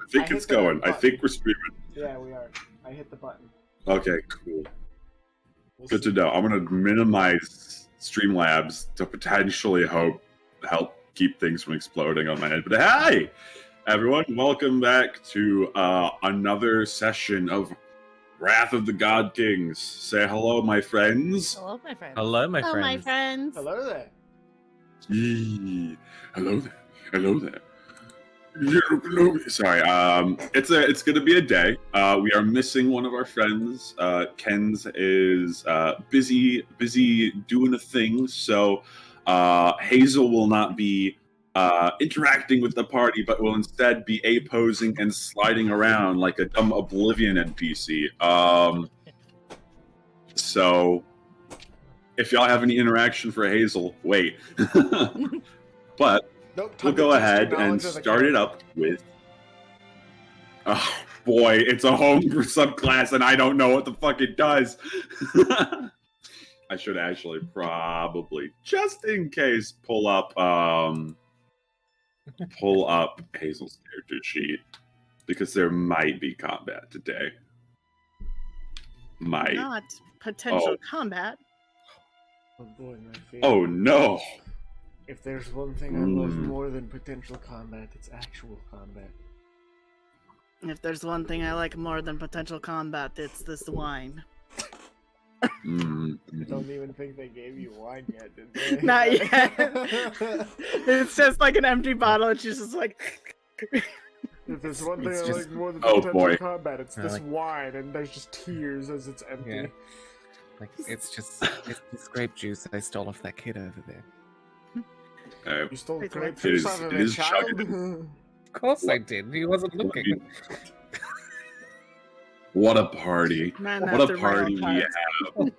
I think it's going. I think we're streaming. Yeah, we are. I hit the button. Okay, cool. Good to know. I'm going to minimize Streamlabs to potentially help keep things from exploding on my head. But hey, everyone, welcome back to another session of Wrath of the Godkings. Say hello, my friends. Hello, my friends. Hello, my Hello, friends. my friends. Hello there. Yee. Hello there. Hello there. Sorry, it's gonna be a day. We are missing one of our friends. Ken's is busy doing a thing, so Hazel will not be interacting with the party, but will instead be posing and sliding around like a dumb Oblivion NPC. So if y'all have any interaction for Hazel, wait. But we'll go ahead and start it up with... Oh, boy, it's a homebrew subclass, and I don't know what the fuck it does. I should actually probably, just in case, pull up Hazel's character sheet, because there might be combat today. Might. Not potential combat. Oh boy, my favorite. Oh no! If there's one thing I love more than potential combat, it's actual combat. If there's one thing I like more than potential combat, it's this wine. I don't even think they gave you wine yet, did they? Not yet. It's just like an empty bottle. It's just like. If there's one thing I like more than Oh, potential boy. combat, it's this wine, and there's just tears as it's empty. Yeah. Like it's grape juice that I stole off that kid over there. You stole Wait, grape what? juice off of a child? Of course I did. He wasn't looking. What a party. Man What after a my party own we heart. have.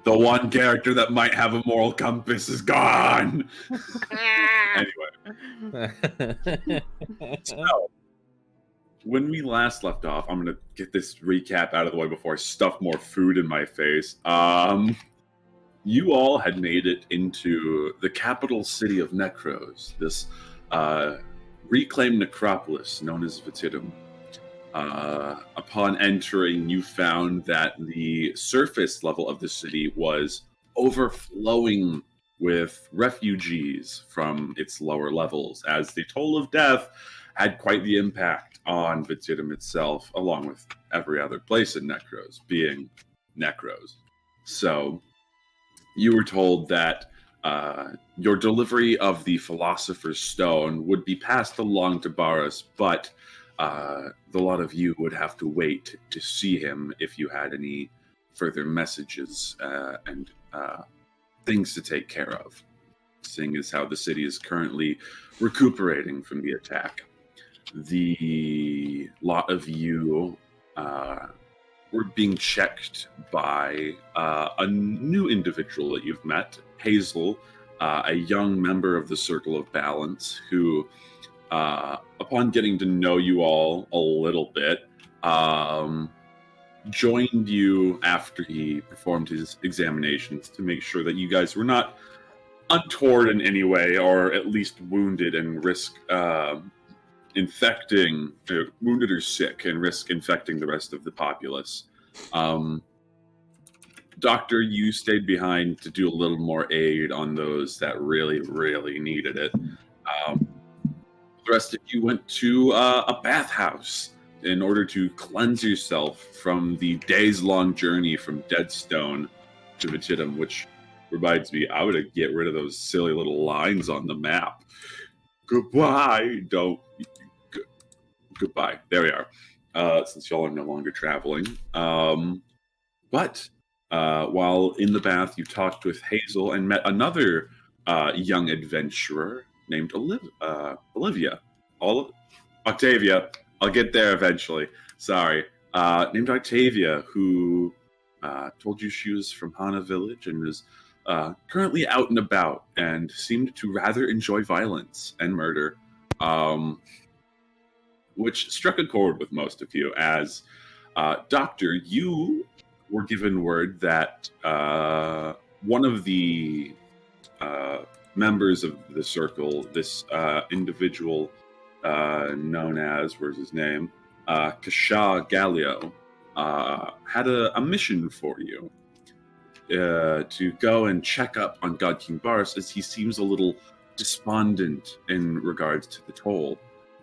The one character that might have a moral compass is gone. Anyway. So, when we last left off, I'm going to get this recap out of the way before I stuff more food in my face. You all had made it into the capital city of Necros, this reclaimed necropolis known as Vetitum. Upon entering, you found that the surface level of the city was overflowing with refugees from its lower levels, as the toll of death had quite the impact on Vetitum itself, along with every other place in Necros, being Necros. So, you were told that your delivery of the Philosopher's Stone would be passed along to Barus, but the lot of you would have to wait to see him if you had any further messages and things to take care of, seeing as how the city is currently recuperating from the attack. The lot of you were being checked by a new individual that you've met, Hazel, a young member of the Circle of Balance, who, upon getting to know you all a little bit, joined you after he performed his examinations to make sure that you guys were not untoward in any way, or at least wounded and risk wounded or sick and risk infecting the rest of the populace. Doctor, you stayed behind to do a little more aid on those that really, really needed it. The rest of you went to a bathhouse in order to cleanse yourself from the days-long journey from Deadstone to Vetitum, which reminds me, I would get rid of those silly little lines on the map. Goodbye. Goodbye. There we are. Since y'all are no longer traveling. But while in the bath, you talked with Hazel and met another young adventurer named Octavia. I'll get there eventually. Sorry. Named Octavia, who told you she was from Hana Village and is currently out and about and seemed to rather enjoy violence and murder, which struck a chord with most of you as, Doctor, you were given word that one of the members of the circle, this individual known as, where's his name? Kasha Gallio, had a mission for you. To go and check up on God King Baris, as he seems a little despondent in regards to the toll,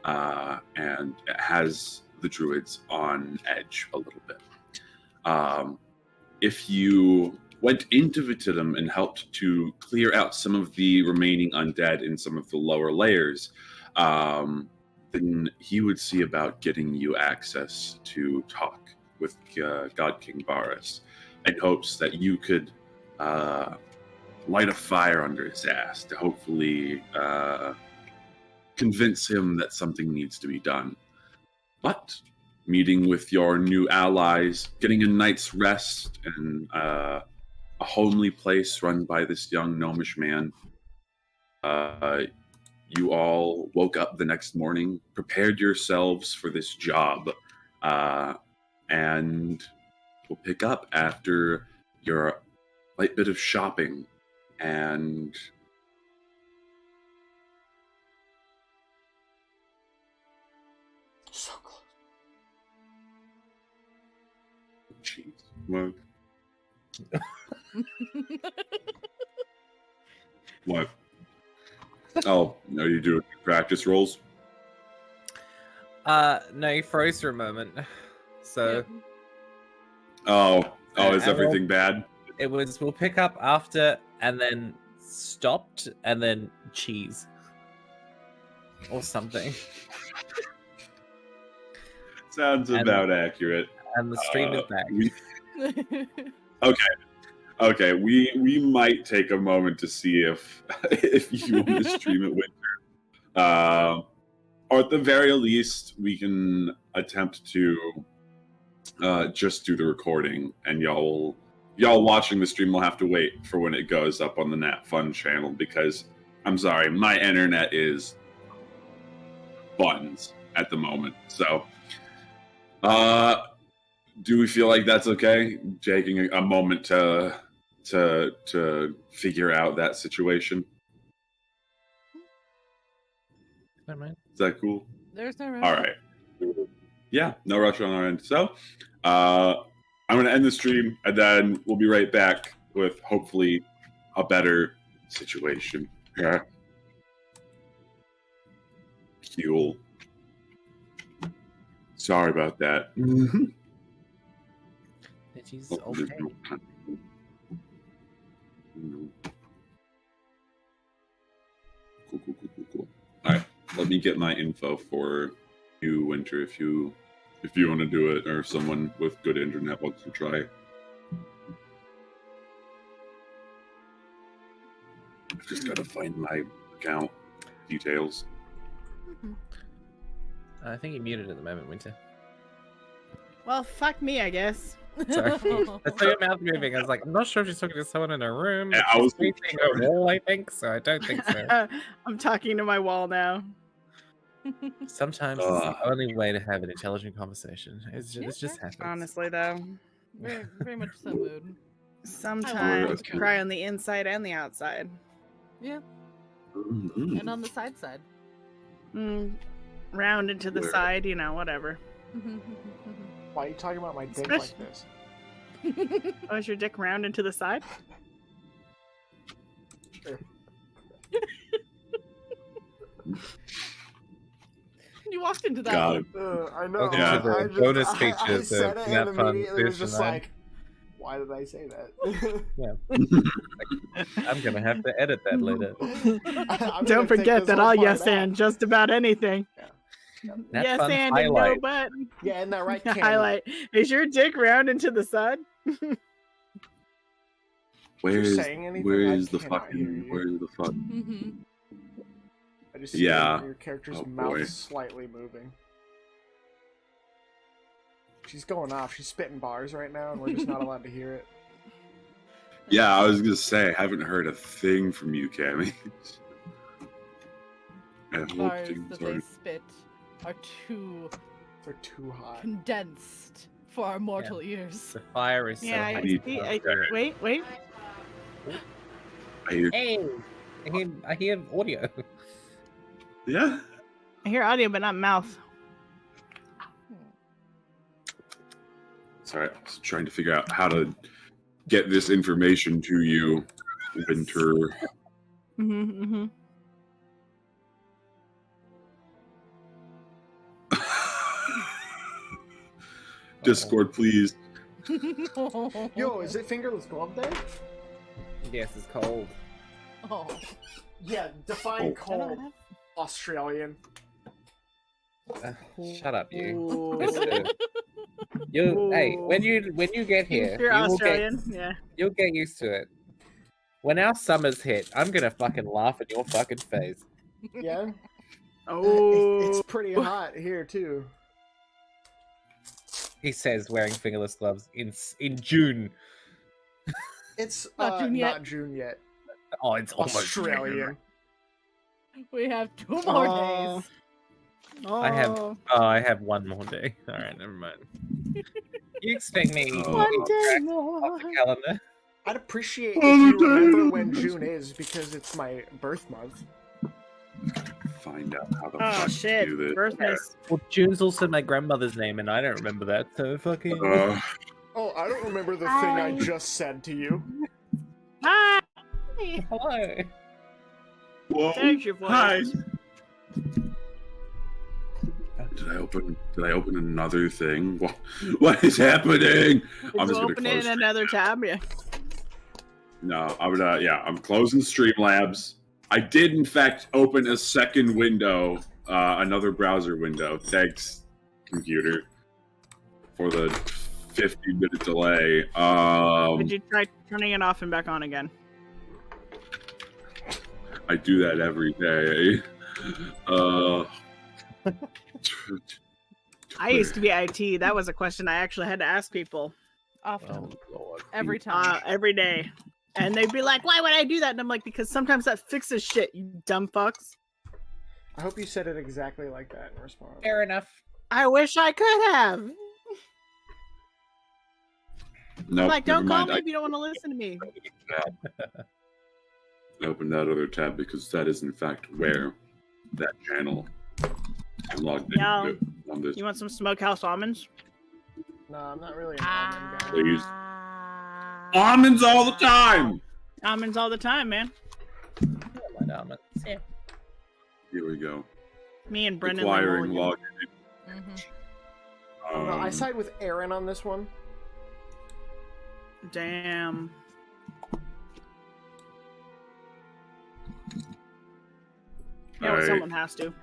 and has the druids on edge a little bit. If you went into Vetitum and helped to clear out some of the remaining undead in some of the lower layers, then he would see about getting you access to talk with God King Baris, in hopes that you could light a fire under his ass to hopefully convince him that something needs to be done. But meeting with your new allies, getting a night's rest in a homely place run by this young gnomish man, you all woke up the next morning, prepared yourselves for this job, and we'll pick up after your light bit of shopping and So close. jeez, what? What? Oh, no, you do practice rolls? No, you froze for a moment. So Oh, is I everything bad? it was we'll pick up after and then stopped and then cheese. Or something. Sounds about accurate. And the stream is back. Okay, we might take a moment to see if you want to stream it Winter. Or at the very least, we can attempt to just do the recording, and y'all watching the stream will have to wait for when it goes up on the NatFun channel, because I'm sorry, my internet is buttons at the moment. So, do we feel like that's okay? Taking a moment to figure out that situation. Never mind. Is that cool? There's no rush. All right. Yeah, no rush on our end. So, I'm going to end the stream, and then we'll be right back with hopefully a better situation. Yeah. Cool. Sorry about that. She's Oh, okay. there's no time. No. Cool. All right, let me get my info for you, Winter, if you want to do it, or if someone with good internet wants to try. I've just got to find my account details. I think you're muted at the moment, Winter. Well, fuck me, I guess. Sorry. I saw your mouth moving. I was like, I'm not sure if she's talking to someone in a room. Yeah, She's I was facing a wall, I think, so I don't think so. I'm talking to my wall now. Sometimes it's the only way to have an intelligent conversation. It just happens. Honestly, though. Very, very much so mood. Sometimes Okay. cry on the inside and the outside. Yeah, Mhm. and on the side side. Round into the Where? side, whatever. Why are you talking about my dick Especially- like this? Oh, is your dick round into the side? Sure. You walked into that Got one. it. I know. Welcome to I the bonus I features said of it and NatFun immediately it was version just 9. like, why did I say that? I'm gonna have to edit that later. I'm Don't gonna take forget this that whole I'll part yes out. and just about anything. Yes NatFun and no highlight. but. Yeah, isn't that right, Cam? Highlight. Is your dick round into the side? Where's saying anything? where I is the cannot hear fucking you. where's the fuck? I just see Yeah. your character's Oh, mouth boy. slightly moving. She's going off. She's spitting bars right now, and we're just not allowed to hear it. Yeah, I was gonna say I haven't heard a thing from you, Cammy. I hope Bars things that are. they spit are too They're too hot. condensed for our mortal ears. The fire is Yeah, so I, need see, to I, wait. I hear, Hey, I hear audio. yeah. I hear audio, but not mouth. Sorry, I was trying to figure out how to get this information to you, Winter. Mm-hmm. Discord, please. Yo, is it Fingerless Glove Day? Yes, it's cold. Oh. Yeah, define Oh. cold. Australian. Shut up, you. Ooh. Listen. Hey, when you get here, You're you will Australian, yeah. you'll get used to it. When our summers hit, I'm gonna fucking laugh in your fucking face. Yeah? Oh, It's pretty hot here, too. He says, wearing fingerless gloves in June. It's Not June yet. not June yet. Oh, it's almost Australian. We have 2 more Oh. days. I have one more day. All right, never mind. You expect me to One keep day track more. of the calendar? I'd appreciate if you remember when June is, because it's my birth month. Find out how the Oh fuck shit! to do this. Birthdays. Well, June's also my grandmother's name, and I don't remember that. So fucking. Oh, I don't remember the thing I just said to you. Hi. Hello. Whoa. There's your voice. Hi. Did I open another thing? What is happening? Did I'm you just gonna open it close. in another tab? Yeah. No, I'm closing Streamlabs. I did in fact open a second window, another browser window. Thanks, computer, for the 50-minute delay. Did you try turning it off and back on again? I do that every day. I used to be IT. That was a question I actually had to ask people Often. Oh lord. Every time. every day. And they'd be like, why would I do that? And I'm like, because sometimes that fixes shit, you dumb fucks. I hope you said it exactly like that in response. Fair enough. I wish I could have. No, Like, don't call mind. me if you don't want to listen to me. I opened that other tab because that is in fact where that channel is logged Yeah. into on this. You want some smokehouse almonds? No, I'm not really an almond guy. Please. Almonds all the time. Almonds all the time, man. I don't mind almonds. Yeah. Here we go. Me and Brendan. Acquiring Mulligan. login. Mhm. No, I side with Aaron on this one. Damn. Yeah, well, Alright. someone has to.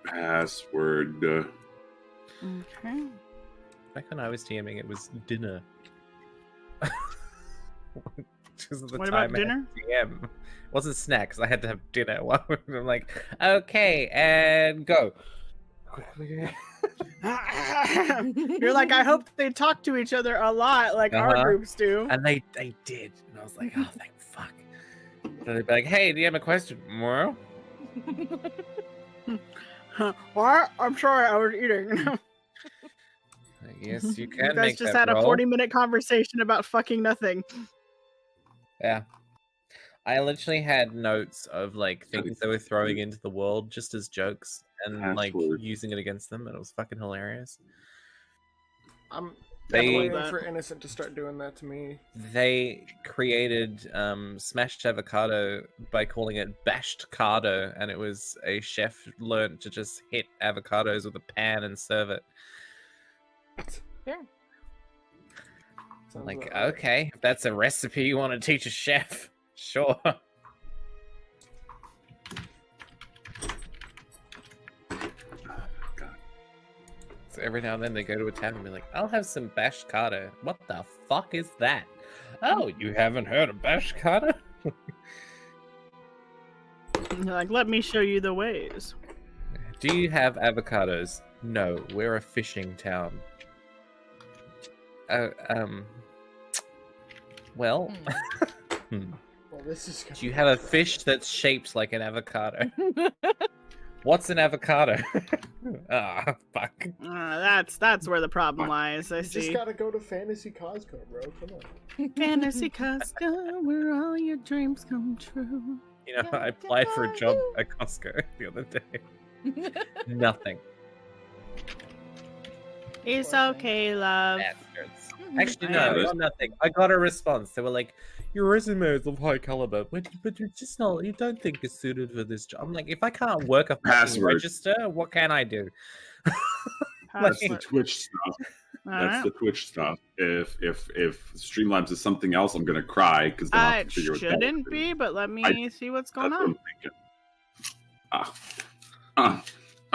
Password. Okay. Back when I was TMing, it was dinner. Because of the What time about dinner? I had TM. It wasn't snacks. I had to have dinner. I'm like, okay, and go. You're like, I hope they talk to each other a lot, like our Uh-huh. groups do. And they did. And I was like, oh, thank fuck. So they'd be like, hey, do you have a question? Well, What? I'm sorry, I was eating. I guess you You can guys make just that had a roll. 40-minute conversation about fucking nothing. Yeah. I literally had notes of like things they were throwing into the world just as jokes and like Password. using it against them, and it was fucking hilarious. I'm They- waiting for Innocent to start doing that to me. They created smashed avocado by calling it bashed cardo, and it was a chef learned to just hit avocados with a pan and serve it. Sure. Sounds Like, about right. okay, if that's a recipe you want to teach a chef, sure. So every now and then they go to a tab and be like, I'll have some bashed cardo. What the fuck is that? Oh, you haven't heard of bashed cardo? You're like, let me show you the ways. Do you have avocados? No, we're a fishing town. Well, hmm. Well, this is Do you have a fish that's shaped like an avocado? What's an avocado? Ah, fuck. That's where the problem lies. I You see. just gotta go to Fantasy Costco, bro. Come on. Fantasy Costco, where all your dreams come true. You know, I applied for a job at Costco the other day. Nothing. It's Poor thing. okay, love. Bastards. Mhm. Actually, I no, am. it was nothing. I got a response. They were like, "Your resume is of high caliber, but you're just not. You don't think it's suited for this job." I'm like, if I can't work a fucking Password. register, what can I do? That's the Password. Twitch stuff. That's Alright. the Twitch stuff. If Streamlabs is something else, I'm gonna cry because then I'll have It to figure it out. shouldn't be, but let me see what's That's going what on. I'm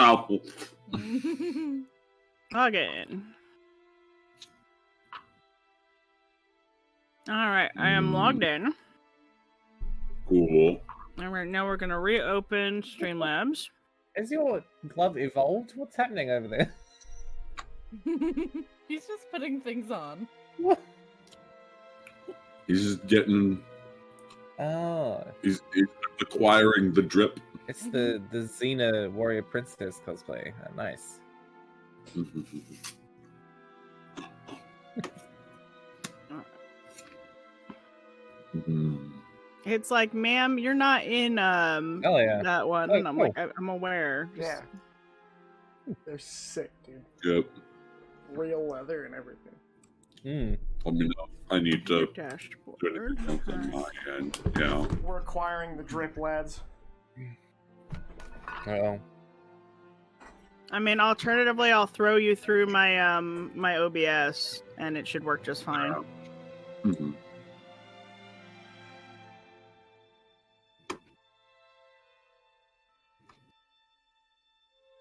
thinking. Ow. Log in. Alright, I am logged in. Cool. Alright, now we're gonna reopen Streamlabs. Has your glove evolved? What's happening over there? He's just putting things on. He's just getting. Oh, He's acquiring the drip. it's the Xena Warrior Princess cosplay. Nice. It's like, ma'am, you're not in Oh yeah. that one. Oh, And I'm cool. like, I'm aware. Just- Yeah. They're sick, dude. Yep. Real leather and everything. Hmm. Let me know. I need to do Dashboard. anything else on my end. Yeah. We're acquiring the drip, lads. Oh. I mean, alternatively, I'll throw you through my my OBS, and it should work just fine. Mhm.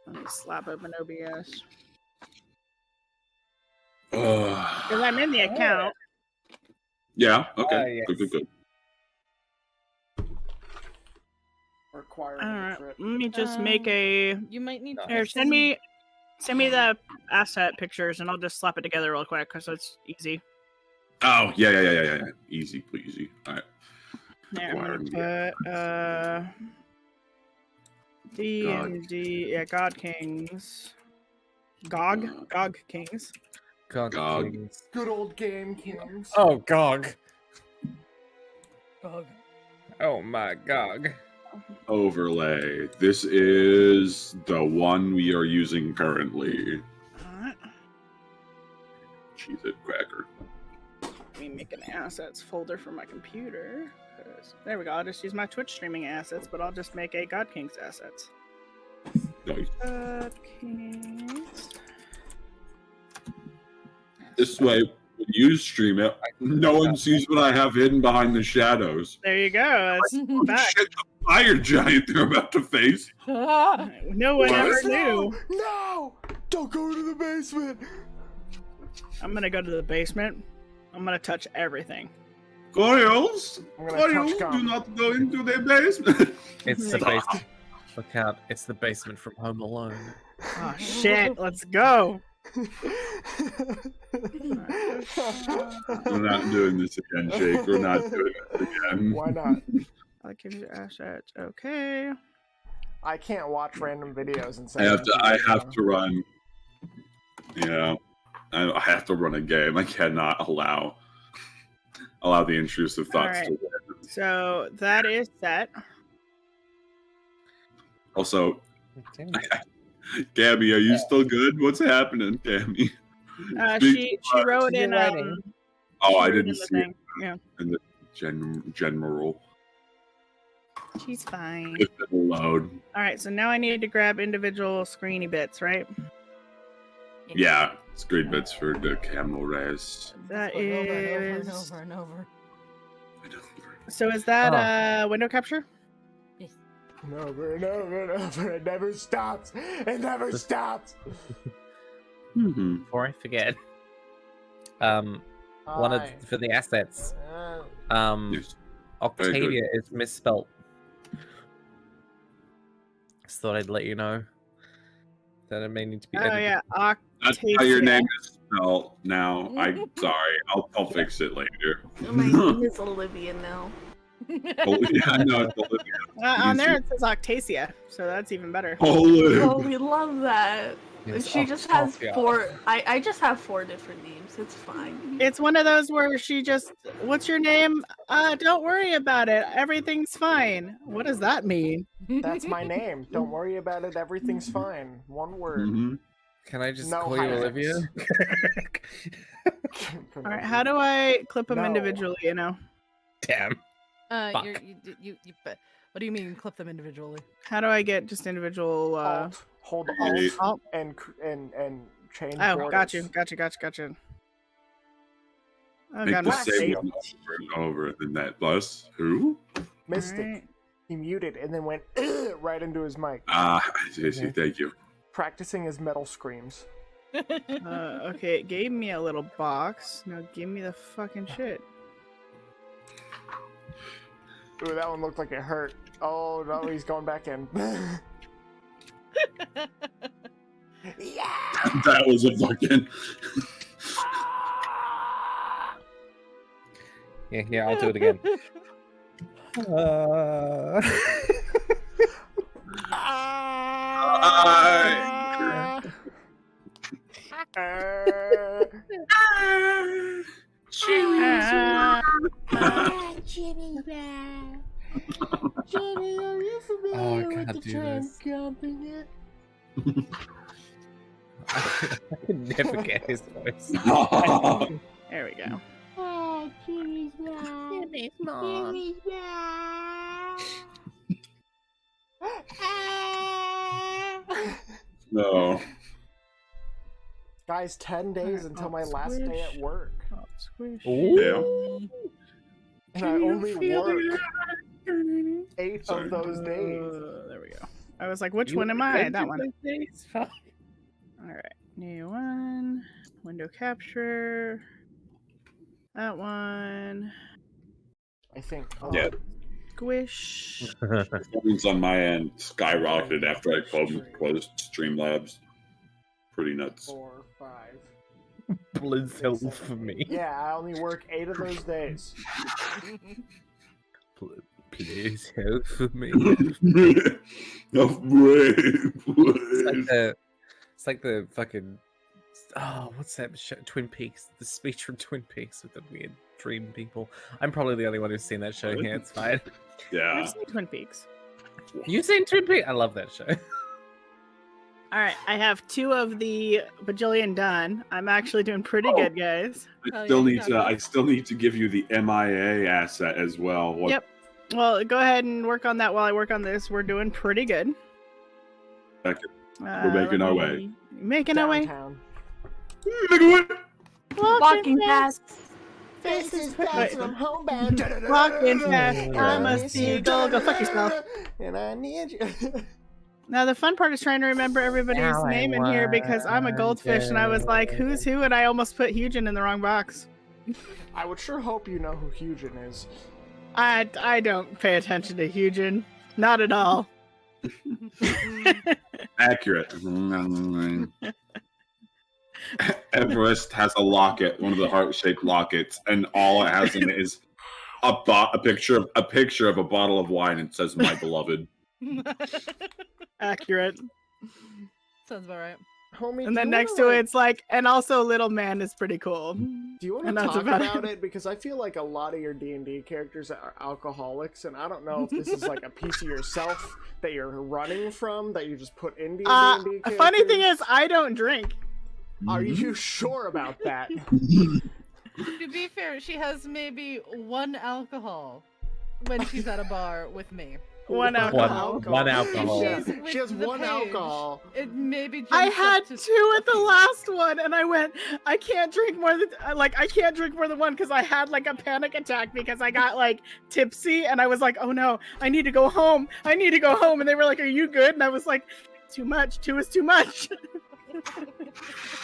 Let me slap open OBS. Ugh. Because I'm in the account. Yeah. Okay. yes. Good. Good. Good. We're acquiring Alright, the drip. let me just make a. You might need to Here, put send me the asset pictures, and I'll just slap it together real quick because it's easy. Oh yeah. Easy, please. All right. There, I'm gonna put D&D, yeah, Godkings. Godkings. God. Gog. Kings. Good old game kings. Oh, Gog. Gog. Oh my Gog. Overlay. This is the one we are using currently. Alright, Cheese it, cracker. let me make an assets folder for my computer. 'cause- There we go. I'll just use my Twitch streaming assets, but I'll just make a Godkings assets. Nice. Godkings. This way, when you stream it, no one sees what I have hidden behind the shadows. There you go. It's Oh, back. shit, the fire giant they're about to face. No one What? ever knew. No! Don't go to the basement! I'm gonna go to the basement. I'm gonna touch everything. Coils, I'm gonna touch do gum. not go into the basement. It's the basement. Look out! It's the basement from Home Alone. Oh shit! Let's go. We're not doing this again, Jake. We're not doing this again. Why not? That gives you assets. Okay. I can't watch random videos and say. I have to run. Yeah, I have to run a game. I cannot allow the intrusive thoughts Alright. to win. So that is set. Also, Gabby, are you still good? What's happening, Gabby? She wrote in writing. Oh, I she wrote didn't in the see it thing. Yeah, in the general. she's fine. If it'll load. All right, so now I need to grab individual screeny bits, right? Yeah, screen bits for the camel race. That Over and over and is. over and over. So is that window capture? And over and over and over. It never stops. It never stops. Mm-hmm. Before I forget, one of for the assets, Yes. Very good. Octavia is misspelt. Just thought I'd let you know that it may need to be Oh edited. yeah, That's how your Octavia. name is spelled now. I'm sorry. I'll fix it later. My name is Olivia now. Oh, yeah, I know it's Olivia. On there it says Octasia, so that's even better. Oh, Olive. we love that. Yes, She oh, just has yeah. 4. I just have 4 different names. It's fine. It's one of those where she just, what's your name? Don't worry about it. Everything's fine. What does that mean? That's my name. Don't worry about it. Everything's fine. One word. Mhm. Can I just No call you hyphens. Olivia? All right, how do I clip them No. individually, you know? Damn. Fuck. What do you mean clip them individually? How do I get just individual, Alt. Hold Wait. Alt Alt? and change Oh, borders. gotcha. Oh, Make God, the what? same one over and over. Then that plus who? Mystic. Alright. He muted and then went right into his mic, Ah, thank you. practicing his metal screams. Okay, it gave me a little box. Now give me the fucking shit. Ooh, that one looked like it hurt. Oh no, he's going back in. Yeah. That was a fucking. Yeah, I'll do it again. Jimmy back. Jimmy, are you Oh, I familiar with can't the do term this. jumping it? I can never get his voice. There we go. Oh, Jimmy's back. Jimmy's mom. Jimmy's back. No. Guys, 10 days until my last day at work. Oh, squish. Yeah. And I only work 8 Sorry. of those days. There we go. I was like, which one am I? That one. Fuck. Alright. New one. Window capture. That one. I think. Yeah. Squish. Performance on my end skyrocketed after I closed Streamlabs. Pretty nuts. 4, 5. Please help for me. Yeah, I only work 8 of those days. Please help for me. It's like the fucking. Oh, what's that show? Twin Peaks. The speech from Twin Peaks with the weird dream people. I'm probably the only one who's seen that show here. It's fine. Yeah. I've seen Twin Peaks. You've seen Twin Peaks? I love that show. Alright, I have 2 of the bajillion done. I'm actually doing pretty good, guys. Oh, I still yeah, need to. I still need to give you the MIA asset as well. What? Yep. Well, go ahead and work on that while I work on this. We're doing pretty good. We're making our way. Making our way. Downtown. Walking fast. Faces Wait. fast and I'm homebound. Walking fast. I'm a seagull. Go fuck yourself. And I need you. Now the fun part is trying to remember everybody's Now I name in here because I'm a goldfish and I was like, who's who? And I almost put Hugin in the wrong box. I would sure hope you know who Hugin is. I don't pay attention to Hugin. Not at all. Accurate. Everest has a locket, one of the heart-shaped lockets, and all it has in it is a picture of a bottle of wine and it says "My beloved." Accurate. Sounds about right. Homie, And do then you next wanna, to like, it, it's like, and also Little Man is pretty cool. Do you want to and that's talk about about it. it? Because I feel like a lot of your D&D characters are alcoholics, and I don't know if this is like a piece of yourself that you're running from, that you just put into your D&D characters. Funny thing is, I don't drink. Are you sure about that? To be fair, she has maybe 1 alcohol when she's at a bar with me. One alcohol. One alcohol. Yeah. She's with She has the 1 page. alcohol. It maybe I jumps had up to 2 at the last one, and I went, I can't drink more than one because I had like a panic attack because I got like tipsy, and I was like, oh no, I need to go home. And they were like, are you good? And I was like, too much. 2 is too much.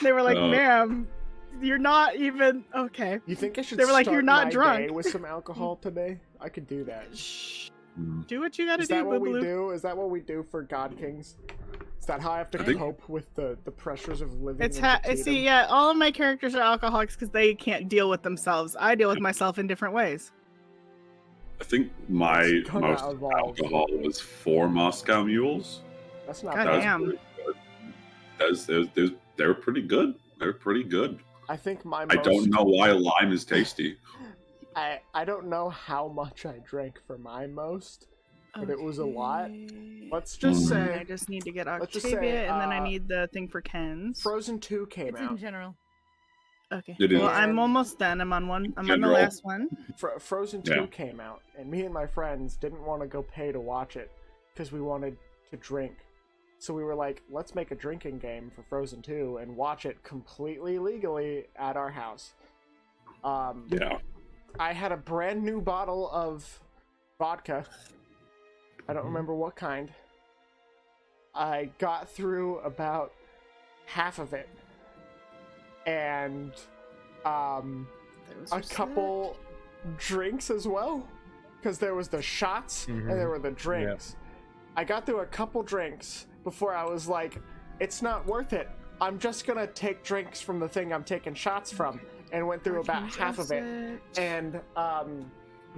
They were like, ma'am, you're not even okay. You think I should They were like, start "You're not my drunk." day with some alcohol today? I could do that. Shh. Do what you gotta Is do, that what boo we boo. do? Is that what we do for Godkings? Is that how I have to I think- cope with the pressures of living It's in see, Vetitum? yeah, all of my characters are alcoholics because they can't deal with themselves. I deal with myself in different ways. I think my It's kinda most evolved. alcohol was 4 Moscow Mules. That's not God That was bad. damn. pretty good. because they're pretty good. They're pretty good. I think my I don't know why lime is tasty. I don't know how much I drank for my most, but it was a lot. Let's just say I just need to get let's just Octavia, say, and then I need the thing for Ken's. Frozen 2 came It's in out. general. Okay. It is. Well, I'm almost done. I'm on one. I'm on the General. last one. Frozen 2 Yeah. came out, and me and my friends didn't want to go pay to watch it because we wanted to drink. So we were like, let's make a drinking game for Frozen 2 and watch it completely legally at our house. Yeah. I had a brand new bottle of vodka. I don't remember what kind. I got through about half of it. And a couple drinks as well. Because there was the shots and there were the drinks. I got through a couple drinks before I was like, it's not worth it. I'm just gonna take drinks from the thing I'm taking shots from. And went through about half of it. And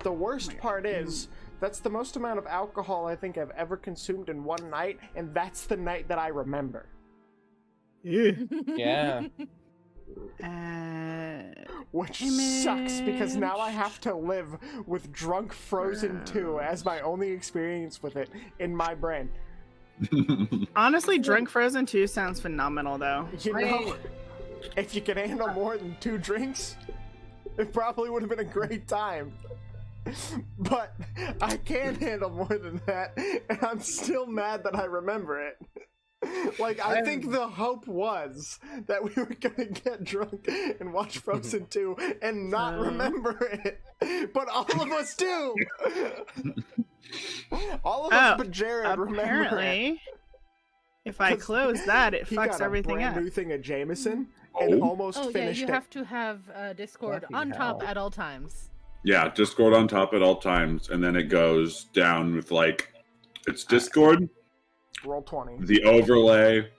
the worst part is, that's the most amount of alcohol I think I've ever consumed in one night, and that's the night that I remember. Yeah. Which sucks, because now I have to live with drunk Frozen 2 as my only experience with it in my brain. Honestly, drunk Frozen 2 sounds phenomenal, though. You know, if you could handle more than 2 drinks, it probably would have been a great time. But I can't handle more than that, and I'm still mad that I remember it. Like, I think the hope was that we were gonna get drunk and watch Frozen 2 and not remember it. But all of us do! All of us but Jared remember it. Apparently, if I close that, it He fucks got a everything brand up. new thing of Jameson and almost Oh yeah, finished you it. have to have Discord Fucking on top hell. at all times. Yeah, Discord on top at all times, and then it goes down with like it's Discord, Roll 20. the overlay.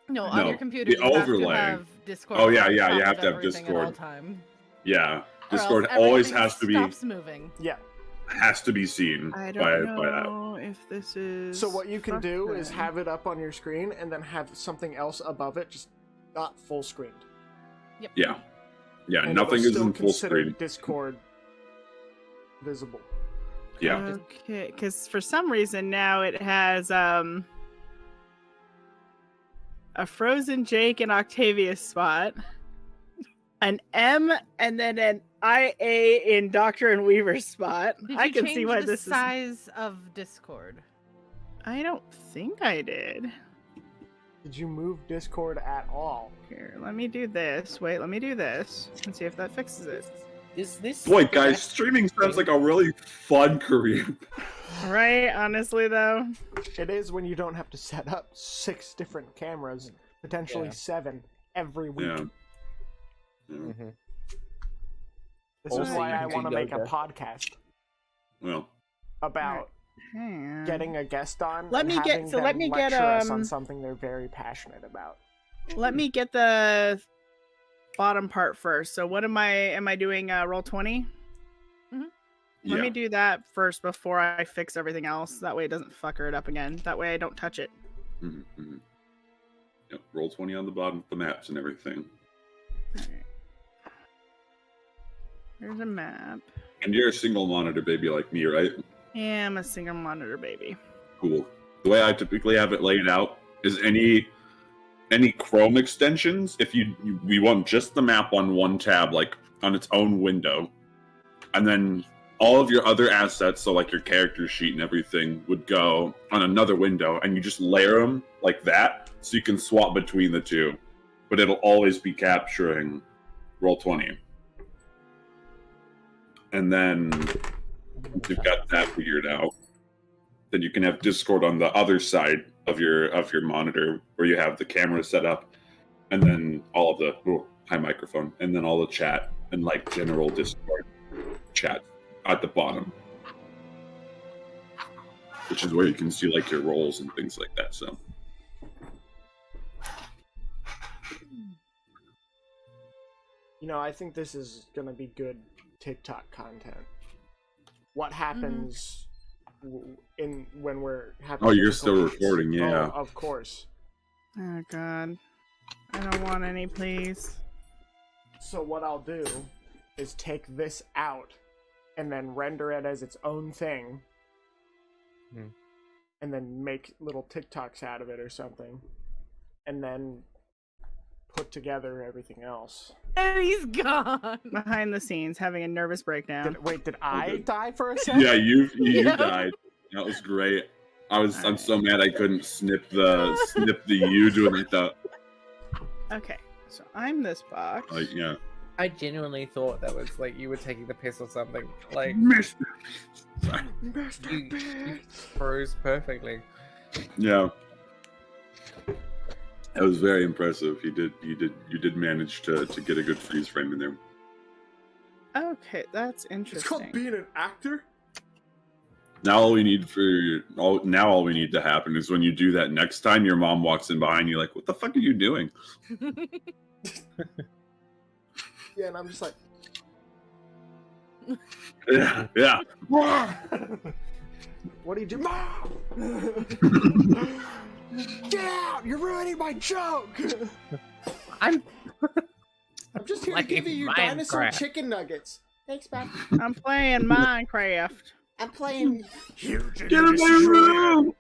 No, on No, your computer the you have overlay. to have Discord. Oh, yeah, on yeah, top you have of to have everything Discord. at all time. Yeah, Or Discord else always everything has to be stops moving. Yeah. seen I by don't that. know if this is. So what you can do is fucking- have it up on your screen and then have something else above it, just not full screened. Yeah, yeah, And nothing it'll is still in full consider screen. Discord visible. Yeah, Okay, because for some reason now it has a Frozen Jake and Octavia spot, an M, and then an IA in Doctor and Weaver spot. Did I you can change see why the this size of Discord? is. I don't think I did. Did you move Discord at all? Here, let me do this. Wait, let me do this and see if that fixes it. Is this boy, the guys, best streaming sounds thing? like a really fun career. Right? Honestly, though. It is when you don't have to set up 6 different cameras, potentially Yeah. 7, every week. Yeah. Mhm. This is Also, why you I can want to do make a yoga. podcast Well, about Hang on. getting a guest on Let and me get- having so them let me get, lecture us on um, something they're very passionate about. Let me get the bottom part first. So what am I doing? Roll 20? Let yeah. me do that first before I fix everything else. That way it doesn't fucker it up again. That way I don't touch it. Mhm. Yep, roll 20 on the bottom of the maps and everything. Alright. Here's a map. And you're a single monitor baby like me, right? Yeah, I'm a single monitor baby. Cool. The way I typically have it laid out is any Chrome extensions, if we want just the map on one tab, like on its own window, and then all of your other assets, so like your character sheet and everything, would go on another window, and you just layer them like that, so you can swap between the two, but it'll always be capturing Roll20. And then once you've got that figured out, then you can have Discord on the other side of your monitor where you have the camera set up, and then all of the high microphone, and then all the chat and like general Discord chat at the bottom, which is where you can see like your roles and things like that. So You know, I think this is gonna be good TikTok content. What happens when we're having? oh, you're still difficulties? recording, yeah. Oh, of course. Oh god. I don't want any, please. So what I'll do is take this out and then render it as its own thing. And then make little TikToks out of it or something. And then put together everything else. And he's gone. Behind the scenes, having a nervous breakdown. Did I die for a second? Yeah, you died. That was great. I'm so mad I couldn't snip the you doing like that. Okay, so I'm this box. Like, yeah. I genuinely thought that was like you were taking the piss or something. Like Sorry. you froze perfectly. Yeah. That was very impressive. You did manage to get a good freeze frame in there. Okay, that's interesting. It's called being an actor? Now all we need to happen is when you do that next time, your mom walks in behind you like, what the fuck are you doing? Yeah, and I'm just like... Yeah. What do you do? Mom! Get out! You're ruining my joke! I'm just here like to give you your dinosaur Minecraft. chicken nuggets. Thanks, man. I'm playing Minecraft. I'm playing huge. Get in my room!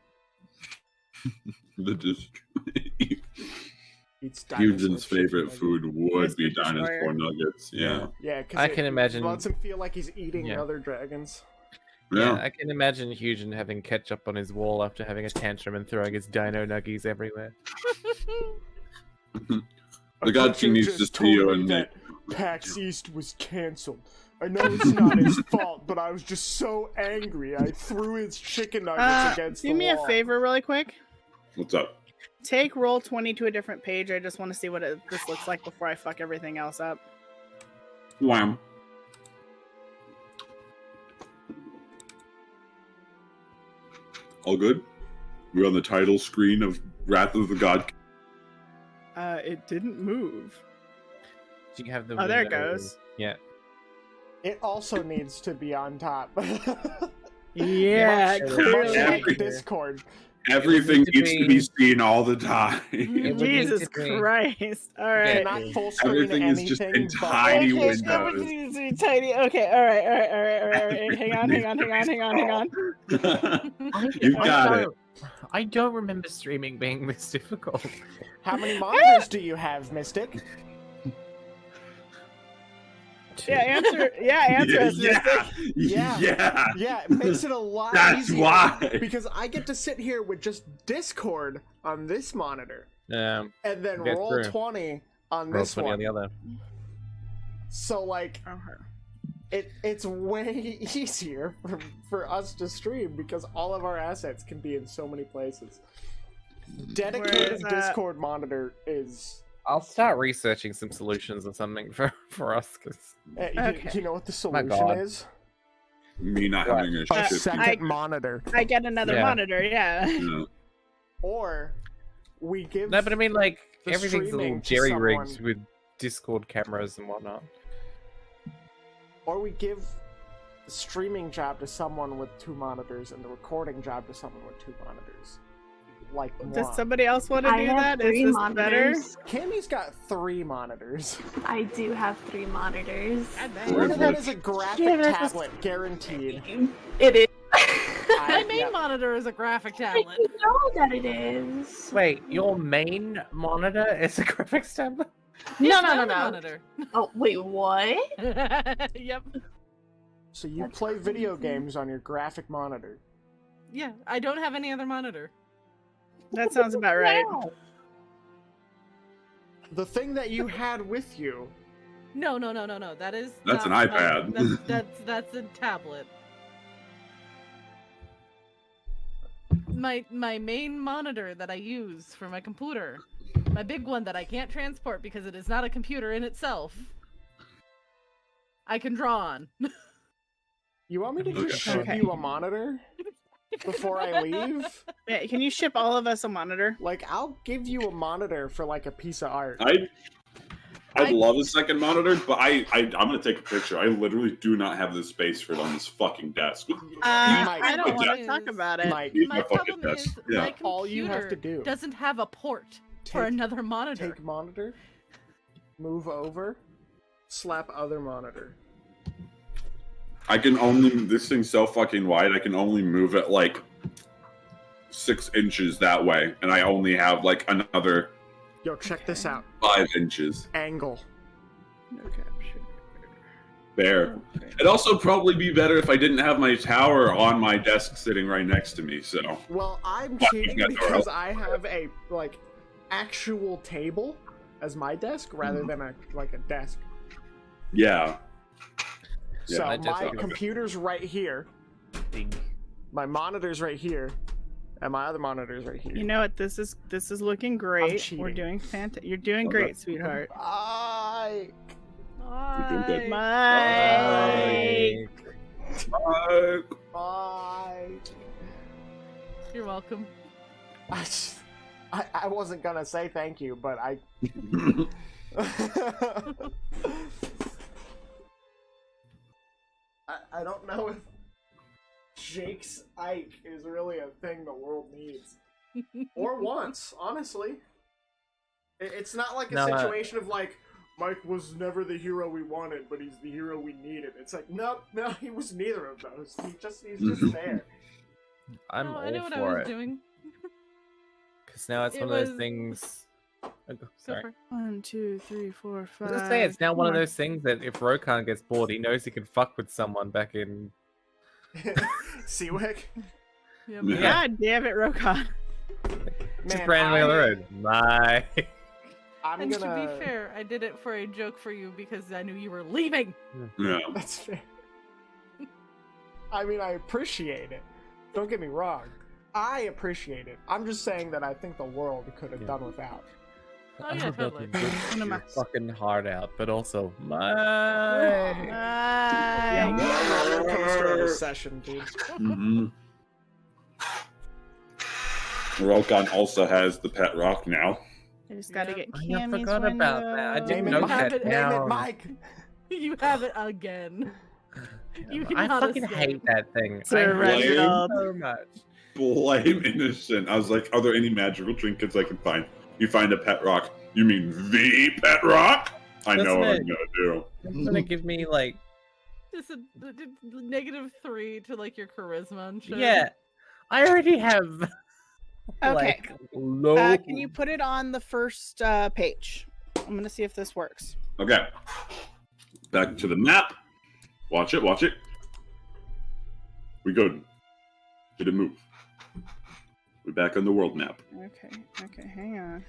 Hugin's favorite food would be Mr. dinosaur nuggets. Yeah. Yeah, because I can imagine. lets him feel like he's eating Yeah. other dragons. Yeah, Yeah. I can imagine Hugin having ketchup on his wall after having a tantrum and throwing his dino nuggies everywhere. The Godking needs to see you and that PAX East was canceled. I know it's not his fault, but I was just so angry. I threw his chicken nuggets against the Do wall. me a favor really quick. What's up? Take Roll20 to a different page. I just want to see what this looks like before I fuck everything else up. Wham. All good? We're on the title screen of Wrath of the God. It didn't move. Do you have the Oh, there it window- goes. Yeah. It also needs to be on top. Yeah, Much clearly. Every- Discord. Everything It would needs need to to be be- seen all the time. It would need Jesus to be- Christ. Alright. Yeah. Not full screen Everything is anything. just in but- tiny Okay, windows. everything needs to be tiny. Okay, alright. Hang on. You got it. I don't remember streaming being this difficult. How many monitors do you have, Mystic? Yeah, answer us, Mystic. Yeah. Yeah. Yeah, it makes it a lot That's easier. why. Because I get to sit here with just Discord on this monitor, and then That's roll true. 20 on Roll this 20 one. on the other. So like, it's way easier for us to stream because all of our assets can be in so many places. Dedicated Whereas, Discord monitor is. I'll start researching some solutions or something for us. Cause... Okay. You know what the My solution God. is? Me not having a A shit. second monitor. I get another Yeah. monitor, yeah. Yeah. Or we give. No, but I mean, like, the everything's a little streaming to jerry rigged someone. with Discord cameras and whatnot. Or we give the streaming job to someone with 2 monitors and the recording job to someone with 2 monitors. Like Does moi. somebody else want to I do have that? Is 3 this monitors. Cammy's got 3 monitors. I do have 3 monitors. One of them is a graphic Yeah, that's tablet, guaranteed. It is. My main yeah. monitor is a graphic I tablet. know that it is. Wait, your main monitor is a graphics tablet? No. Monitor. Oh, wait, what? Yep. So you That's play video crazy. games on your graphic monitor. Yeah, I don't have any other monitor. That sounds about right. Wow. The thing that you had with you. No. That is. That's an not iPad. That's a tablet. My main monitor that I use for my computer, my big one that I can't transport because it is not a computer in itself. I can draw on. You want me to just Okay. ship Okay. you a monitor before I leave? Yeah, can you ship all of us a monitor? Like, I'll give you a monitor for like a piece of art. I'd love a second monitor, but I'm gonna take a picture. I literally do not have the space for it on this fucking desk. I don't want to talk about it. Mike, Use My my fucking problem desk. is Yeah. my All you have to computer do. doesn't have a port For another monitor. Take monitor. Move over. Slap other monitor. I can only. This thing's so fucking wide. I can only move it like 6 inches that way, and I only have like another. Yo, check this out. 5 inches. Angle. No capture. There. Okay. It'd also probably be better if I didn't have my tower on my desk sitting right next to me. So. Well, I'm What? cheating You got because Dora? I have a like actual table as my desk rather than a desk. Yeah. Yeah, So I just my thought- computer's right here, Big. my monitor's right here, and my other monitor's right here. You know what? This is looking great. cheating. We're doing fantastic. You're doing Okay. great, sweetheart. You're doing good. Mike. You're welcome. I wasn't gonna say thank you, but I. I don't know if Jake's Ike is really a thing the world needs or wants. Honestly, it's not like a No, situation of like Mike was never the hero we wanted, but he's the hero we needed. It's like no, he was neither of those. He's just there. I'm No, all I know what I for was it. doing. Because now it's It one of those was- things. Oh, Go sorry. for it. 1, 2, 3, 4, I was 5. gonna say it's now one of Come on. those things that if Rokan gets bored, he knows he can fuck with someone back in. Seawick? Yep. Yeah. God damn it, Rokan. Just Man, randomly on the road. My. I'm And gonna. to be fair, I did it for a joke for you because I knew you were leaving. Yeah. That's fair. I mean, I appreciate it. Don't get me wrong. I appreciate it. I'm just saying that I think the world could have Yeah. done without. Oh yeah, totally. One of my- Fucking hard out, but also my. Yeah, Mike. roller coaster of a session, dude. Mm-hmm. Rokan also has the pet rock now. I just gotta Yep. get I Cammy's forgot about that. I window. didn't Name know it, that Mike. Name now. it, Mike. You have it again. You I cannot fucking escape. hate that thing. Sir I hate it Reginald. so much. Blame innocent. I was like, are there any magical trinkets I can find? You find a pet rock. You mean the pet rock? I know what I'm Doesn't gonna do. It's gonna give me like, Just a -3 to like your charisma and shit. yeah, I already have. Okay. Like, low. Can you put it on the first page? I'm gonna see if this works. Okay. Back to the map. Watch it, watch it. We good. Did it move? We're back on the world map. Okay, hang on.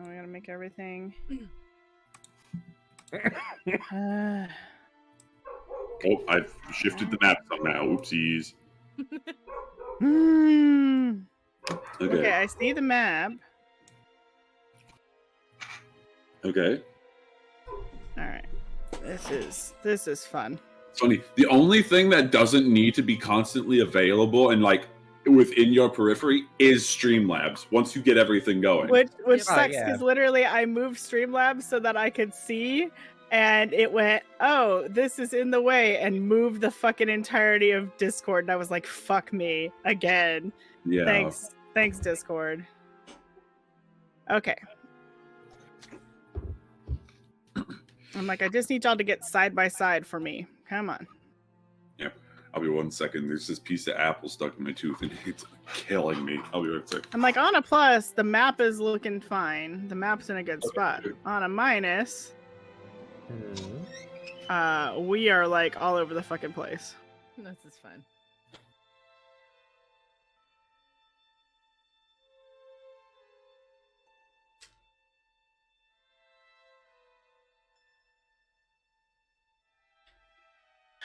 We gotta make everything. Oh, I've shifted the map somehow. Oopsies. Okay, Okay. I see the map. Okay. All right, this is fun. It's funny. The only thing that doesn't need to be constantly available and like within your periphery is Streamlabs. Once you get everything going. Which Yep. sucks yeah. because literally I moved Streamlabs so that I could see, and it went, oh, this is in the way, and moved the fucking entirety of Discord. And I was like, fuck me again. Yeah. Thanks, Discord. Okay. I'm like, I just need y'all to get side by side for me. Come on. I'll be 1 second. There's this piece of apple stuck in my tooth and it's killing me. I'll be right back. I'm like, on a plus, the map is looking fine. The map's in a good spot. On a minus, we are like all over the fucking place. This is fine.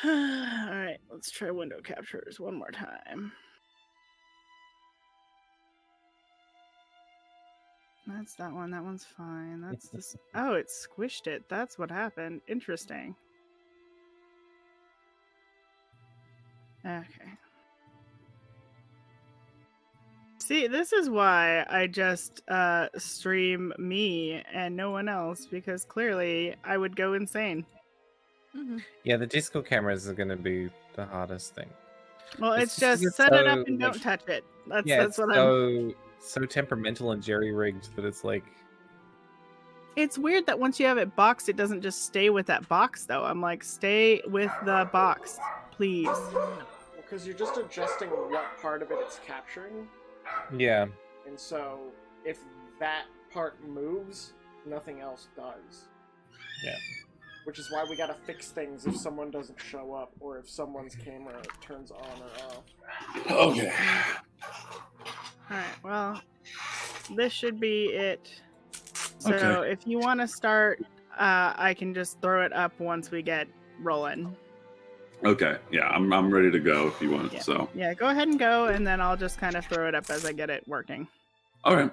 All right, let's try window captures one more time. That's that one. That one's fine. That's this. Oh, it squished it. That's what happened. Interesting. Okay. See, this is why I just stream me and no one else, because clearly I would go insane. Mhm. Yeah, the disco cameras are gonna be the hardest thing. Well, It's it's just just it's set it up so and don't much- touch it. That's Yeah, that's it's what I'm. so so temperamental and jerry-rigged that it's like... It's weird that once you have it boxed, it doesn't just stay with that box, though. I'm like, stay with the box, please. Because you're just adjusting what part of it it's capturing. Yeah. And so, if that part moves, nothing else does. Yeah. Which is why we gotta fix things if someone doesn't show up, or if someone's camera turns on or off. Okay. Alright, well, this should be it. So Okay. if you want to start, I can just throw it up once we get rolling. Okay. Yeah, I'm ready to go if you want. Yeah. So. Yeah, go ahead and go, and then I'll just kind of throw it up as I get it working. All right.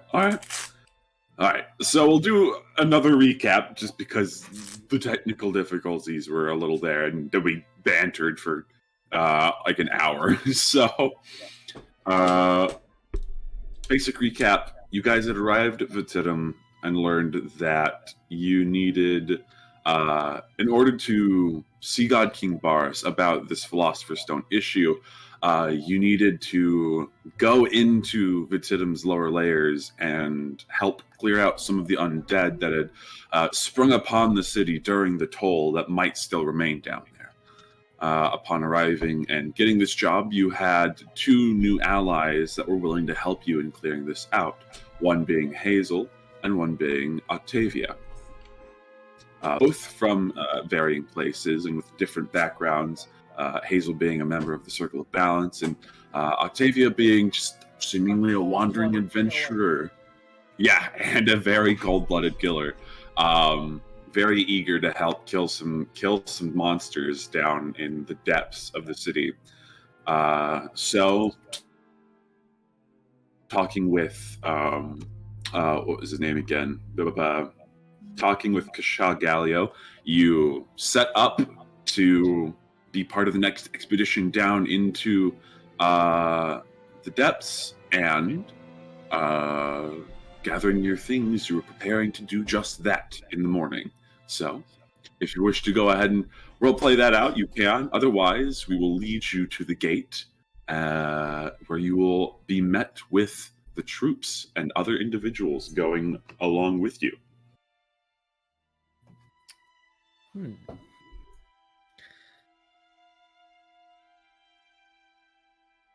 So we'll do another recap, just because the technical difficulties were a little there, and then we bantered for like an hour. So, basic recap: you guys had arrived at Vetitum and learned that you needed, in order to see God King Bars about this Philosopher's Stone issue, you needed to go into Vetitum's lower layers and help clear out some of the undead that had sprung upon the city during the toll that might still remain down there. Upon arriving and getting this job, you had 2 new allies that were willing to help you in clearing this out, one being Hazel and one being Octavia. Both from varying places and with different backgrounds. Hazel being a member of the Circle of Balance, and Octavia being just seemingly a wandering adventurer. Yeah, and a very cold-blooded killer. Very eager to help kill some monsters down in the depths of the city. So, talking with what was his name again? Talking with Kasha Galio, you set up to be part of the next expedition down into the depths, and gathering your things, you were preparing to do just that in the morning. So, if you wish to go ahead and roleplay that out, you can. Otherwise, we will lead you to the gate, where you will be met with the troops and other individuals going along with you.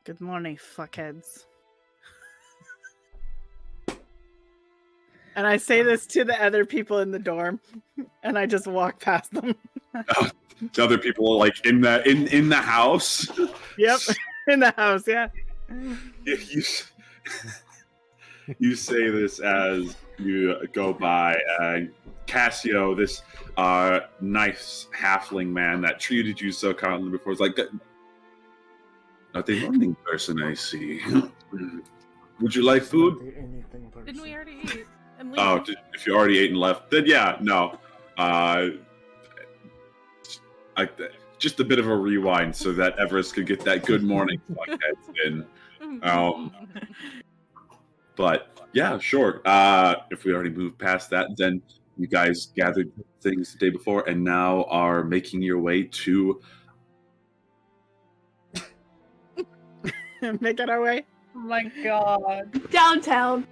Good morning, fuckheads. And I say this to the other people in the dorm, and I just walk past them. To other people, like in the house. Yep, in the house. Yeah. You say this as you go by, Cassio, this nice halfling man that treated you so kindly before, is like, not the only person I see. Would you like food? Didn't we already eat? And leave? Oh, if you already ate and left, then yeah, no. Just a bit of a rewind so that Everest could get that good morning podcast in. But yeah, sure. If we already moved past that, then you guys gathered things the day before and now are making your way to... Making our way. Oh my god. Downtown.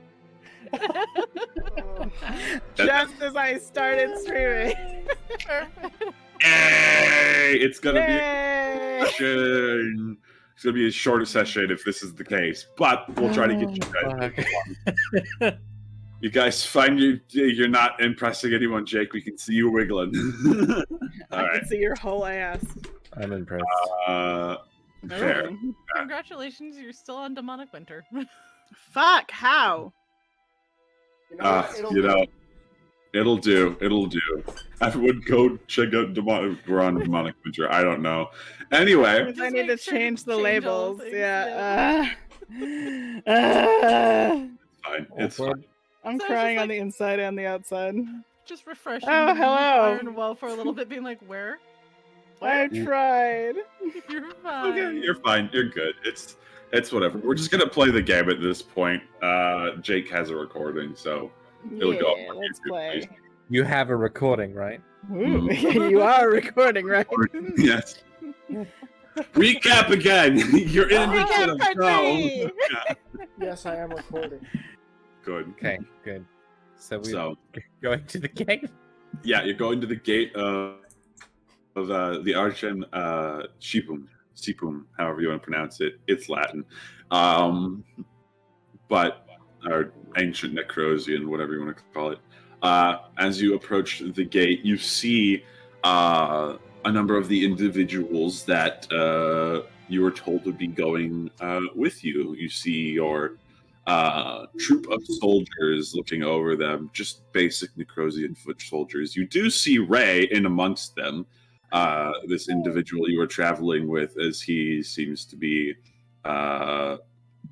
Just as I started streaming. Hey! It's gonna be a session. It's gonna be a shorter session if this is the case, but we'll try to get you guys. You guys find you're not impressing anyone, Jake. We can see you wiggling. I can see your whole ass. I'm impressed. Fair. Congratulations, you're still on Demonic Winter. Fuck, how? It'll do. Everyone go check out Demonic Winter. I don't know. Anyway. I need to change the labels. Yeah. Fine. It's fine. I'm crying on the inside and the outside. Just refreshing. Oh, hello. Iron Well for a little bit, being like, where? I tried. You're fine. Okay, you're fine. You're good. It's whatever. We're just gonna play the game at this point. Jake has a recording, so it'll go up. Let's play. You have a recording, right? Ooh, you are recording, right? Yes. Recap again. You're in Recap the part show. 3. Yeah. Yes, I am recording. Good. Okay, good. So we're So going to the gate. yeah, you're going to the gate of the Archen Sipum, however you want to pronounce it. It's Latin, but or ancient Necrosian, whatever you want to call it. As you approach the gate, you see a number of the individuals that you were told would be going with you. You see your troop of soldiers looking over them, just basic Necrosian foot soldiers. You do see Ray in amongst them, this individual you were traveling with, as he seems to be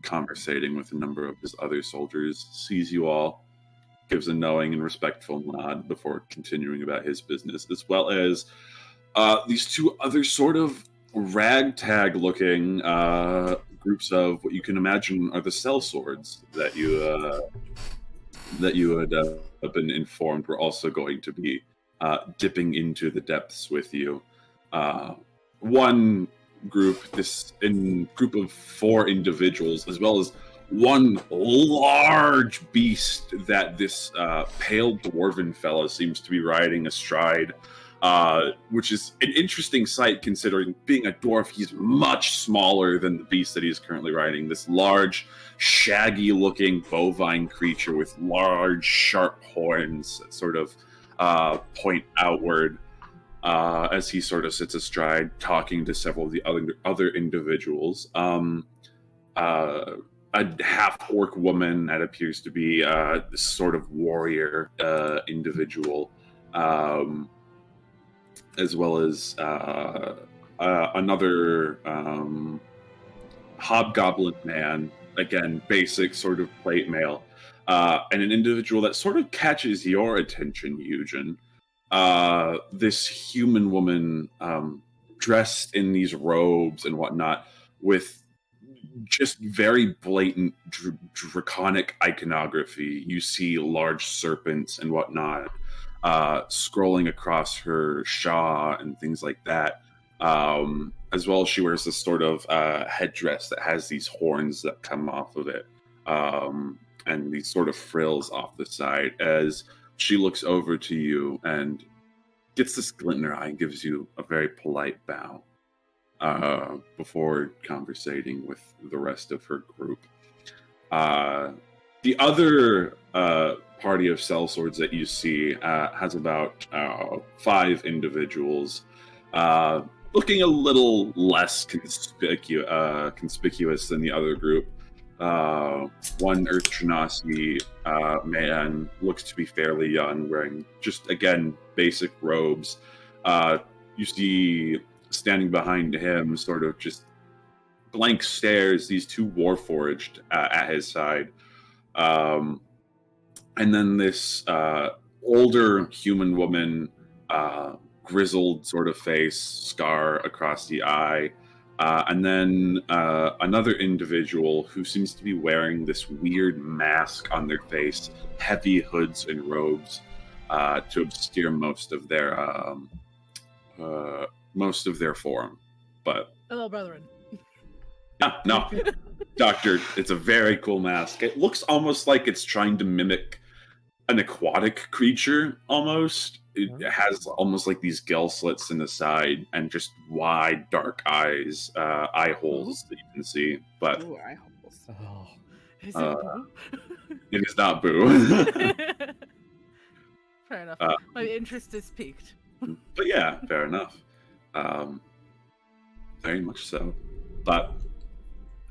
conversating with a number of his other soldiers, sees you all, gives a knowing and respectful nod before continuing about his business, as well as these two other sort of ragtag-looking groups of what you can imagine are the sellswords that you had been informed were also going to be dipping into the depths with you. One group of 4 individuals, as well as one large beast that this pale dwarven fellow seems to be riding astride, which is an interesting sight considering being a dwarf, he's much smaller than the beast that he's currently riding. This large, shaggy-looking bovine creature with large, sharp horns that sort of point outward. As he sort of sits astride, talking to several of the other individuals. A half-orc woman that appears to be this sort of warrior individual, as well as another hobgoblin man, again, basic sort of plate mail, and an individual that sort of catches your attention, Eugen. This human woman dressed in these robes and whatnot with just very blatant draconic iconography. You see large serpents and whatnot scrolling across her shawl and things like that. As well as she wears this sort of headdress that has these horns that come off of it, and these sort of frills off the side, as she looks over to you and gets this glint in her eye and gives you a very polite bow before conversating with the rest of her group. The other party of sellswords that you see has about 5 individuals, looking a little less conspicuous than the other group. One Earth Genasi man looks to be fairly young, wearing just, again, basic robes. You see standing behind him, sort of just blank stares, these 2 Warforged at his side. And then this older human woman, grizzled sort of face, scar across the eye. And then another individual who seems to be wearing this weird mask on their face, heavy hoods and robes to obscure most of their form. But Hello, brethren. no, Doctor, it's a very cool mask. It looks almost like it's trying to mimic an aquatic creature, almost. It has almost like these gill slits in the side and just wide, dark eyes, eye holes that you can see. But Ooh, eye holes. Oh. Is it Boo? it is not Boo. Fair enough. My interest is piqued. But yeah, fair enough. Very much so. But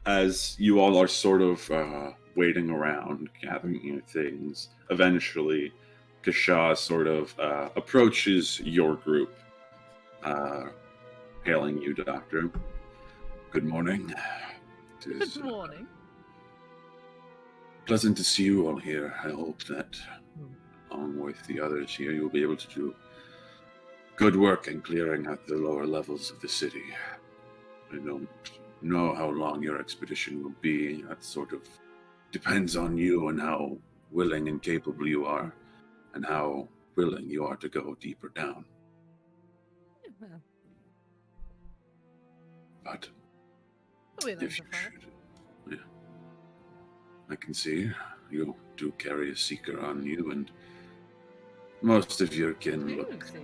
as you all are sort of waiting around, gathering your things, eventually Kasha sort of approaches your group, hailing you, Doctor. Good morning. It is Good morning. pleasant to see you all here. I hope that, along with the others here, you'll be able to do good work in clearing out the lower levels of the city. I don't know how long your expedition will be. That sort of depends on you and how willing and capable you are, and how willing you are to go deeper down. Well, But We like if to you fight. should, yeah, I can see you do carry a seeker on you, and most of your kin Two look seekers.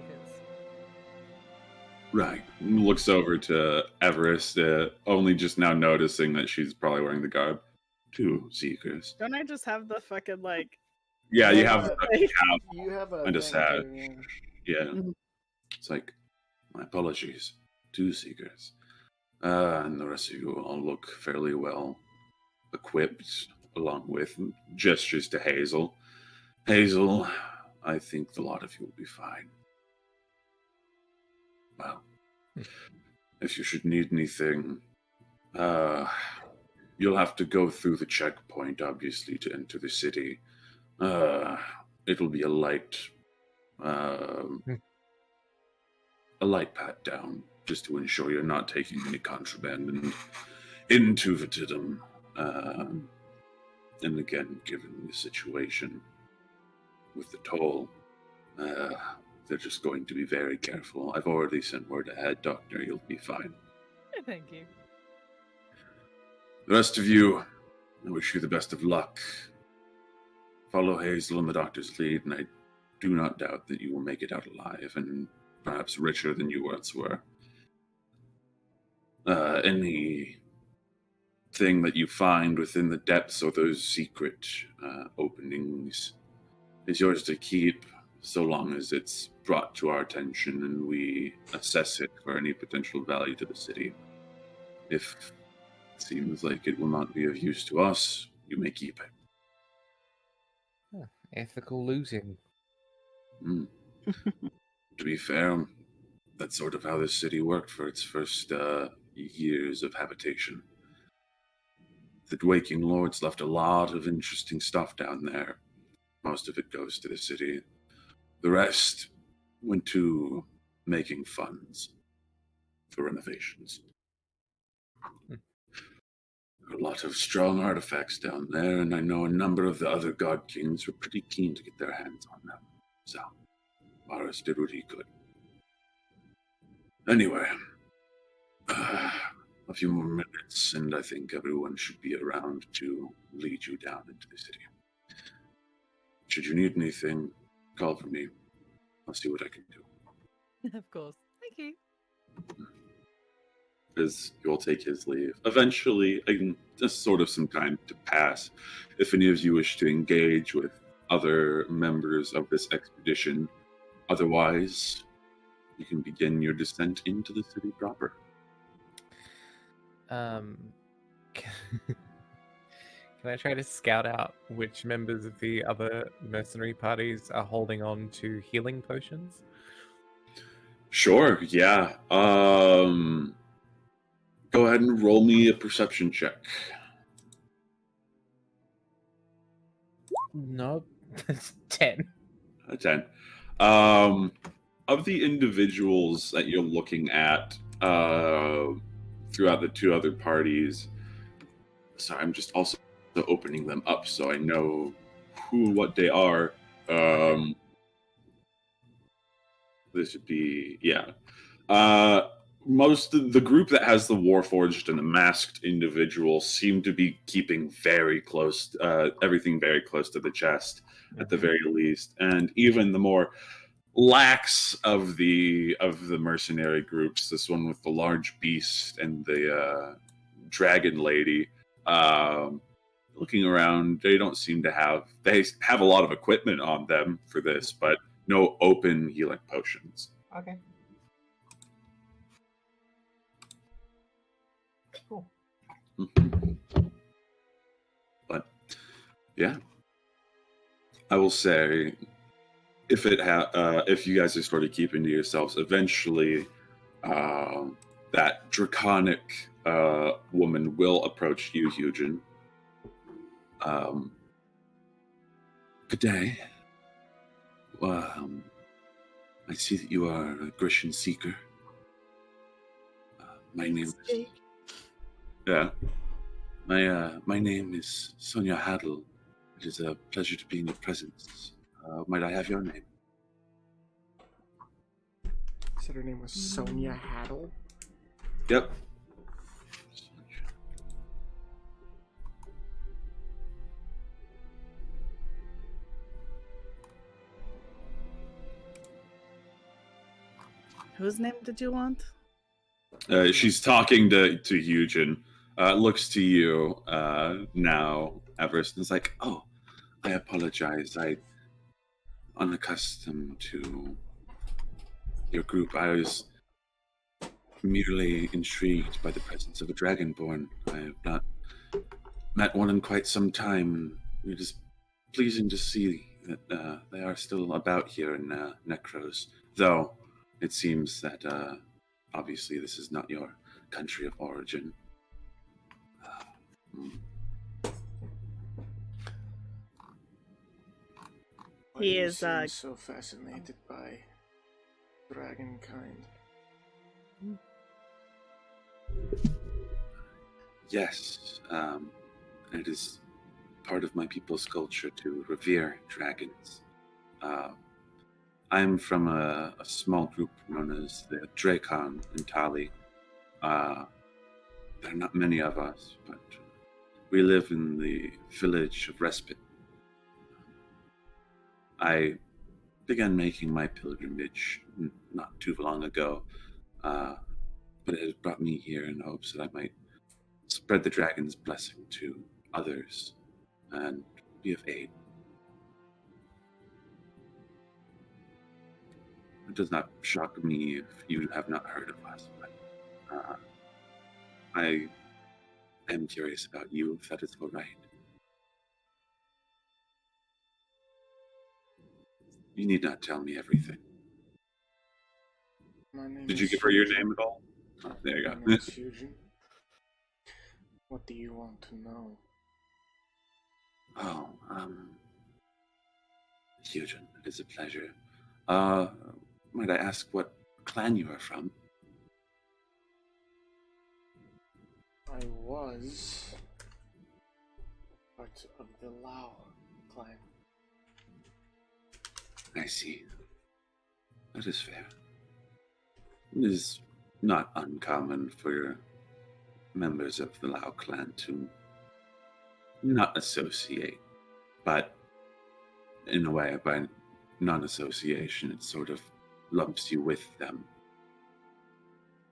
right. Looks over to Everest, only just now noticing that she's probably wearing the garb. 2 seekers. Don't I just have the fucking like? Yeah, you have have a- the cap You have a and a thing sash. too, Yeah. Mhm. It's like, my apologies. 2 seekers. And the rest of you all look fairly well equipped, along with gestures to Hazel. Hazel, I think the lot of you will be fine. Well, if you should need anything, you'll have to go through the checkpoint, obviously, to enter the city. It'll be a light pat down, just to ensure you're not taking any contraband into Vetitum. And again, given the situation with the toll, they're just going to be very careful. I've already sent word ahead, Doctor. You'll be fine. Thank you. The rest of you, I wish you the best of luck. Follow Hazel and the Doctor's lead, and I do not doubt that you will make it out alive, and perhaps richer than you once were. Any thing that you find within the depths of those secret openings is yours to keep, so long as it's brought to our attention and we assess it for any potential value to the city. If it seems like it will not be of use to us, you may keep it. Ethical looting. To be fair, that's sort of how this city worked for its first years of habitation. The Waking Lords left a lot of interesting stuff down there. Most of it goes to the city. The rest went to making funds for renovations. A lot of strong artifacts down there, and I know a number of the other Godkings were pretty keen to get their hands on them. So, Varus did what he could. Anyway, a few more minutes, and I think everyone should be around to lead you down into the city. Should you need anything, call for me. I'll see what I can do. Of course. Thank you. As you'll take his leave. Eventually, just sort of some time to pass. If any of you wish to engage with other members of this expedition, otherwise, you can begin your descent into the city proper. Can I try to scout out which members of the other mercenary parties are holding on to healing potions? Sure, yeah. Go ahead and roll me a perception check. No, that's 10. A 10. Of the individuals that you're looking at throughout the 2 other parties, sorry, I'm just also opening them up so I know what they are. This would be, yeah. Most of the group that has the Warforged and the masked individual seem to be keeping very close, everything very close to the chest at the very least. And even the more lax of the mercenary groups, this one with the large beast and the dragon lady, looking around, they don't seem to have, they have a lot of equipment on them for this, but no open healing potions. Okay. Cool. But yeah, I will say, if you guys are sort of keeping to yourselves, eventually that draconic woman will approach you, Eugen. Good day. I see that you are a Grecian seeker. My name is... Yeah. My name is Sonia Haddle. It is a pleasure to be in your presence. Might I have your name? Said her name was Sonia Haddle. Yep. Whose name did you want? She's talking to Eugen. Looks to you now, Everest, and is like, "Oh, I apologize. I'm unaccustomed to your group. I was merely intrigued by the presence of a dragonborn. I have not met one in quite some time. It is pleasing to see that they are still about here in Necros, though it seems that obviously this is not your country of origin." Hmm. Why He do you is, seem so fascinated by dragonkind? Yes, it is part of my people's culture to revere dragons. I'm from a small group known as the Drakon in Tali. There are not many of us, but we live in the village of Respite. I began making my pilgrimage not too long ago, but it has brought me here in hopes that I might spread the dragon's blessing to others and be of aid. It does not shock me if you have not heard of us, but I am curious about you, if that is all right. You need not tell me everything. My name Did is you give her your Eugen. name at all? Oh, there you My go. name is Eugen. What do you want to know? Oh, Eugen, it is a pleasure. Might I ask what clan you are from? I was part of the Lao clan. I see. That is fair. It is not uncommon for members of the Lao clan to not associate, but in a way, by non-association, it sort of lumps you with them,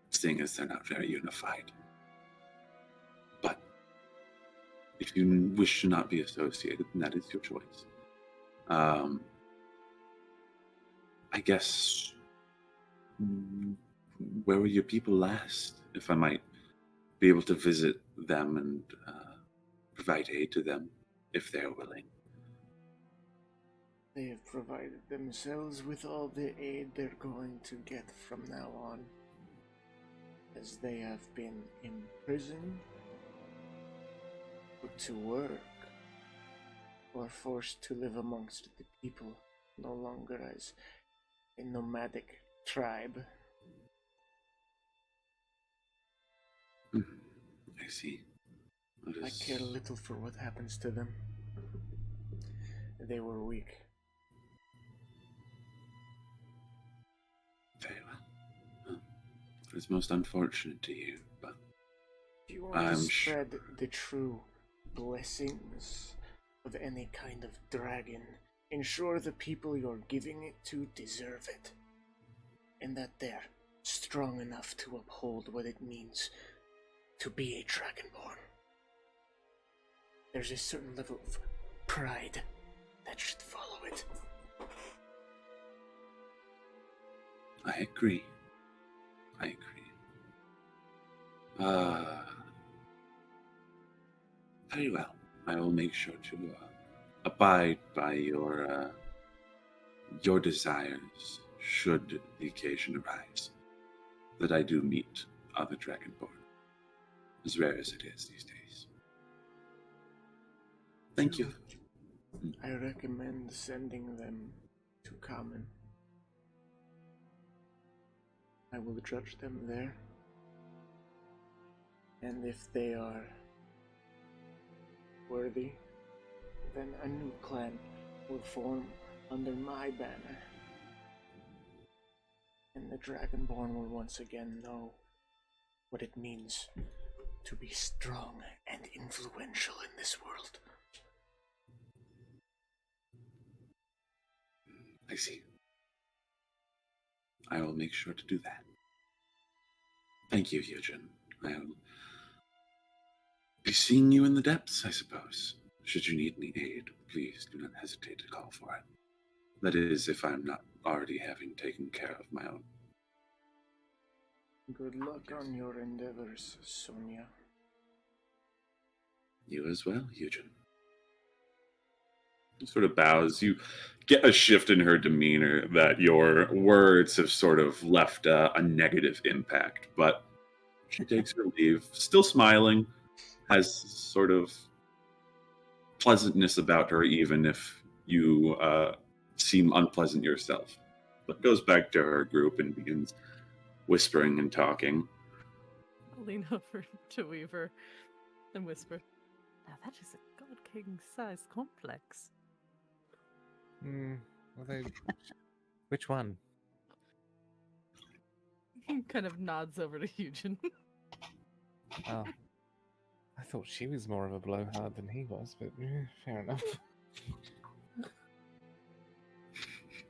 seeing as they're not very unified. But if you wish to not be associated, then that is your choice. I guess, where were your people last? If I might be able to visit them and provide aid to them, if they're willing. They have provided themselves with all the aid they're going to get from now on, as they have been imprisoned, put to work, or forced to live amongst the people, no longer as a nomadic tribe. I see. I care little for what happens to them. They were weak. Very well. It's most unfortunate to you, but Do you want to spread the true blessings of any kind of dragon? Ensure the people you're giving it to deserve it, and that they're strong enough to uphold what it means to be a dragonborn. There's a certain level of pride that should follow it. I agree. Very well. I will make sure to abide by your desires, should the occasion arise, that I do meet other dragonborn, as rare as it is these days. Thank you. I recommend sending them to Common. I will judge them there, and if they are worthy, then a new clan will form under my banner, and the Dragonborn will once again know what it means to be strong and influential in this world. I see. I will make sure to do that. Thank you, Eugen. I'll be seeing you in the depths, I suppose. Should you need any aid, please do not hesitate to call for it. That is, if I'm not already having taken care of my own. Good luck on your endeavors, Sonia. You as well, Eugen. Sort of bows. You get a shift in her demeanor that your words have sort of left a negative impact, but she takes her leave, still smiling, has sort of pleasantness about her, even if you seem unpleasant yourself. But goes back to her group and begins whispering and talking. I'll lean over to Weaver and whisper, "Now that is a God King-sized complex." Which one? He kind of nods over to Eugen. Oh. I thought she was more of a blowhard than he was, but fair enough.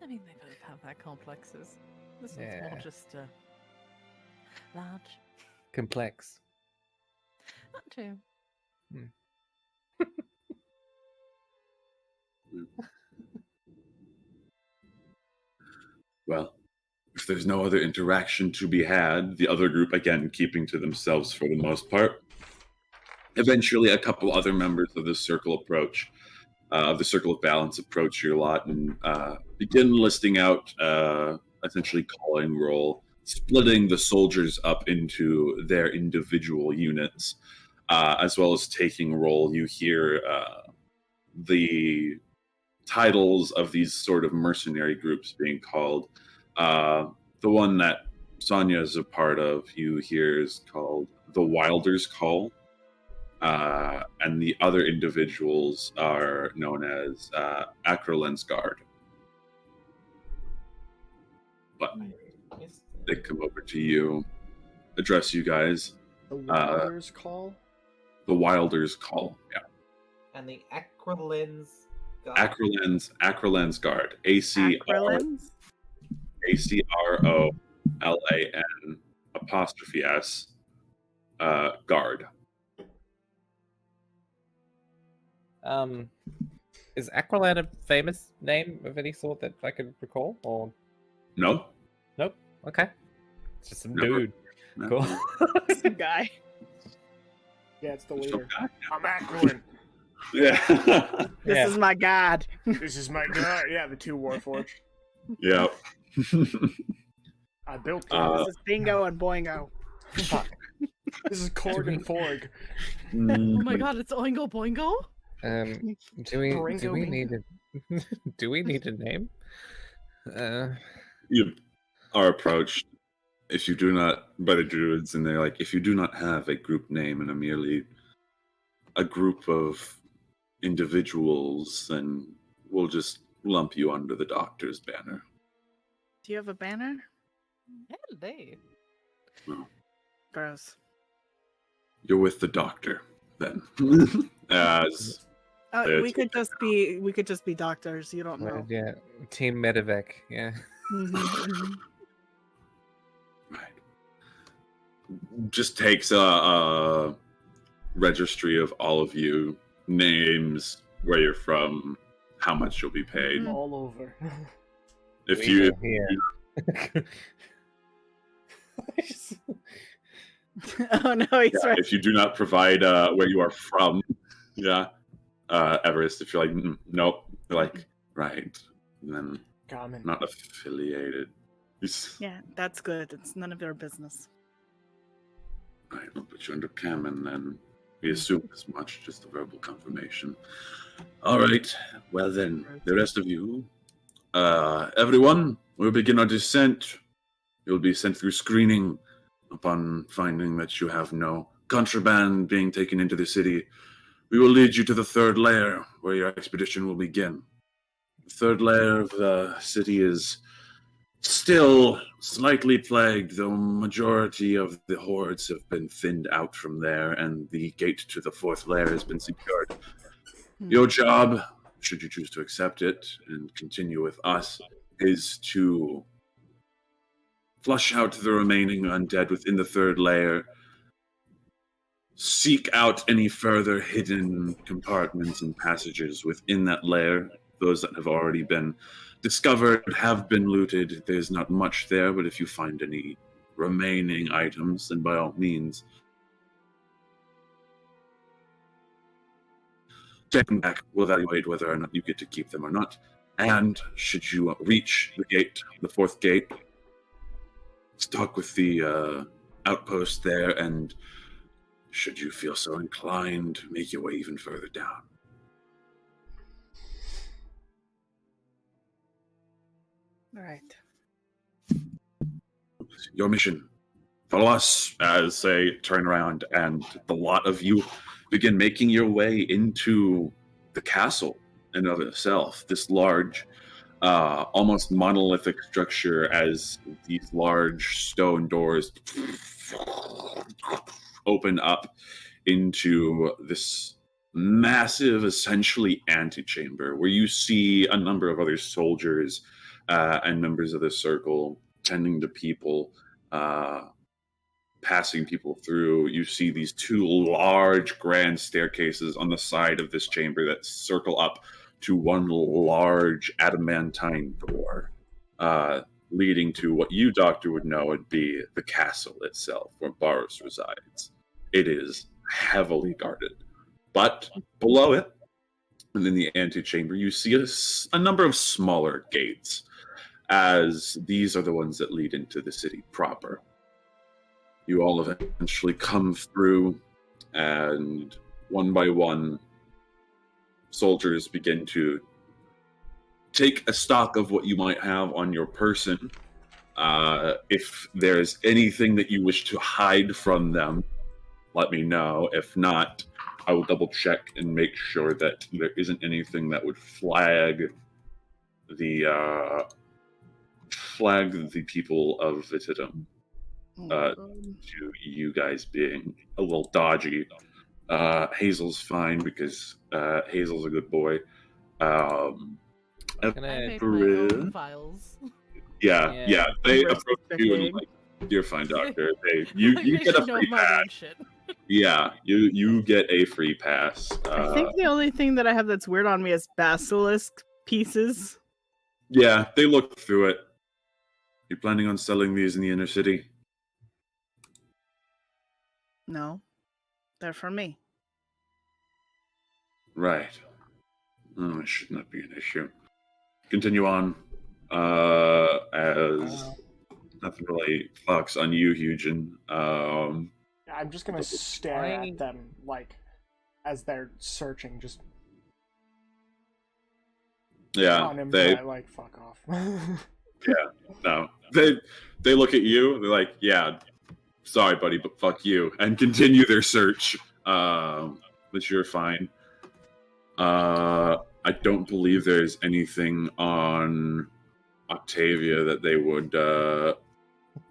I mean, they both have their complexes. This one's Yeah. more just large. Complex. Not too. Well, if there's no other interaction to be had, the other group, again, keeping to themselves for the most part. Eventually, a couple other members of the Circle approach, of the Circle of Balance approach your lot and begin listing out, essentially calling roll, splitting the soldiers up into their individual units, as well as taking roll. You hear the titles of these sort of mercenary groups being called. The one that Sonia is a part of, you hear, is called the Wilder's Call. And the other individuals are known as Acrolen's Guard. But they come over to you, address you guys. The Wilder's Call? The Wilder's Call, yeah. And the Acrolen's Guard. Acrolen's Guard. Acrolens? ACROLAN''S Guard. Is Aqualan a famous name of any sort that I could recall? Or No? nope. Okay. It's just some Never. dude. No. Cool. Some guy. Yeah, it's the Just leader. some guy. I'm Aquilin. Yeah. This Yeah. is my god. This is my god. Yeah, the two Warforged. Yeah. I built it. This is Bingo and Boingo. Fuck. This is Korg and Forg. Oh my god, it's Oingo Boingo? Do we Boringo need a do we need a name? You are approached, if you do not, by the druids, and they're like, if you do not have a group name and are merely a group of individuals, then we'll just lump you under the doctor's banner. Do you have a banner? Hello. Well, Gross. you're with the doctor, then. As We could just be doctors. You don't know. Yeah, Team Medivac. Yeah. Mhm. right. Just takes a registry of all of you, names, where you're from, how much you'll be paid. All over. If you here. Oh no, he's right. if you do not provide where you are from, yeah, Everest, if you're like, nope, they're like, right, and then Common. not affiliated. Yeah, that's good. It's none of their business. Right, we'll put you under common, then we assume as much, just a verbal confirmation. All right, well then, the rest of you, everyone, we'll begin our descent. You'll be sent through screening. Upon finding that you have no contraband being taken into the city, we will lead you to the third layer, where your expedition will begin. The third layer of the city is still slightly plagued, though majority of the hordes have been thinned out from there, and the gate to the fourth layer has been secured. Your job, should you choose to accept it and continue with us, is to flush out the remaining undead within the third layer. Seek out any further hidden compartments and passages within that layer. Those that have already been discovered have been looted. There's not much there, but if you find any remaining items, then by all means, check them back. We'll evaluate whether or not you get to keep them or not. And should you reach the gate, the fourth gate, talk with the outpost there, and should you feel so inclined, make your way even further down. All right. Your mission. Follow us as they turn around, and the lot of you begin making your way into the castle in and of itself. This large, almost monolithic structure, as these large stone doors open up into this massive, essentially, antechamber where you see a number of other soldiers and members of the circle tending to people, passing people through. You see these two large grand staircases on the side of this chamber that circle up to one large adamantine door, leading to what you, Doctor, would know would be the castle itself, where Baros resides. It is heavily guarded. But below it, and in the antechamber, you see a number of smaller gates, as these are the ones that lead into the city proper. You all eventually come through, and one by one, soldiers begin to take a stock of what you might have on your person. If there's anything that you wish to hide from them, let me know. If not, I will double check and make sure that there isn't anything that would flag the people of Vetitum to you guys being a little dodgy. Hazel's fine because Hazel's a good boy. Can I make my own files? Yeah. They approach you and like, you're fine, Doctor. You get a free pass. Yeah, you get a free pass. I think the only thing that I have that's weird on me is basilisk pieces. Yeah, they look through it. You planning on selling these in the inner city? No, they're for me. Right. Oh, it should not be an issue. Continue on. As nothing really clocks on you, Eugen. I'm just gonna stare at them, like, as they're searching, just... Yeah, like, fuck off. Yeah, no. They look at you, they're like, yeah, sorry, buddy, but fuck you, and continue their search. But you're fine. I don't believe there's anything on Octavia that they would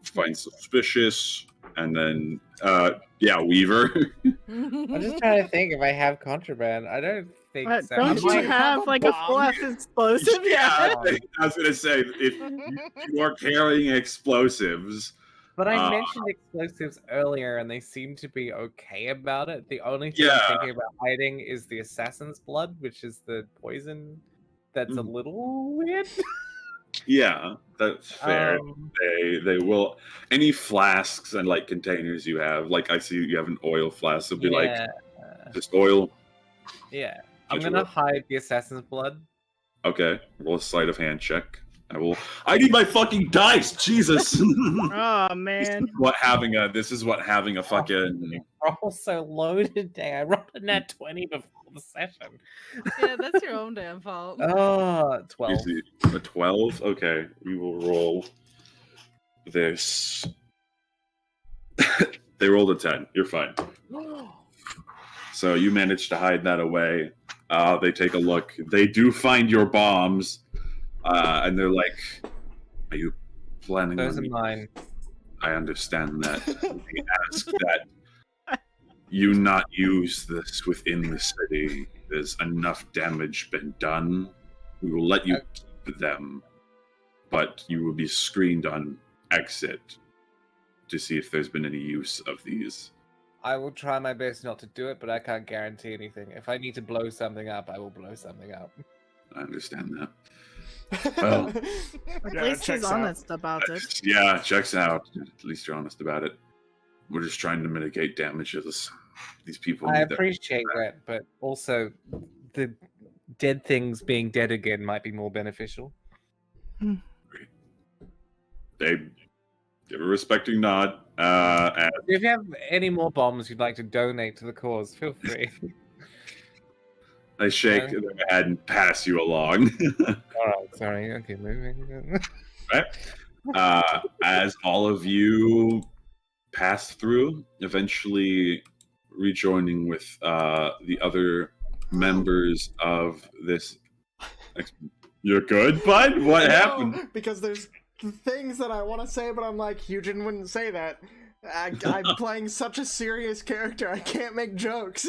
find suspicious. And then, Weaver. I'm just trying to think if I have contraband. I don't think so. Don't you have like a full-ass explosive? Yeah, I was going to say, if you are carrying explosives... But I mentioned explosives earlier, and they seem to be okay about it. The only thing I'm thinking about hiding is the assassin's blood, which is the poison that's a little weird. Yeah, that's fair. They will. Any flasks and like containers you have, like I see you have an oil flask, it'll be like just oil. Yeah, I'm gonna hide the assassin's blood. Okay, roll a sleight of hand check. I need my fucking dice, Jesus. Oh man, this is what having a fucking. We're all so loaded today. I rolled a nat 20 before the session. Yeah, that's your own damn fault. Oh, 12. A 12? Okay, we will roll this. They rolled a 10. You're fine. So you managed to hide that away. They take a look. They do find your bombs. And they're like, are you planning Those on... are mine. I understand that. We ask that you not use this within the city. There's enough damage been done. We will let you keep them, but you will be screened on exit to see if there's been any use of these. I will try my best not to do it, but I can't guarantee anything. If I need to blow something up, I will blow something up. I understand that. Well, At Yeah, least he's checks out. honest about it. yeah, checks out. At least you're honest about it. We're just trying to mitigate damages. These people I need their- appreciate that, but also the dead things being dead again might be more beneficial. They give a respecting nod. And If you have any more bombs you'd like to donate to the cause, feel free. they shake their head and pass you along. Alright, sorry. Okay, moving. As all of you pass through, eventually rejoining with the other members of this. You're good, bud? What happened? Because there's things that I want to say, but I'm like, Eugen wouldn't say that. I'm playing such a serious character, I can't make jokes.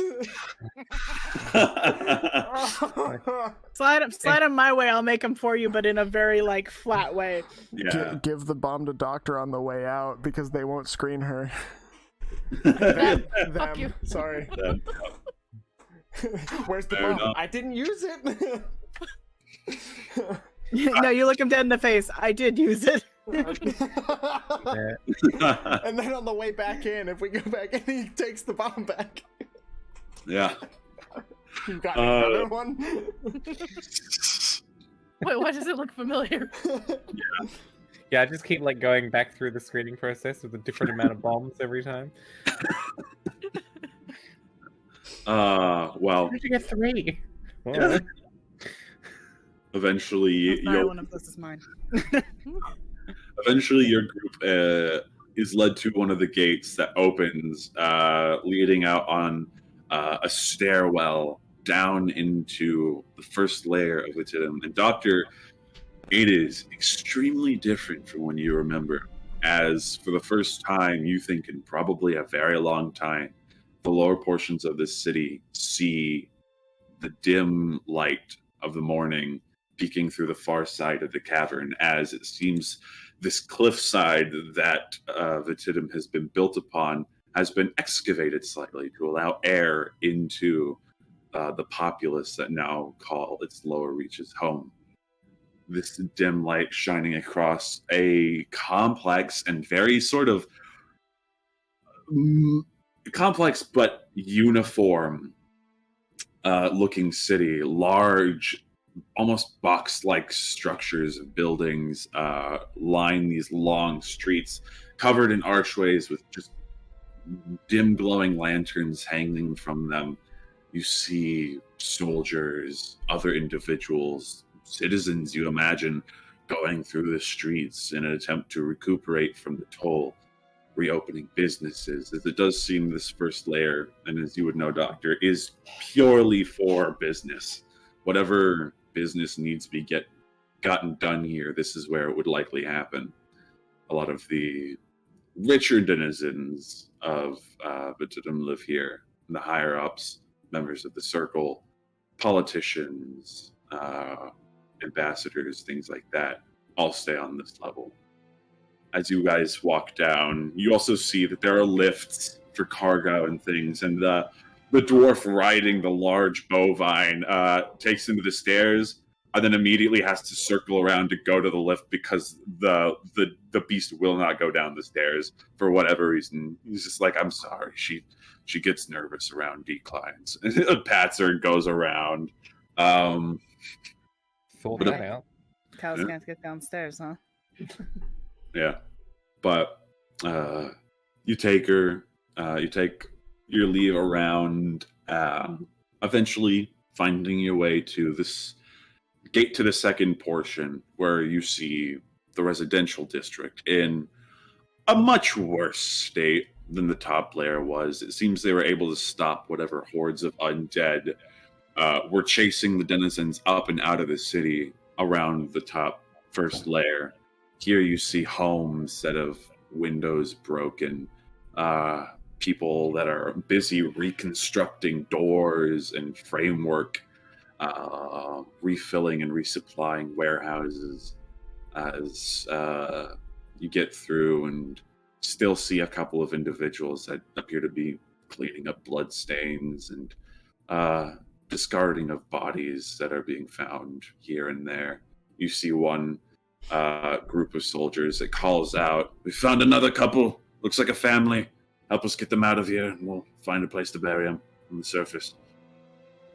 Slide him my way. I'll make him for you, but in a very like flat way. Yeah. Give the bomb to Doctor on the way out because they won't screen her. Fuck you. Sorry. Where's the Fair bomb? enough. I didn't use it. No, you look him dead in the face. I did use it. And then on the way back in, if we go back in, he takes the bomb back. Yeah. You got another one? Wait, why does it look familiar? Yeah, I just keep like going back through the screening process with a different amount of bombs every time. Well, How did you get 3? Yeah. Eventually, Sorry, one of those is mine. eventually your group is led to one of the gates that opens, leading out on a stairwell down into the first layer of Vetitum. And Doctor, it is extremely different from when you remember, as for the first time, you think in probably a very long time, the lower portions of this city see the dim light of the morning peeking through the far side of the cavern, as it seems this cliffside that Vetitum has been built upon has been excavated slightly to allow air into the populace that now call its lower reaches home. This dim light shining across a complex and very sort of complex but uniform looking city. Large, almost box-like structures of buildings line these long streets covered in archways with just dim glowing lanterns hanging from them. You see soldiers, other individuals, citizens you imagine going through the streets in an attempt to recuperate from the toll, reopening businesses, as it does seem this first layer, and as you would know, Doctor, is purely for business. Whatever business needs to be gotten done here, this is where it would likely happen. A lot of the richer denizens of Vetitum live here, and the higher-ups, members of the circle, politicians, ambassadors, things like that, all stay on this level. As you guys walk down, you also see that there are lifts for cargo and things, and the dwarf riding the large bovine takes him to the stairs and then immediately has to circle around to go to the lift because the beast will not go down the stairs for whatever reason. He's just like, I'm sorry, she gets nervous around declines. And pats her and goes around. Thought that out. Cows can't get downstairs, huh? Yeah, but you take her, you take your leave around, eventually finding your way to this gate to the second portion where you see the residential district in a much worse state than the top layer was. It seems they were able to stop whatever hordes of undead were chasing the denizens up and out of the city around the top first layer. Here you see homes that have windows broken, people that are busy reconstructing doors and framework, refilling and resupplying warehouses. As you get through and still see a couple of individuals that appear to be cleaning up blood stains and discarding of bodies that are being found here and there. You see one group of soldiers that calls out, "We found another couple. Looks like a family. Help us get them out of here, and we'll find a place to bury them on the surface."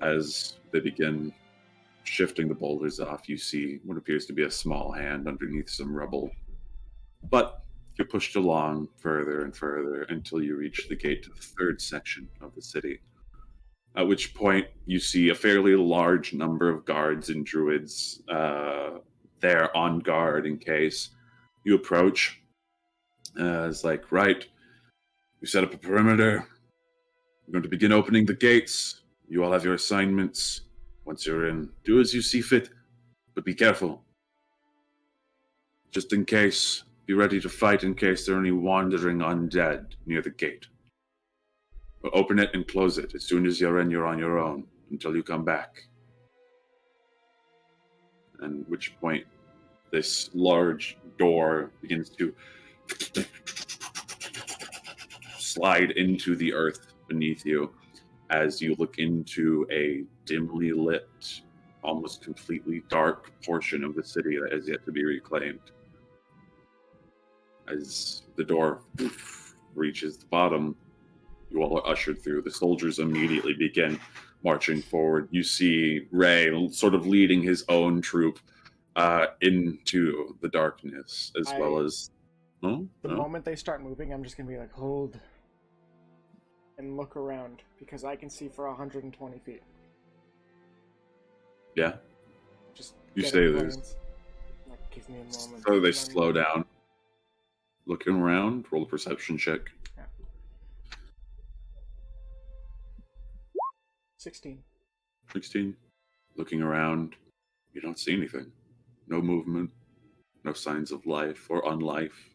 As they begin shifting the boulders off, you see what appears to be a small hand underneath some rubble. But you're pushed along further and further until you reach the gate to the third section of the city. At which point you see a fairly large number of guards and druids there on guard in case you approach. It's like, right, we set up a perimeter. We're going to begin opening the gates. You all have your assignments. Once you're in, do as you see fit, but be careful. Just in case, be ready to fight in case there are any wandering undead near the gate. We'll open it and close it. As soon as you're in, you're on your own until you come back. At which point, this large door begins to slide into the earth beneath you as you look into a dimly lit, almost completely dark portion of the city that has yet to be reclaimed. As the door reaches the bottom, you all are ushered through. The soldiers immediately begin marching forward. You see Ray sort of leading his own troop into the darkness, as well as... The moment they start moving, I'm just going to be like, hold, and look around, because I can see for 120 feet. Yeah? Just you say this. Like, give me a moment. So they slow down. Looking around, roll a perception check. Yeah. 16. 16. Looking around, you don't see anything. No movement, no signs of life or unlife.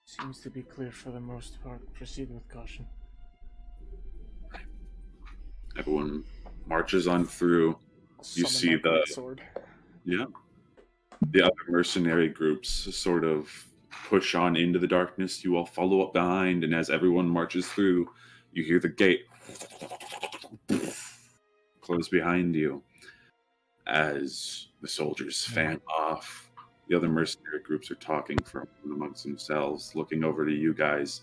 Seems to be clear for the most part. Proceed with caution. Everyone marches on through. You see the sword. Yeah. The other mercenary groups sort of push on into the darkness. You all follow up behind, and as everyone marches through, you hear the gate close behind you. As the soldiers fan off, the other mercenary groups are talking for amongst themselves, looking over to you guys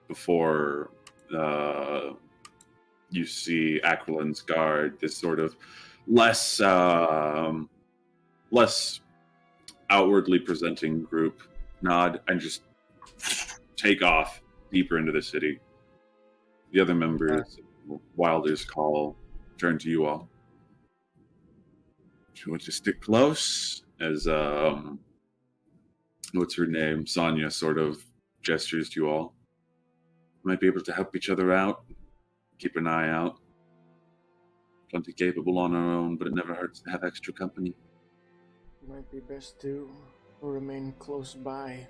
before you see Aquilin's guard, this sort of less outwardly presenting group, nod and just take off deeper into the city. The other members, Wilder's Call, turn to you all. You want to stick close? As what's her name? Sonya sort of gestures to you all. Might be able to help each other out. Keep an eye out. Plenty capable on our own, but it never hurts to have extra company. Might be best to remain close by,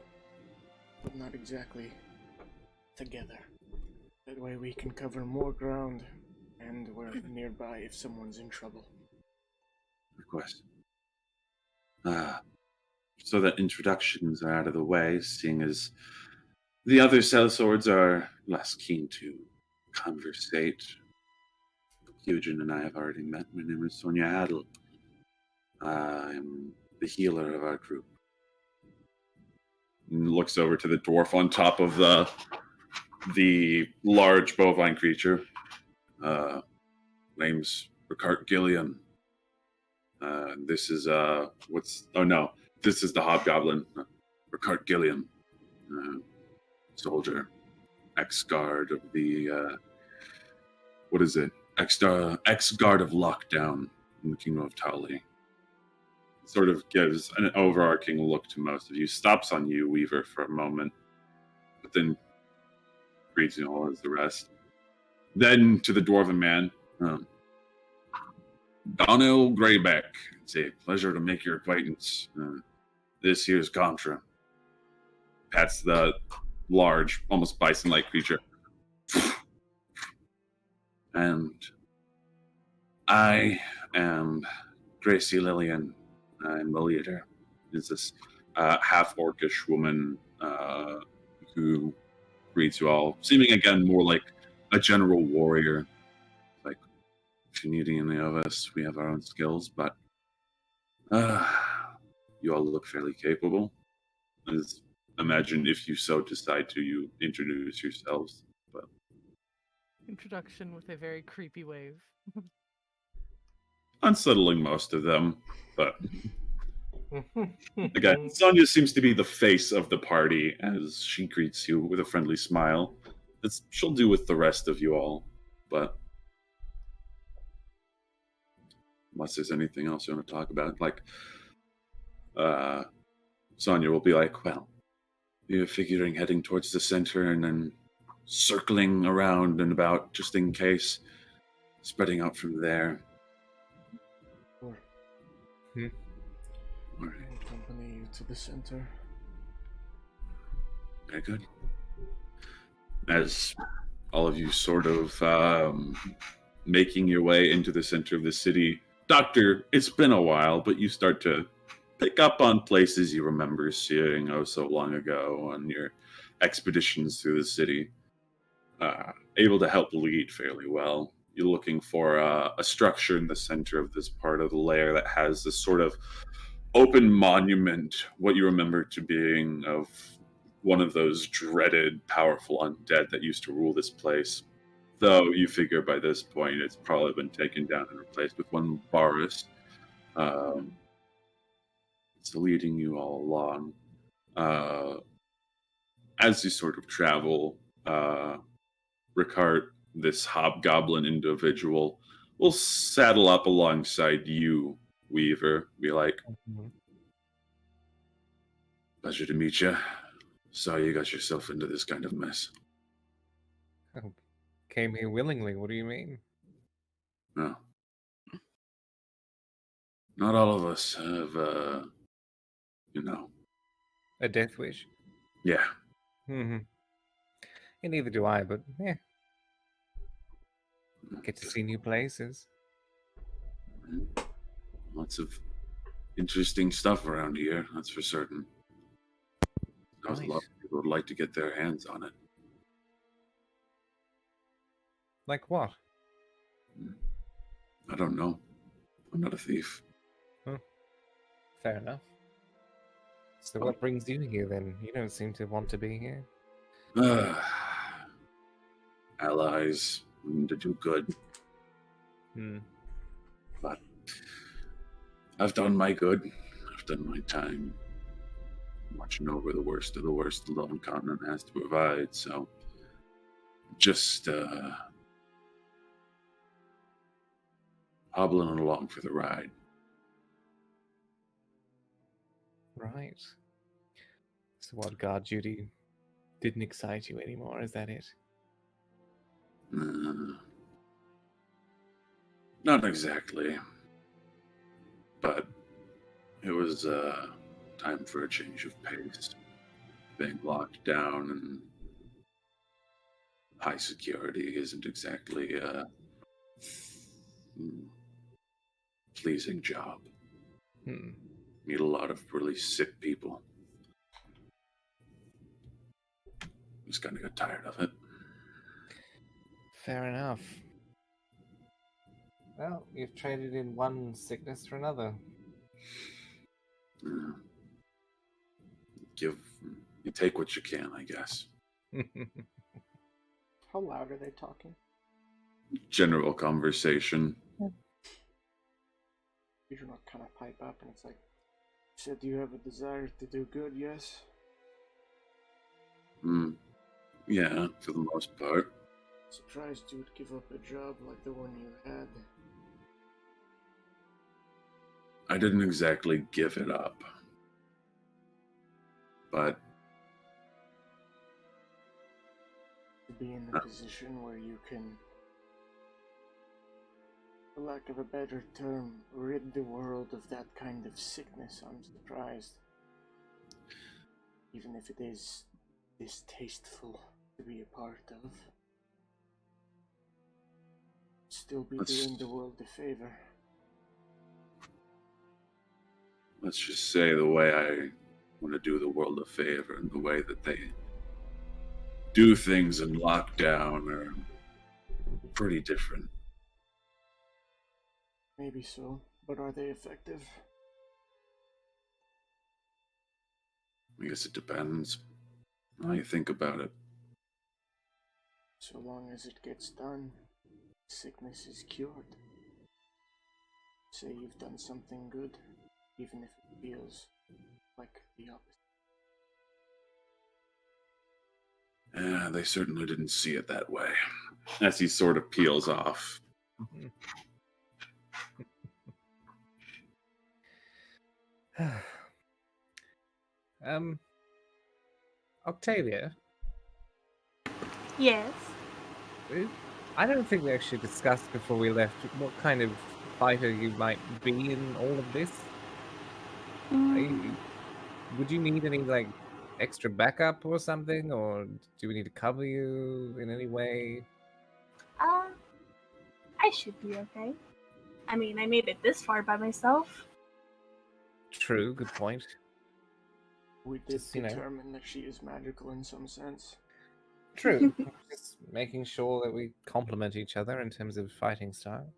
but not exactly together. That way we can cover more ground, and we're nearby if someone's in trouble. Of course. So that introductions are out of the way, seeing as the other sellswords are less keen to conversate. Eugen and I have already met. My name is Sonia Adel. I'm the healer of our group. And looks over to the dwarf on top of the large bovine creature. Name's Ricard Gilliam. This is this is the hobgoblin, Ricard Gilliam, soldier, ex-guard of the ex-guard of Lockdown in the Kingdom of Tali. Sort of gives an overarching look to most of you. Stops on you, Weaver, for a moment, but then greets you all as the rest. Then to the dwarven man, Donnell Greyback. It's a pleasure to make your acquaintance. This here's Contra. Pats the large, almost bison-like creature. And I am Gracie Lillian. I'm the leader. It's this half orcish woman who greets you all, seeming again more like a general warrior. Like, if you need any of us, we have our own skills, but you all look fairly capable. As imagine if you so decide to, you introduce yourselves. But Introduction with a very creepy wave. unsettling most of them. But again, Sonia seems to be the face of the party as she greets you with a friendly smile. As she'll do with the rest of you all. But unless there's anything else you want to talk about, like Sonia will be like, well, you're figuring heading towards the center and then circling around and about just in case, spreading out from there. Or All right. I'll accompany you to the center. Very good. As all of you sort of making your way into the center of the city, Doctor, it's been a while, but you start to pick up on places you remember seeing so long ago on your expeditions through the city. Able to help lead fairly well. You're looking for a structure in the center of this part of the lair that has this sort of open monument, what you remember to being of one of those dreaded, powerful undead that used to rule this place. Though you figure by this point it's probably been taken down and replaced with one Boris. It's leading you all along. As you sort of travel, Ricard, this hobgoblin individual, will saddle up alongside you, Weaver. Be like, pleasure to meet you. Sorry you got yourself into this kind of mess. Oh, came here willingly. What do you mean? No. Not all of us have, A death wish? Yeah. Mm-hmm. And neither do I, but yeah. Get to see new places. Lots of interesting stuff around here, that's for certain. There's a lot of people would like to get their hands on it. Like what? I don't know. I'm not a thief. Fair enough. So what brings you here then? You don't seem to want to be here. Allies to do good. But I've done my good. I've done my time. Watching over the worst of the worst the Lone Continent has to provide, so just hobbling along for the ride. Right. So what, guard duty didn't excite you anymore, is that it? Not exactly. But it was time for a change of pace. Being locked down and high security isn't exactly a pleasing job. Meet a lot of really sick people. Just kind of got tired of it. Fair enough. Well, you've traded in one sickness for another. You take what you can, I guess. How loud are they talking? General conversation. You do not kind of pipe up and it's like, you said you have a desire to do good, yes? Yeah, for the most part. Surprised you would give up a job like the one you had. I didn't exactly give it up. But To be in a position where you can, for lack of a better term, rid the world of that kind of sickness, I'm surprised. Even if it is distasteful to be a part of. Still be doing the world a favor. let's just say the way I want to do the world a favor, and the way that they do things in lockdown are pretty different. Maybe so, but are they effective? I guess it depends how you think about it. So long as it gets done, sickness is cured. Say you've done something good, even if it feels like the opposite. Yeah, they certainly didn't see it that way. As he sort of peels off. Octavia, Yes. I don't think we actually discussed before we left what kind of fighter you might be in all of this. Would you need any, like, extra backup or something? Or do we need to cover you in any way? I should be okay. I mean, I made it this far by myself. True, good point. We did Just, you know. determine that she is magical in some sense. True. Just making sure that we complement each other in terms of fighting style.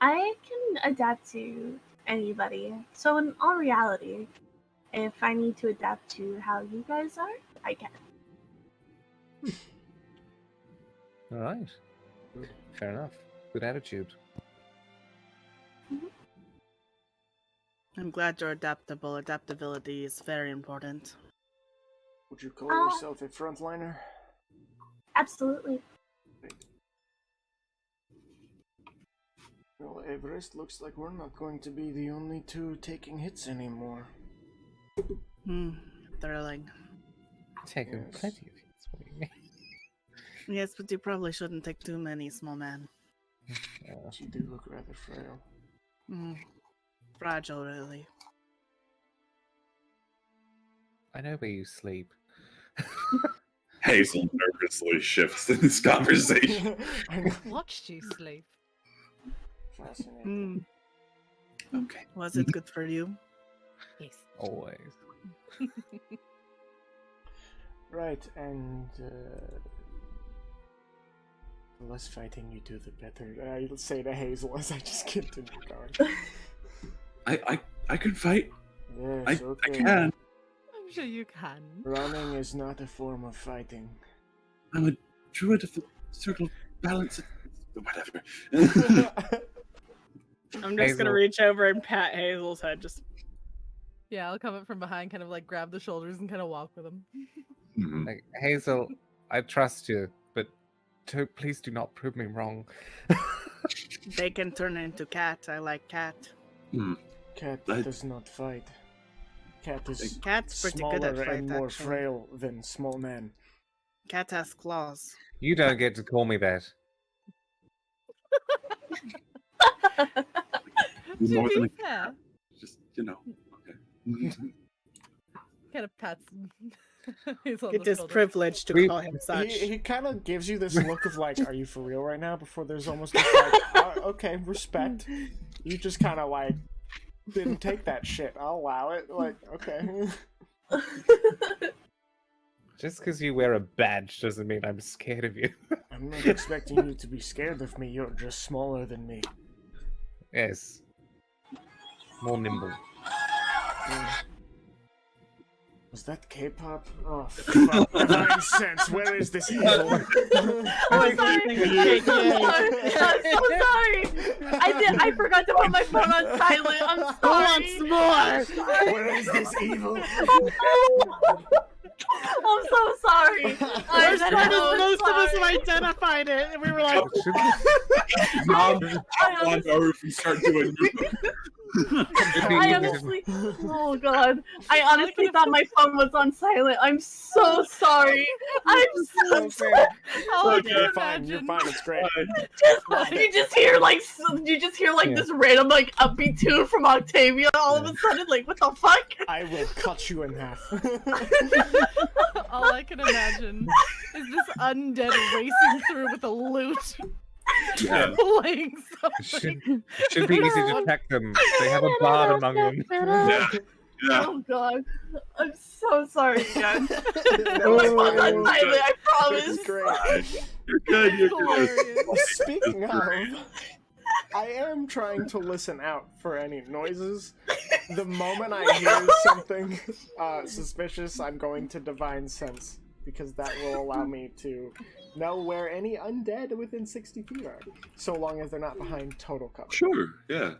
I can adapt to anybody. So in all reality, if I need to adapt to how you guys are, I can. All right. Fair enough. Good attitude. I'm glad you're adaptable. Adaptability is very important. Would you call yourself a frontliner? Absolutely. Well, Everest, looks like we're not going to be the only two taking hits anymore. Thrilling. Taking Yes. plenty of hits. What do you mean? Yes, but you probably shouldn't take too many, small man. You do look rather frail. Fragile, really. I know where you sleep. Hazel nervously shifts in this conversation. Watched you sleep. Fascinating. Okay. Was it good for you? Yes. Always. Right, and the less fighting you do, the better. I say to Hazel as I just continue going. I can fight. Yes, I okay. can. I'm sure you can. Running is not a form of fighting. I'm a druid of the circle of balance. Whatever. I'm just gonna reach over and pat Hazel's head. Just Yeah, I'll come up from behind, kind of like grab the shoulders and kind of walk with him. Like, Hazel, I trust you, but please do not prove me wrong. they can turn into cat. I like cat. Cat does not fight. Cat is Cat's pretty good smaller at fight, and more actually. frail than small man. Cat has claws. You don't get to call me that. More To than be a fair, just, okay. kind of pats Hazel on It the is shoulder. privilege to call him such. He kind of gives you this look of like, are you for real right now? Before there's almost this like, okay, respect. You just kind of like, didn't take that shit. I'll allow it. Like, okay. Just because you wear a badge doesn't mean I'm scared of you. I'm not expecting you to be scared of me. You're just smaller than me. Yes. More nimble. Was that K-pop? Oh, fuck. Divine sense. Where is this evil? I'm sorry. I'm so sorry. I forgot to put my phone on silent. I'm sorry. Once more. Where is this evil? I'm so sorry. I'm Worst part is so most of us have sorry. identified it, and we were like, Mom, on the roof and start doing. I honestly, oh god, I honestly thought my phone was on silent. I'm so sorry. I'm so sorry. Oh, I Look, can you're fine. imagine. You're fine. It's great. You just hear like this random like upbeat tune from Octavia. All of a sudden, like what the fuck? I will cut you in half. All I can imagine is this undead racing through with a lute, Yeah. playing something. Should be easy to track them. They have a bard among them. Yeah. Yeah. Oh god. I'm so sorry again. No, My phone's on it's silent, I promise. great. You're good. You're good. Hilarious. Speaking of, I am trying to listen out for any noises. The moment I hear something suspicious, I'm going to divine sense, because that will allow me to know where any undead within 60 feet are, so long as they're not behind total cover. Sure. Yeah.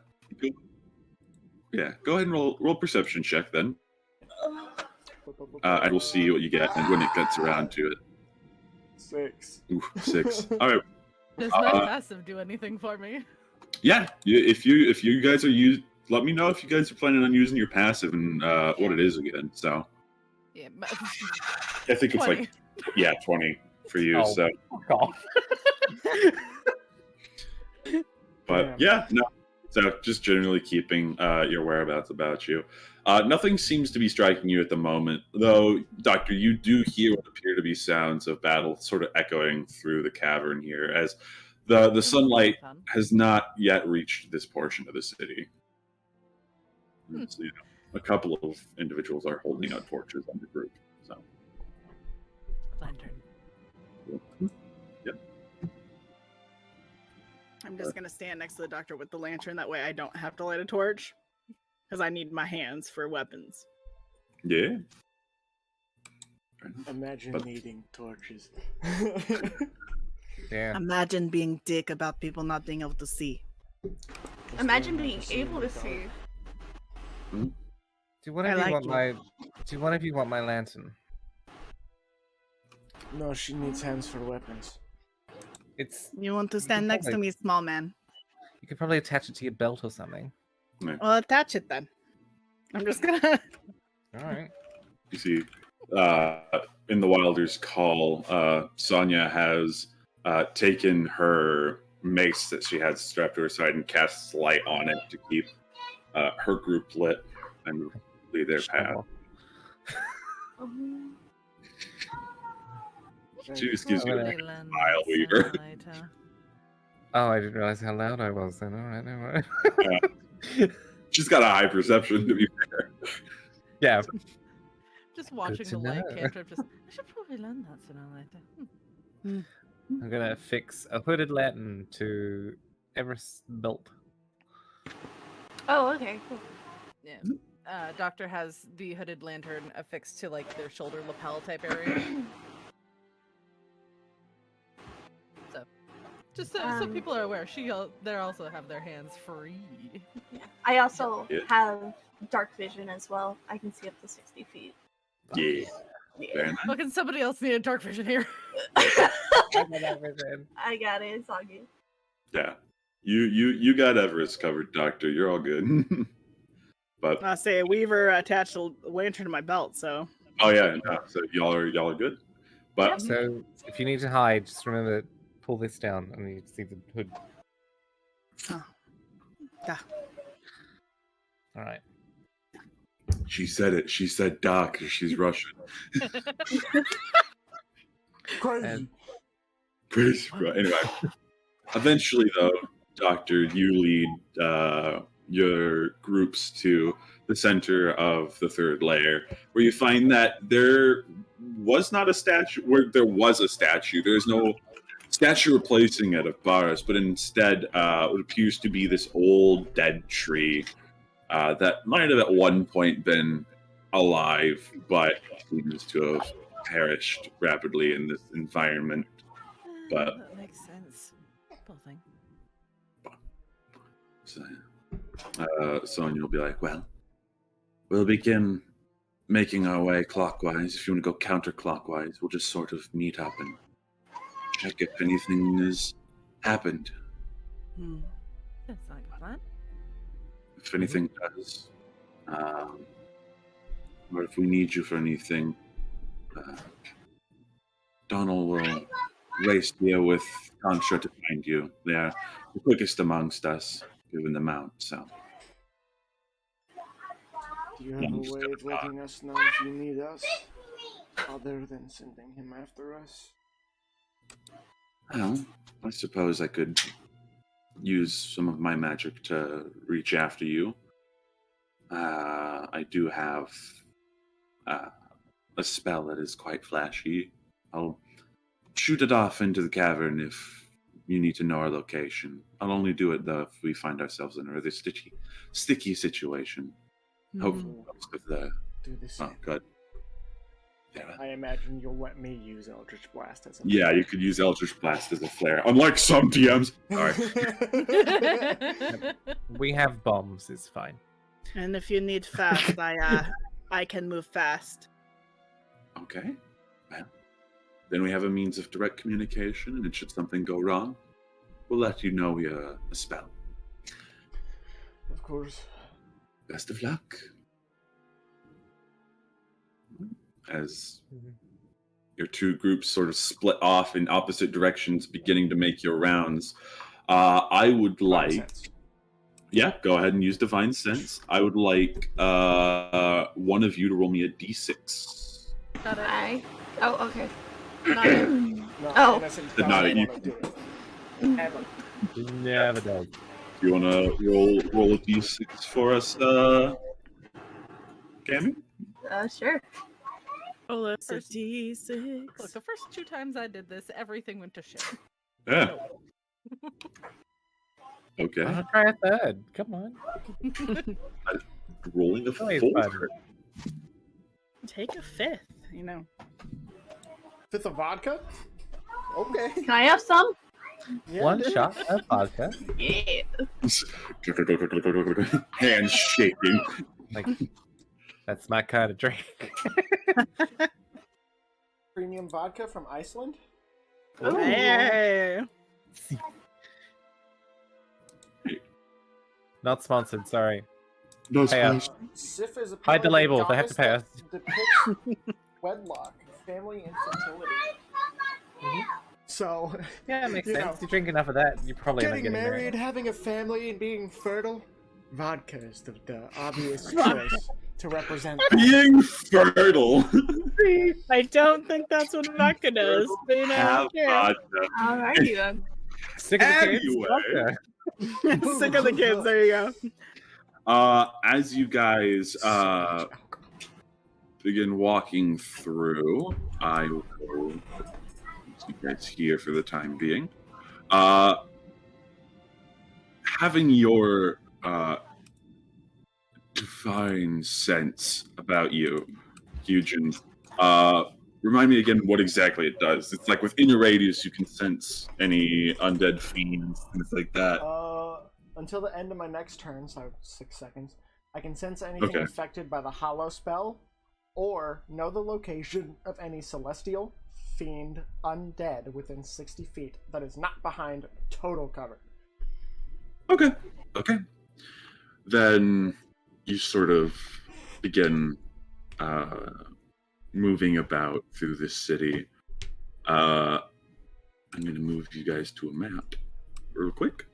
Yeah. Go ahead and roll perception check then. And we'll see what you get and when it gets around to it. 6. Ooh, 6. All right. Does my passive do anything for me? Yeah. If you guys are let me know if you guys are planning on using your passive and what it is again. So Yeah. I think it's 20. 20 for you. Oh. So, Fuck off. but yeah, no. So just generally keeping your whereabouts about you. Nothing seems to be striking you at the moment, though, Doctor, you do hear what appear to be sounds of battle sort of echoing through the cavern here, as the sunlight Fun. has not yet reached this portion of the city. So, a couple of individuals are holding out torches on the group. So, Lantern. Yep. I'm just gonna stand next to the doctor with the lantern. That way, I don't have to light a torch, because I need my hands for weapons. Yeah. Imagine But- needing torches. Yeah. Imagine being dick about people not being able to see. Imagine being able to see. Do one of I you like want my lantern? No, she needs hands for weapons. It's You want to stand next to me, small man? you could probably attach it to your belt or something. Well, attach it then. I'm just gonna. All right. You see, in the Wilder's call, Sonya has taken her mace that she had strapped to her side and casts light on it to keep her group lit and lead their path. She just gives you a Okay. smile, Weaver. Oh, I didn't realize how loud I was then. All right, no worries. She's got a high perception, to be fair. Yeah. Just watching to the light know. cantrip. I should probably learn that sooner or later. I'm gonna affix a hooded lantern to Everest's belt. Oh, okay, cool. Yeah. Doctor has the hooded lantern affixed to like their shoulder lapel type area. So, just so people are aware, they also have their hands free. Yeah. I also Yeah. have dark vision as well. I can see up to 60 feet. Yeah. Yeah. Very nice. Look, somebody else needed dark vision here. I got it. It's all good. Yeah. You got Everest covered, Doctor. You're all good. But I say Weaver attached a lantern to my belt, so. oh yeah, no, so y'all are good. But So if you need to hide, just remember to pull this down and you see the hood. Yeah. All right. she said it. She said Doc. She's Russian. Crazy. And- Pretty anyway. Eventually, though, Doctor, you lead your groups to the center of the third layer, where you find that there was not a statue. Where there was a statue, there's no statue replacing it of Baras, but instead, what appears to be this old dead tree that might have at one point been alive, but seems to have perished rapidly in this environment. But that makes sense. Poor thing. so, Sonya will be like, well, we'll begin making our way clockwise. If you want to go counterclockwise, we'll just sort of meet up and check if anything has happened. That's not a good plan. If anything does, or if we need you for anything, Donald will race here with Contra to find you. They are the quickest amongst us, given the mount, so. Do you have a way of letting us know if you need us, other than sending him after us? Well, I suppose I could use some of my magic to reach after you. I do have a spell that is quite flashy. I'll shoot it off into the cavern if you need to know our location. I'll only do it though if we find ourselves in a rather sticky situation. Hopefully, most of the. Do this. Oh, good. I imagine you'll let me use Eldritch Blast as a. Yeah, you could use Eldritch Blast as a flare, unlike some DMs. All right. We have bombs. It's fine. And if you need fast, I can move fast. Okay. Well, then we have a means of direct communication, and should something go wrong, we'll let you know we a spell. Of course. Best of luck. As your two groups sort of split off in opposite directions, beginning to make your rounds, I would like... Yeah, go ahead and use Divine Sense. I would like one of you to roll me a d6. Not it. Oh, okay. Not it. No, Oh. innocent Not doesn't you. wanna do it. Ever. Never does. Do you want to roll a d6 for us, Cammy? Sure. Oh, that's a First- D6. Look, the first 2 times I did this, everything went to shit. Yeah. Okay. I'll try a third. Come on. Rolling a Always full fun. crit. Take a fifth, you know. Fifth of vodka? Okay. Can I have some? Yeah, One dude. shot of vodka. Yeah. Hands shaking. Like, that's my kind of drink. Premium vodka from Iceland? Ooh. Hey. Not sponsored, sorry. No Pay us. Sif is Hide the apparently label, a they have to goddess pay that depicts wedlock, family, and fertility. So, Yeah, it makes You sense. know, You drink enough of that, you probably end up getting getting married, having a family, and being fertile, vodka is the obvious choice to represent that. Being fertile. I don't think that's what vodka does. But, you know, Have yeah. vodka. Alrighty then. Sick of the kids? Anyway. Vodka. Sick of the kids. There you go. As you guys begin walking through, I will keep you guys here for the time being. Having your divine sense about you, Eugen, remind me again what exactly it does. It's like within your radius, you can sense any undead fiends, things like that. Until the end of my next turn, so 6 seconds, I can sense anything Okay. affected by the hollow spell, or know the location of any celestial, fiend, undead within 60 feet that is not behind total cover. Okay. Then you sort of begin moving about through this city. I'm going to move you guys to a map real quick.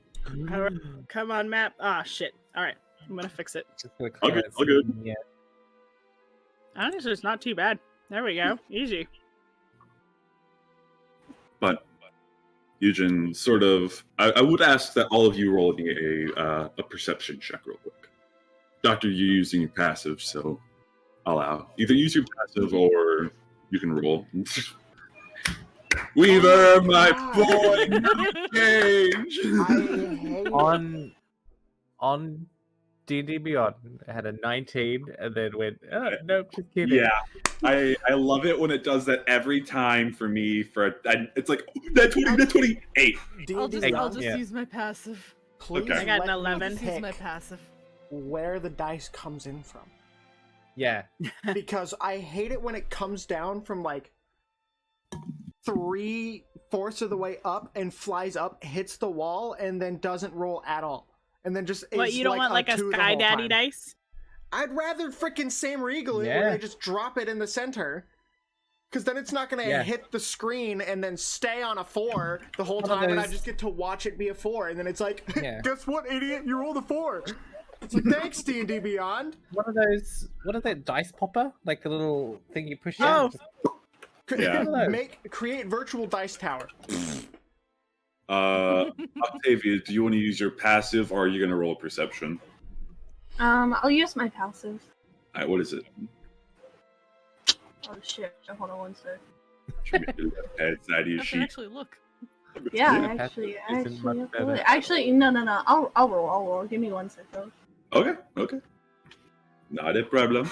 All right. Come on, map. Ah, shit. All right. I'm going to fix it. Just gonna All clear good, it. all good. Yeah. Honestly, it's not too bad. There we go. Easy. But Eugen, sort of, I would ask that all of you roll me a perception check real quick. Doctor, you're using your passive, so I'll allow. Either use your passive or you can roll. Weaver, my boy, no change. I hate On D&D Beyond, I had a 19 and then went, oh, nope, just kidding. Yeah, I love it when it does that every time for me. It's like that 28. I'll just, D&D I'll just Yeah. use my passive. Please Okay. I got an let me 11. Just use pick my passive. where the dice comes in from. Yeah. Because I hate it when it comes down from like 3/4 of the way up and flies up, hits the wall, and then doesn't roll at all. And then just What, is you don't want like a 2 the Sky whole Daddy time. dice? I'd rather freaking Sam Regal it where Yeah. they just drop it in the center. Because then it's not going to Yeah. hit the screen and then stay on a 4 the whole One of time, and I those- just get to watch it be a 4. And then it's like, Yeah. guess what, idiot? You rolled a 4. It's like, thanks, D&D Beyond. What are that dice popper? Like the little thing you push Oh. out? Just- Yeah. Create virtual dice tower. Octavia, do you want to use your passive or are you going to roll a perception? I'll use my passive. Alright, what is it? Oh shit! Hold on one sec. It's that I can sheet. actually look. Yeah, passive actually, isn't much better. no. I'll roll. Give me 1 sec though. Okay. Not a problem.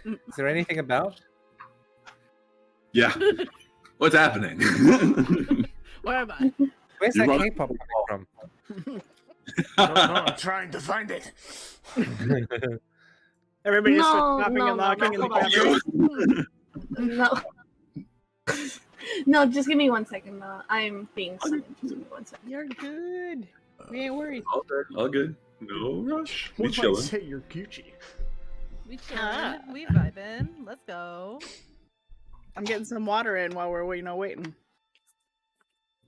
Is there anything about? Yeah. What's happening? Where am I? Where's You're that running- K-pop coming I don't know, I'm trying to find it. from? Everybody just No, stopping no, and locking in the hold on. camera. No. No, just give me 1 second. I'm being summoned. Just give me 1 second. You're good. We ain't worried. All good. No rush. We What if I chilling. say you're Gucci? We chillin', we vibing. Let's go. I'm getting some water in while we're waiting.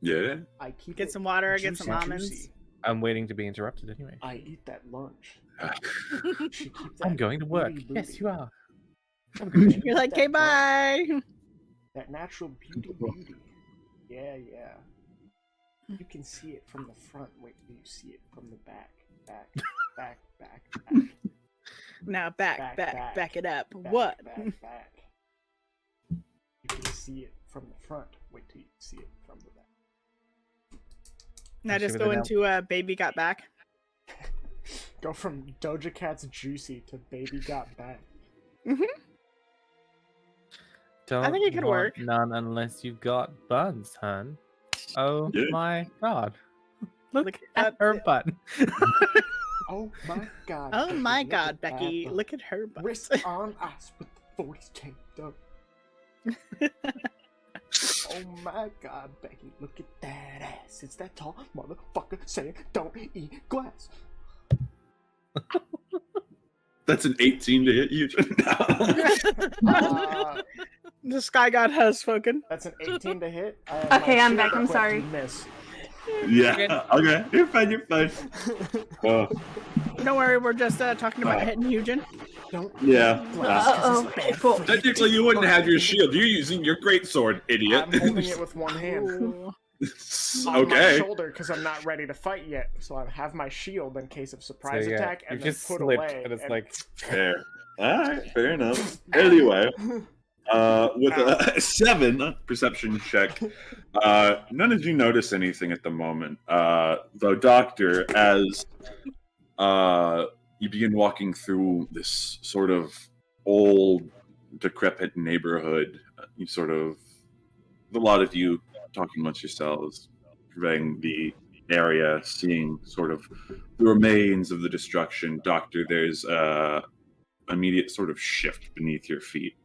Yeah. I keep Get it some water, get juicy, some almonds. juicy. I'm waiting to be interrupted anyway. I eat that lunch. She keep I'm that going to work. booty Yes, booty. you are. You're like, okay, bye. That natural beauty. Yeah. You can see it from the front. Wait till you see it from the back. Back. Now back it up. Back, What? Back. You can see it from the front. Wait till you see it from the back. Now just Shiver go the into Baby Got Back. Go from Doja Cat's Juicy to Baby Got Back. Don't I think it could want work. None unless you've got buns, hun. Oh Yeah. my god. Look Look at at her it. butt. Oh my god. Oh my look god, at that Becky. butt. Look at her butt. Wrist on ice with the voice taped up. Oh my god, Becky, look at that ass. It's that tall motherfucker saying don't eat glass. That's an 18 to hit you. The Sky God has spoken. That's an 18 to hit. Okay, I'm back, I'm sorry. Miss. Yeah. Okay. You're fine. Oh, Don't worry, we're just talking about hitting Eugen. Don't yeah. glass 'cause it's Okay, bad cool. for you. Technically, you wouldn't have your shield. You're using your greatsword, idiot. I'm holding it with one hand. Ooh. On my Okay. shoulder because I'm not ready to fight yet. So I have my shield in case of surprise So, yeah, attack you and then just put slipped, away. and it's and- like Fair. Alright, fair enough. Anyway, with a 7 perception check, none of you notice anything at the moment. Though, Doctor, as you begin walking through this sort of old, decrepit neighborhood, you sort of, a lot of you talking amongst yourselves, surveying the area, seeing sort of the remains of the destruction. Doctor, there's immediate sort of shift beneath your feet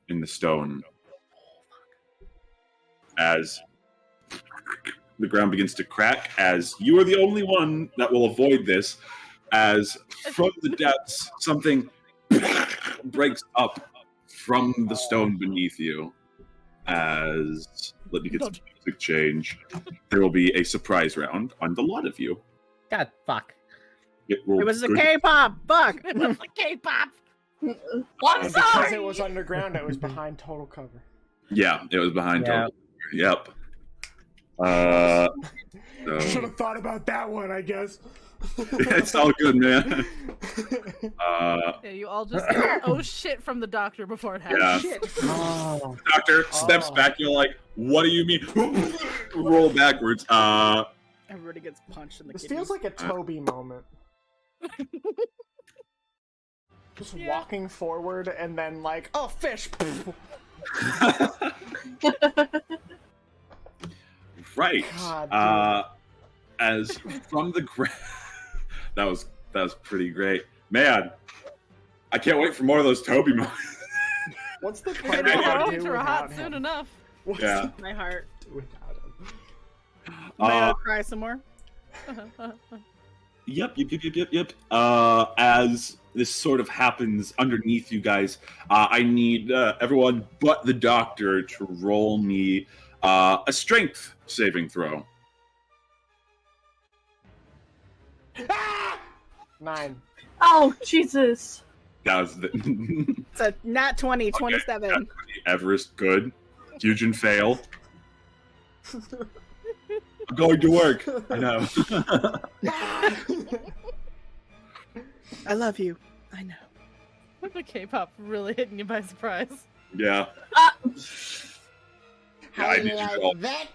in the stone as the ground begins to crack, as you are the only one that will avoid this, as from the depths something breaks up from the stone beneath you. As let me get some music change, there will be a surprise round on the lot of you. God fuck. It was a K-pop. Fuck. It was the K-pop. I'm And because sorry. it was underground, it was behind total cover. Yeah, it was behind. Yeah. Total. Yep. So- Should have thought about that one, I guess. it's all good, man. Yeah, you all just oh shit from the doctor before it happened. Yeah. Shit. Oh. Doctor steps Oh. back. You're like, "What do you mean?" Roll backwards. Everybody gets punched in the This kidneys. feels like a Toby moment. Just walking forward and then like, oh, fish. Right. God, As from the ground, that was pretty great, man. I can't wait for more of those Toby moments. What's the I plan know Yeah. our to homes do are hot without soon him? enough. What's Yeah. the My heart. do without him? May I cry some more? Yep. As this sort of happens underneath you guys, I need everyone but the doctor to roll me a strength saving throw. 9. Oh, Jesus. That was the It's a nat 20, 27. Everest good. Eugen fail. I'm going to work. I know. I love you. I know. The K-pop really hitting you by surprise. Yeah. How I you need you like all- that?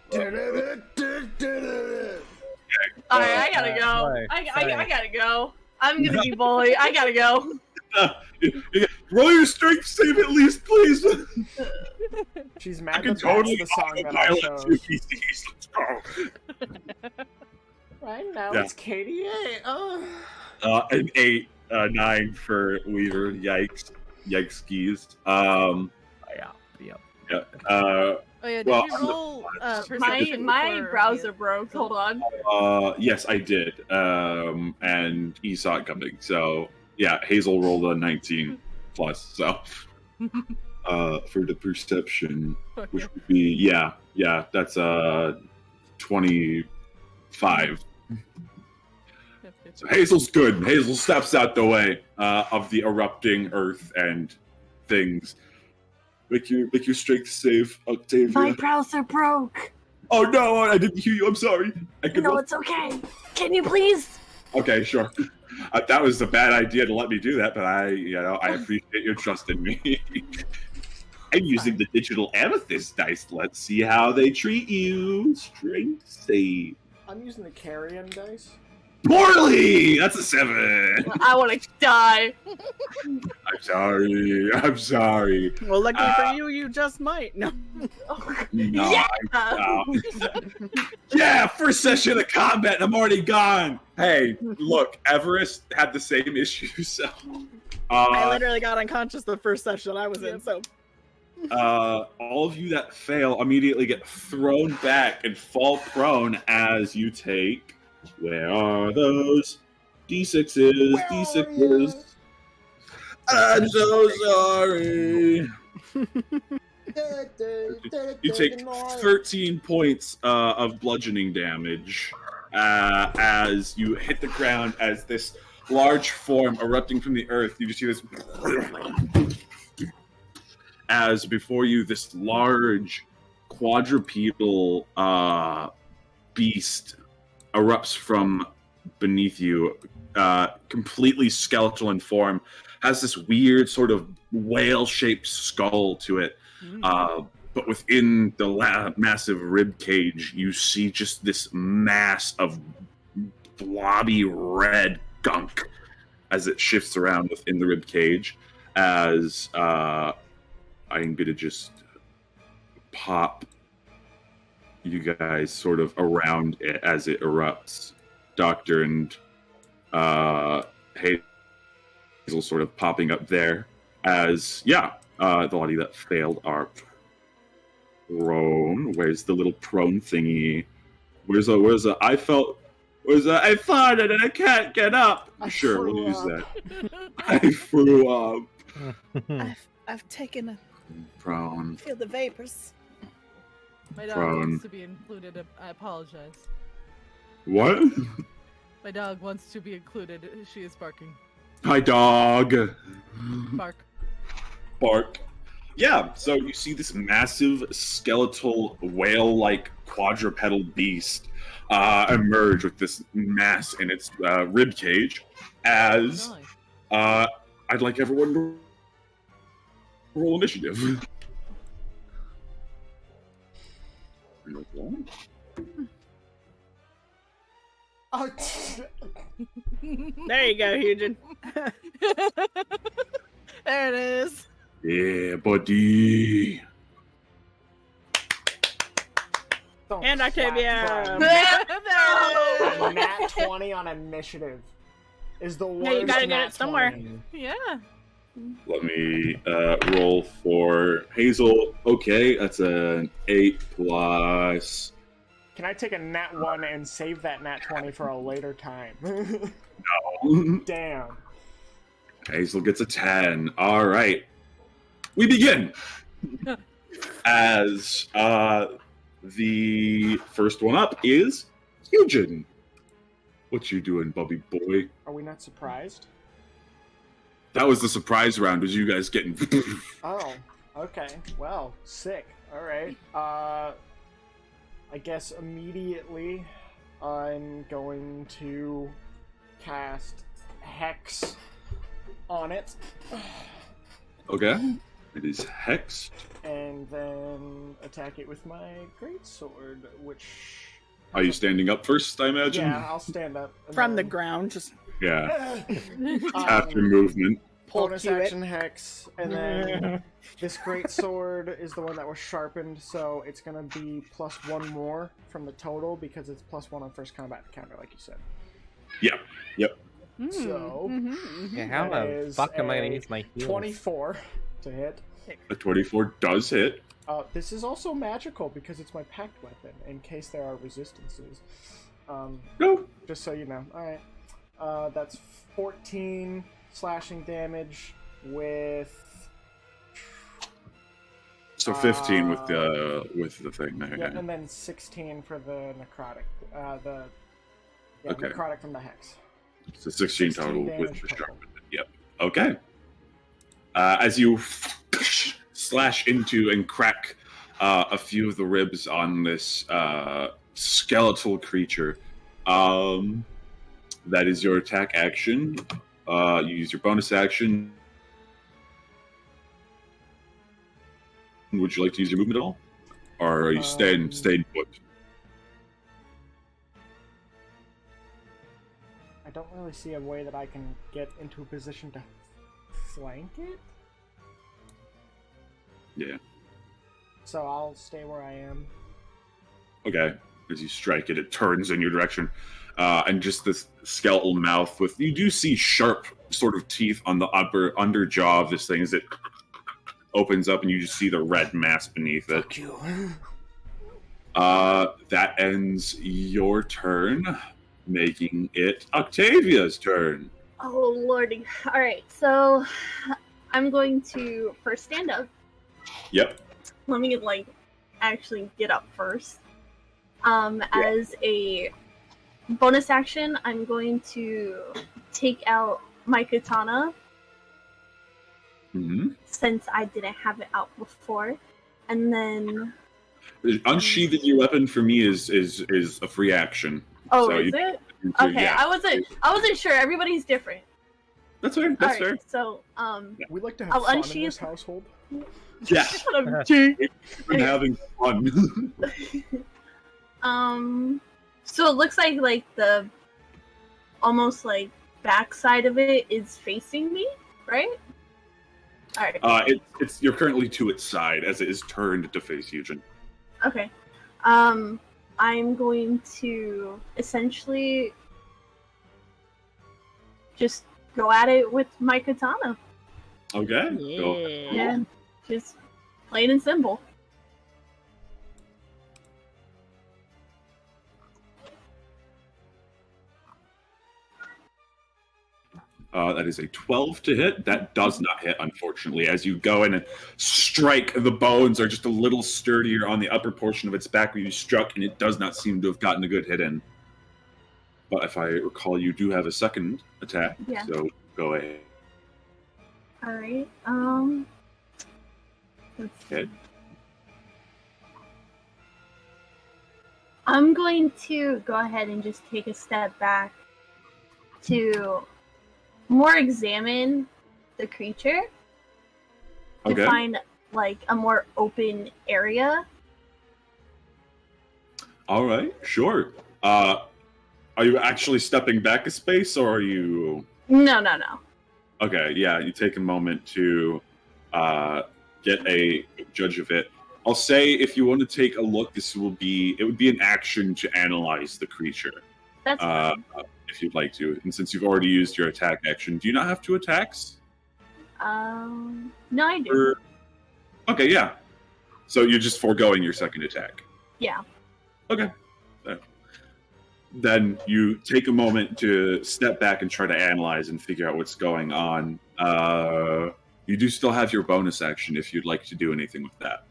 Alright, I gotta go. I gotta go. I'm gonna be bully. I gotta go. Roll your strength save at least, please. She's I mad can that totally that's the song that I pilot chose. 2 PCs. Let's go. Right now Yeah. it's KDA. Oh. An 8, 9 for Weaver. Yikes. Yikes skis. Yeah. Yeah. Oh yeah, did Well, you roll My perception my for browser Hazel? broke. Hold on. Yes, I did. And he saw it coming. So yeah, Hazel rolled a 19 plus. So for the perception, which would be yeah, that's 25. So Hazel's good. Hazel steps out the way of the erupting earth and things. Make your strength save, Octavia. My browser broke. Oh no, I didn't hear you. I'm sorry. I could No, roll. it's okay. Can you please? Okay, sure. That was a bad idea to let me do that, but I appreciate your trust in me. I'm using the digital amethyst dice. Let's see how they treat you. Strength save. I'm using the carrion dice. Poorly. That's a 7. I want to die. I'm sorry. Well, luckily for you, you just might. No. No, Yeah. yeah, first session of combat and I'm already gone. Hey, look, Everest had the same issue, so I literally got unconscious the first session I was in, so. all of you that fail immediately get thrown back and fall prone as you take. Where are those D6s? Where are D6s. I'm so sorry. You take 13 points of bludgeoning damage as you hit the ground as this large form erupting from the earth. You just see this as before you this large quadrupedal beast erupts from beneath you, completely skeletal in form, has this weird sort of whale-shaped skull to it. But within the massive rib cage, you see just this mass of blobby red gunk as it shifts around within the rib cage. As I'm gonna just pop you guys sort of around it as it erupts. Doctor and Hazel sort of popping up there as the body that failed are prone. Where's the little prone thingy? Where's a I farted and I can't get up. Sure, we'll use that. I threw up. I've taken a Prone. feel the vapors. My dog Prone. wants to be included. I apologize. What? My dog wants to be included. She is barking. Hi, dog. Bark. Bark. Yeah, so you see this massive skeletal whale-like quadrupedal beast emerge with this mass in its rib cage as Nice. I'd like everyone to roll initiative. Oh, There you go, Hugin. There it is. Yeah, buddy. don't And Octavia. clap There for it a nat 20 on initiative is the worst. Hey, you gotta get nat it somewhere. 20. is. Yeah. Let me roll for Hazel. Okay, that's an 8 plus. Can I take a nat 1 and save that nat 20 for a later time? Damn. Hazel gets a 10. All right. We begin. As the first one up is Hugin. What you doing, Bubby boy? Are we not surprised? That was the surprise round, was you guys getting... Oh, okay. Well, sick. All right. I guess immediately I'm going to cast Hex on it. Okay. It is hexed. And then attack it with my greatsword, which... Are you standing up first, I imagine? Yeah, I'll stand up. From the ground, just Yeah. After movement. Bonus action Hex, and then this greatsword is the one that was sharpened, so it's gonna be +1 more from the total because it's +1 on first combat encounter, like you said. Yep. Yep. So, Yeah, how that the is fuck am I gonna a use my heals? 24 to hit. A 24 does hit. This is also magical because it's my pact weapon, in case there are resistances. No. Just so you know. Alright. That's 14 slashing damage with... So 15 with the thing there. Yeah, and then 16 for the necrotic. Okay. Necrotic from the Hex. So 16 16 total with damage the total. sharpened. Yep. Okay. As you slash into and crack a few of the ribs on this skeletal creature, that is your attack action. You use your bonus action. Would you like to use your movement at all? Or are you staying put? I don't really see a way that I can get into a position to flank it. Yeah. So I'll stay where I am. Okay. As you strike it, it turns in your direction. And just this skeletal mouth with... You do see sharp sort of teeth on the under jaw of this thing as it opens up and you just see the red mass beneath it. Fuck you. That ends your turn, making it Octavia's turn. Oh lordy. Alright, so I'm going to first stand up. Yep. Let me actually get up first. As a bonus action, I'm going to take out my katana since I didn't have it out before, and then Unsheathing your weapon for me is a free action. oh, So is you- it? you- Okay, yeah. I wasn't sure. Everybody's different. That's fair. That's Alright, fair. so We like to have I'll fun in unsheath- this household. Yeah. shut up, G. We're having fun. So it looks like the almost like backside of it is facing me, right? All right. You're currently to its side as it is turned to face Eugen. Okay. I'm going to essentially just go at it with my katana. Okay. Go. Yeah. Just plain and simple. That is a 12 to hit. That does not hit, unfortunately. As you go in and strike, the bones are just a little sturdier on the upper portion of its back where you struck, and it does not seem to have gotten a good hit in. But if I recall, you do have a second attack, Yeah. so go ahead. All right. Let's see. Okay. I'm going to go ahead and just take a step back to more examine the creature to Okay. find like a more open area. All right, sure. Are you actually stepping back a space, or are you... No. Okay, yeah, you take a moment to get a judge of it. I'll say if you want to take a look, it would be an action to analyze the creature, That's fine. if you'd like to. And since you've already used your attack action, do you not have 2 attacks? No, I do. Or... Okay, yeah. So you're just foregoing your second attack. Yeah. Okay. Then you take a moment to step back and try to analyze and figure out what's going on. You do still have your bonus action if you'd like to do anything with that.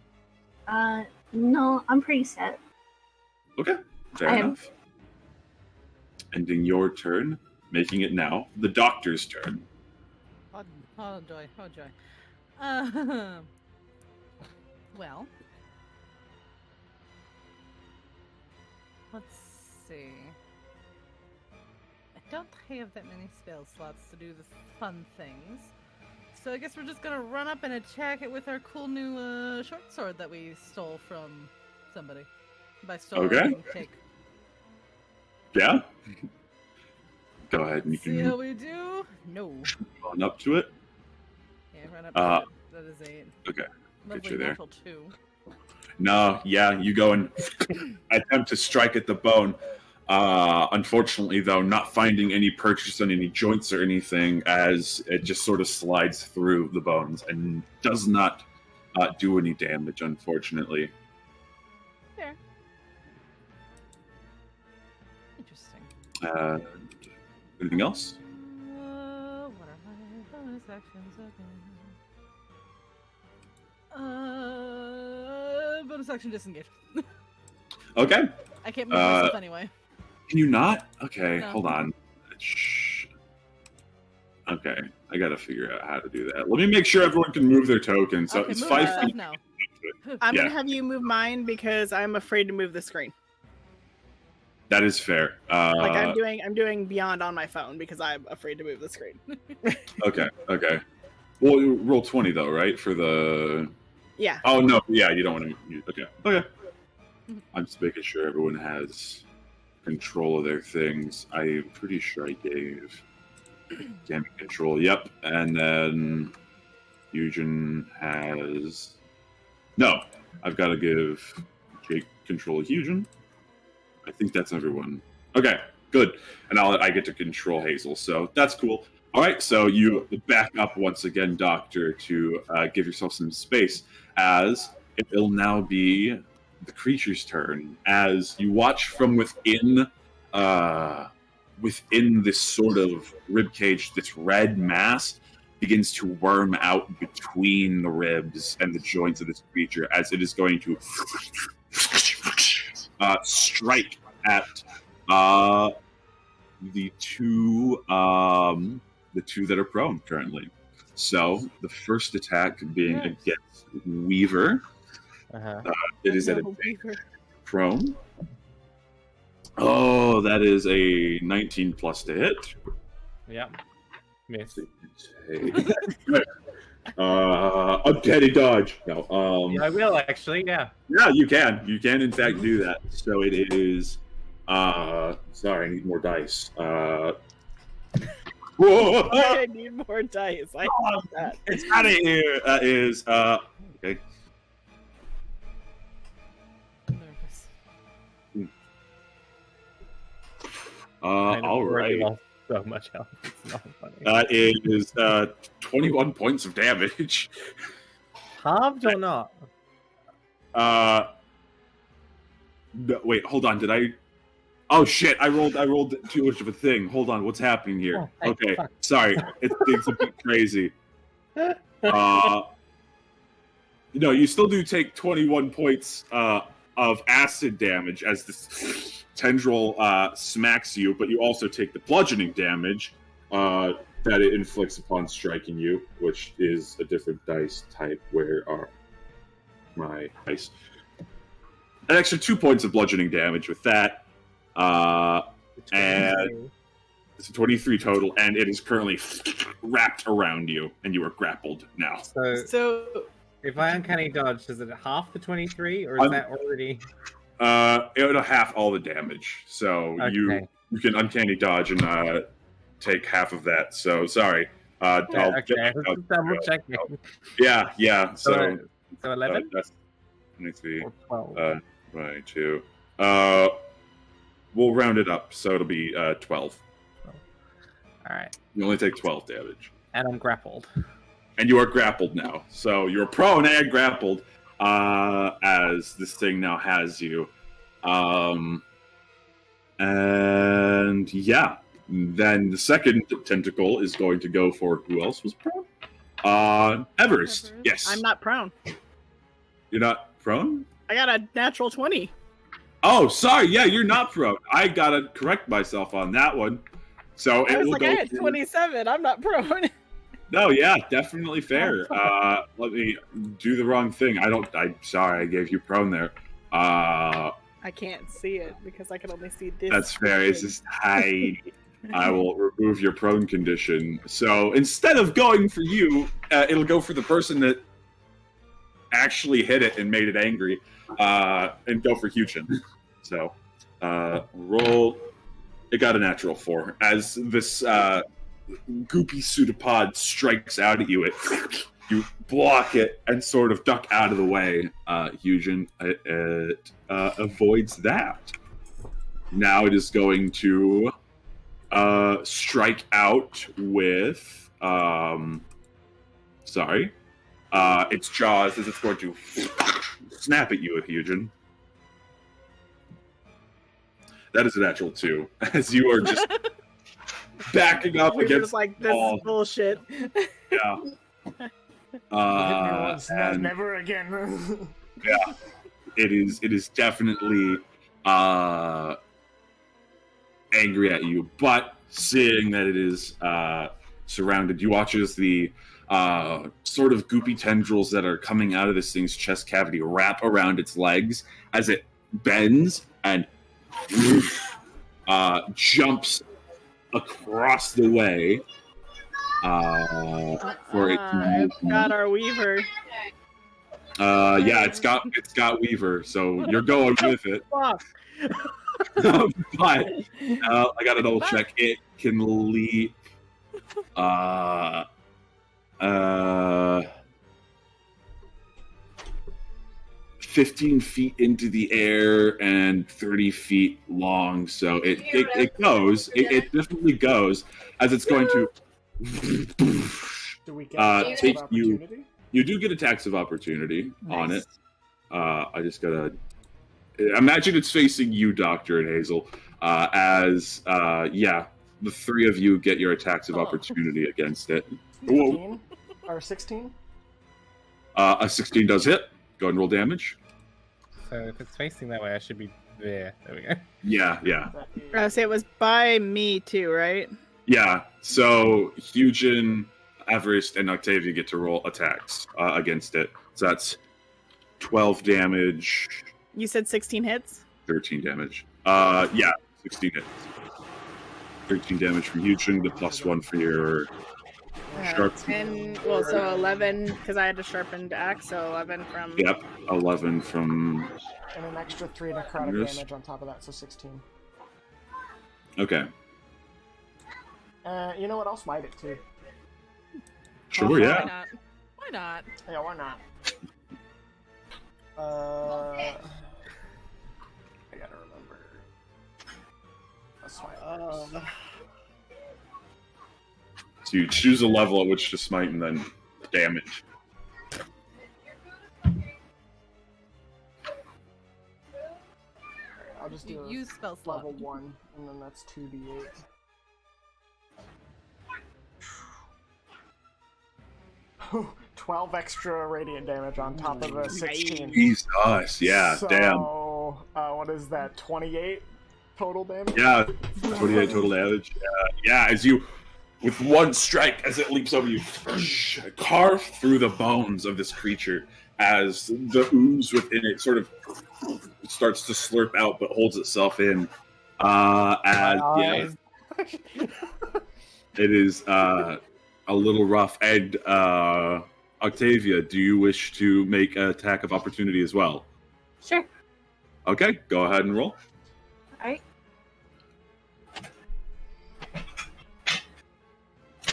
No, I'm pretty set. Okay, fair I am. enough. Ending your turn, making it now the doctor's turn. Oh joy, oh joy. Well, let's see. I don't have that many spell slots to do the fun things. So I guess we're just gonna run up and attack it with our cool new short sword that we stole from somebody. By stole, Okay. I mean take. Yeah. Go ahead and you See can how we do? No. run up to it. Yeah, run up to it. That is a Okay. lovely you there. natural 2. No, yeah, you go and attempt to strike at the bone. Unfortunately, though, not finding any purchase on any joints or anything, as it just sort of slides through the bones and does not do any damage, unfortunately. There. Interesting. Anything else? What are my bonus actions again? Bonus action disengage. Okay. I can't move myself anyway. Can you not? Okay, No. hold on. Shh. Okay, I gotta figure out how to do that. Let me make sure everyone can move their token. So Okay, it's move 5 myself feet. now. I'm Yeah. gonna have you move mine because I'm afraid to move the screen. That is fair. Like I'm doing beyond on my phone because I'm afraid to move the screen. Okay. Well, you roll 20 though, right? For the. Yeah. Oh no, yeah, you don't want to. Okay. I'm just making sure everyone has control of their things. I'm pretty sure I gave Gammy control. Yep, and then Eugen has. No, I've got to give Jake control of Eugen. I think that's everyone. Okay, good. And I get to control Hazel, so that's cool. All right, so you back up once again, Doctor, to give yourself some space, as it will now be the creature's turn. As you watch from within this sort of rib cage, this red mass begins to worm out between the ribs and the joints of this creature, as it is going to strike at the two that are prone currently. So the first attack being against Weaver. It is at advantage prone. Oh, that is a 19 plus to hit. Yeah. Miss. Uncanny dodge. No. Yeah, I will actually. Yeah. Yeah, you can. You can in fact do that. So it is. Sorry, I need more dice. Whoa! I need more dice. I love that. It's out of here. That is. Okay. Nervous. All right. Lost so much health. It's not funny. It is 21 points of damage. Halved or not? No, wait, hold on. Did I? Oh shit! I rolled too much of a thing. Hold on. What's happening here? Oh, hey, Okay, fuck. sorry. It's a bit crazy. No, you still do take 21 points of acid damage as this tendril smacks you, but you also take the bludgeoning damage that it inflicts upon striking you, which is a different dice type. Where are my dice? An extra 2 points of bludgeoning damage with that. And it's a 23 total, and it is currently wrapped around you, and you are grappled now. So if I uncanny dodge, is it half the 23, or is that already? It'll half all the damage. So Okay. you can uncanny dodge and take half of that. So sorry. Yeah, okay, double checking. Yeah. So 11? that's 23. Or 12. 22. We'll round it up, so it'll be 12. All right. You only take 12 damage. And I'm grappled. And you are grappled now. So you're prone and grappled as this thing now has you. And yeah, then the second tentacle is going to go for who else was prone? Everest. Yes. I'm not prone. You're not prone? I got a natural 20. Oh, sorry. Yeah, you're not prone. I gotta correct myself on that one. So I it was will like, go. I had 27. I'm not prone. No, yeah, definitely fair. Let me do the wrong thing. I'm sorry, I gave you prone there. I can't see it because I can only see this. That's fair. It's just tiny. I will remove your prone condition. So instead of going for you, it'll go for the person that actually hit it and made it angry, and go for Hugin. So roll. It got a natural 4. As this goopy pseudopod strikes out at you, you block it and sort of duck out of the way. Hugin, it avoids that. Now it is going to strike out with its jaws as it's going to snap at you with Hugin. That is a natural 2, as you are just backing up We're against just like, this is bullshit. Yeah. And never again. yeah, it is definitely angry at you, but seeing that it is surrounded, you watch as the sort of goopy tendrils that are coming out of this thing's chest cavity wrap around its legs as it bends and jumps across the way for it to it's got our Weaver. yeah, it's got Weaver, so you're going with it. Fuck. But I gotta double check. It can leap 15 feet into the air and 30 feet long, so it goes. It definitely goes as it's going to Do we get take you. You do get attacks of opportunity on it. I just gotta imagine it's facing you, Doctor and Hazel. The 3 of you get your attacks of opportunity against it. 15 or 16? A 16 does hit. Go ahead and roll damage. So if it's facing that way, I should be there. There we go. Yeah. So it was by me too, right? Yeah. So Hugin, Everest, and Octavia get to roll attacks against it. So that's 12 damage. You said 16 hits? 13 damage. 16 hits. 13 damage from Hugin, the +1 for your sharp. 10, well, so 11, because I had a sharpened axe, so 11 from... Yep, 11 from... And an extra 3 necrotic damage on top of that, so 16. Okay. You know what else might it too? Sure, yeah. Why not? Why not? Yeah, why not? I gotta remember. That's fine. So you choose a level at which to smite and then damage. I'll just do Use spell slot. level 1, and then that's 2d8. Whew, 12 extra radiant damage on top of a 16. Jesus, yeah, So, damn. what is that, 28 total damage? Yeah, 28 total damage. Yeah, as you, with one strike, as it leaps over you, carve through the bones of this creature as the ooze within it sort of starts to slurp out but holds itself in. It is a little rough. And Octavia, do you wish to make an attack of opportunity as well? Sure. Okay, go ahead and roll. Alright.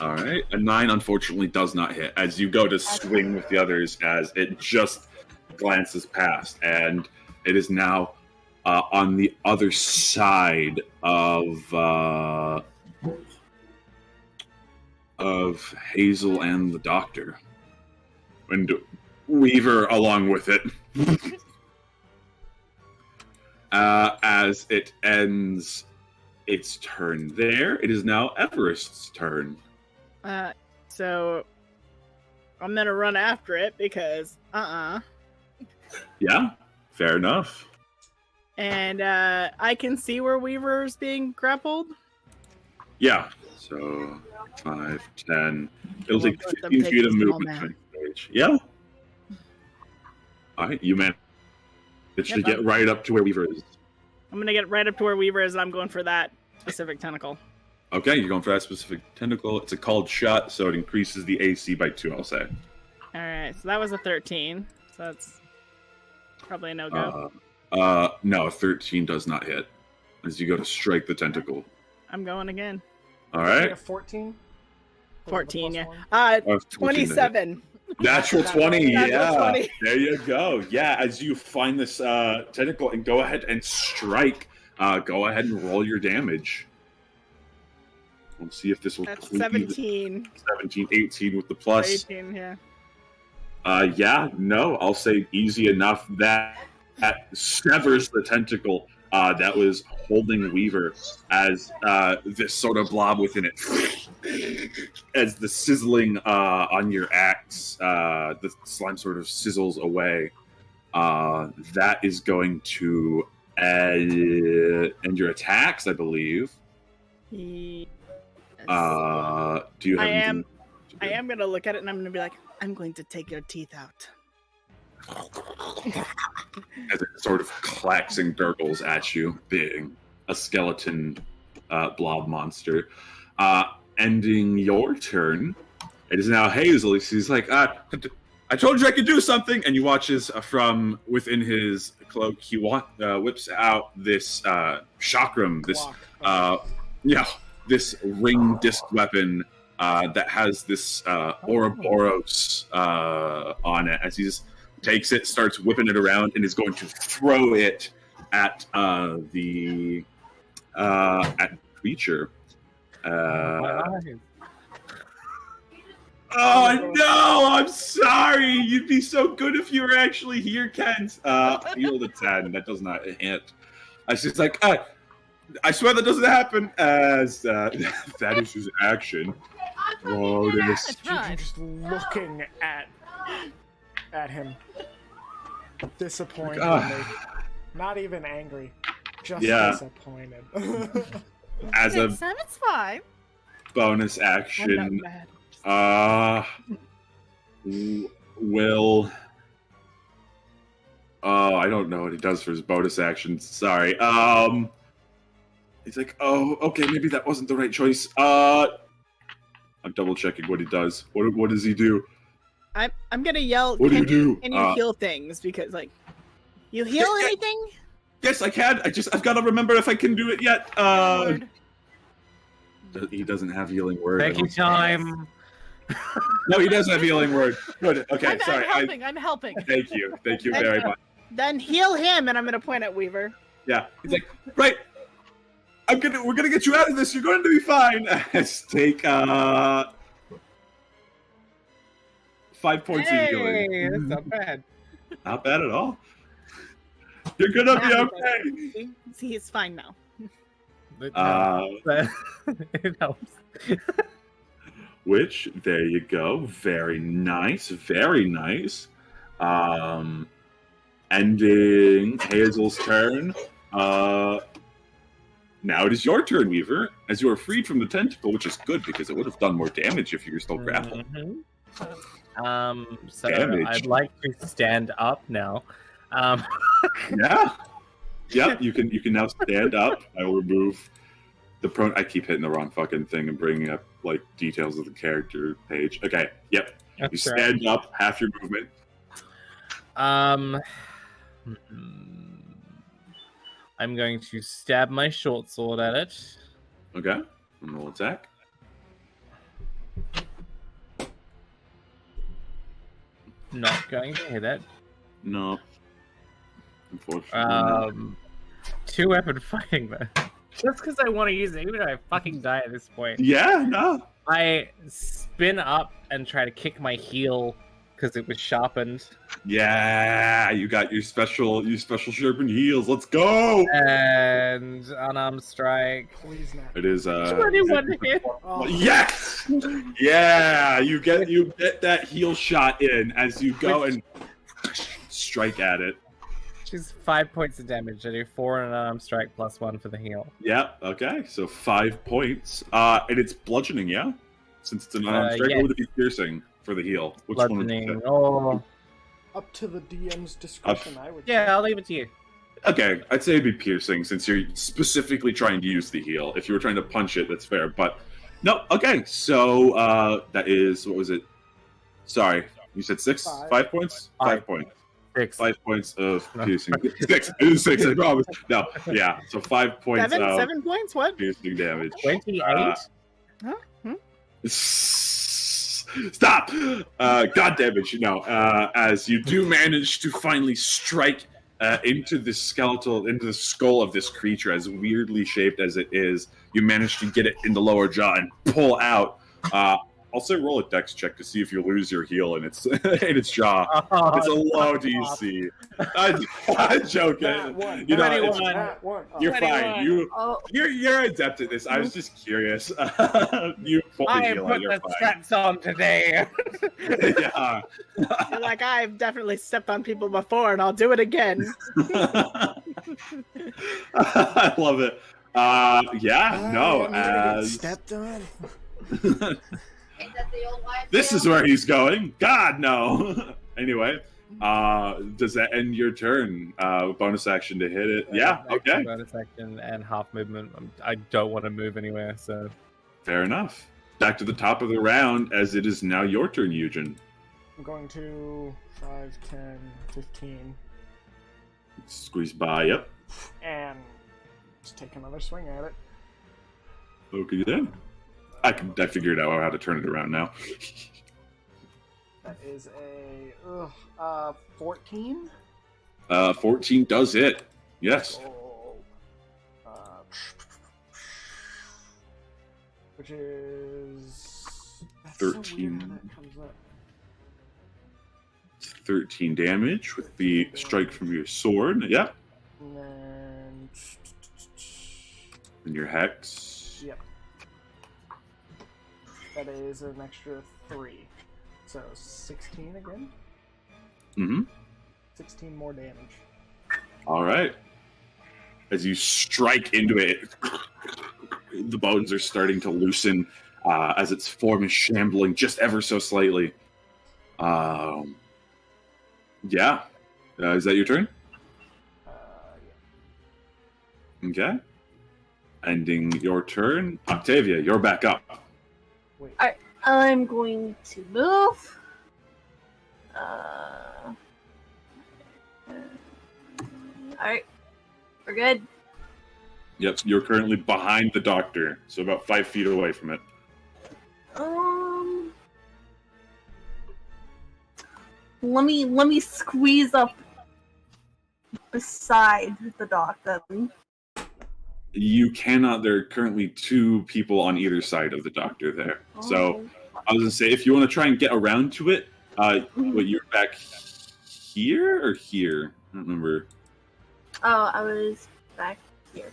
All right, a 9 unfortunately does not hit as you go to swing with the others as it just glances past, and it is now on the other side of Hazel and the Doctor, and Weaver along with it. As it ends its turn there, it is now Everest's turn. So I'm gonna run after it because Yeah, fair enough. And I can see where Weaver's being grappled. Yeah, so 5, 10. It'll We'll take put the 15 feet of big small movement to map. engage. Yeah. All right, you managed to get right up to where Weaver is. I'm gonna get right up to where Weaver is, and I'm going for that specific tentacle. Okay, you're going for that specific tentacle. It's a called shot, so it increases the AC by 2, I'll say. Alright, so that was a 13. So that's probably a no-go. No, 13 does not hit. As you go to strike the tentacle. I'm going again. Alright. 14? 14, yeah. 14 27. Natural 20, Natural yeah. 20. There you go. Yeah, as you find this tentacle and go ahead and strike, go ahead and roll your damage. We'll see if this will That's complete 17. 17, 18 with the plus. 18, yeah. Yeah, no, I'll say easy enough. That severs the tentacle that was holding Weaver as this sort of blob within it. As the sizzling on your axe, the slime sort of sizzles away. That is going to end your attacks, I believe. Yes. Do you have I anything? am gonna look at it and I'm gonna be like, I'm going to take your teeth out. As it sort of clacks and gurgles at you, being a skeleton blob monster. Ending your turn. It is now Hazel. He's like, I told you I could do something. And you watch as from within his cloak, he whips out this chakram, this ring disc weapon that has this Ouroboros on it. As he just takes it, starts whipping it around, and is going to throw it at the creature. Oh no! I'm sorry. You'd be so good if you were actually here, Kent. Heal the 10. That does not hit. I was just like, I swear that doesn't happen. As that is his action. Lotus. You're just looking at him. Disappointed. Not even angry. Just disappointed. As a It's fine. bonus action, will. Oh, I don't know what he does for his bonus actions. Sorry. He's like, oh, okay, maybe that wasn't the right choice. I'm double checking what he does. What does he do? I'm gonna yell. What do you do? Can you heal things? Because you heal anything? Yes, I can. I've got to remember if I can do it yet. He doesn't have healing word. Taking time. No, he doesn't have healing word. Good. Okay, sorry. I'm helping. Thank you very much. Then heal him, and I'm gonna point at Weaver. Yeah, he's like, right. We're gonna get you out of this. You're going to be fine. Let's take 5 points of healing. That's not bad. Not bad at all. You're gonna be okay. See, he's fine now. It helps. Which, there you go. Very nice. Very nice. Ending Hazel's turn. Now it is your turn, Weaver, as you are freed from the tentacle, which is good because it would have done more damage if you were still grappled. So Damage. I'd like to stand up now. Yeah. Yep, you can now stand up. I will remove the prone. I keep hitting the wrong fucking thing and bringing up like details of the character page. Okay. Yep. You stand up, half your movement. I'm going to stab my short sword at it. Okay. And roll attack. Not going to hit it. No. Unfortunately. 2-weapon fighting though. Just because I want to use it, even if I fucking die at this point. Yeah, no. I spin up and try to kick my heel because it was sharpened. Yeah, you got your special sharpened heels. Let's go. And unarmed strike. Please not. It is 21 hit. Oh. Yes. Yeah, you get that heel shot in as you go and strike at it. She's 5 points of damage. I do 4 on an unarmed strike plus 1 for the heal. Yeah. Okay. So 5 points. And it's bludgeoning. Yeah. Since it's an unarmed strike, yes. or would it be piercing for the heal? Which one would Bludgeoning. it be? Oh. Up to the DM's discretion, I would. Yeah, I'll leave it to you. Okay, I'd say it'd be piercing since you're specifically trying to use the heal. If you were trying to punch it, that's fair. But no, okay. So that is, what was it? Sorry, you said 6? 5 points? 5 points. 6. 5 points of piercing. 6. It was 6. I promise. No, yeah. So 5 points. 7 points. What? Piercing damage. 28. Stop! God damage, as you do manage to finally strike into the skull of this creature, as weirdly shaped as it is, you manage to get it in the lower jaw and pull out. I'll say roll a dex check to see if you lose your heal in its in its jaw. It's a low DC. I'm joking. You're fine. You're adept at this. I was just curious. You I put the straps on today. Yeah. You're like, I've definitely stepped on people before, and I'll do it again. I love it. Stepped on. This is where he's going. God, no. Anyway, does that end your turn? Bonus action to hit it. Yeah, okay. Bonus action and half movement. I don't want to move anywhere, so. Fair enough. Back to the top of the round, as it is now your turn, Eugen. I'm going to 5, 10, 15. Squeeze by, yep. And just take another swing at it. Okay, then. I figured out how to turn it around now. That is a 14. 14 does hit. Yes. So, which is 13. 13 damage with the strike from your sword. Yep. And then. And your hex. Yep. That is an extra 3. So 16 again? Mm-hmm. 16 more damage. All right. As you strike into it, the bones are starting to loosen as its form is shambling just ever so slightly. Yeah. Is that your turn? Yeah. Okay. Ending your turn. Octavia, you're back up. Wait. I'm going to move. Alright. We're good. Yep, you're currently behind the doctor, so about 5 feet away from it. Let me squeeze up beside the doc then. You cannot. There are currently 2 people on either side of the doctor there. So I was gonna say, if you want to try and get around to it, you're back here or here? I don't remember. Oh, I was back here.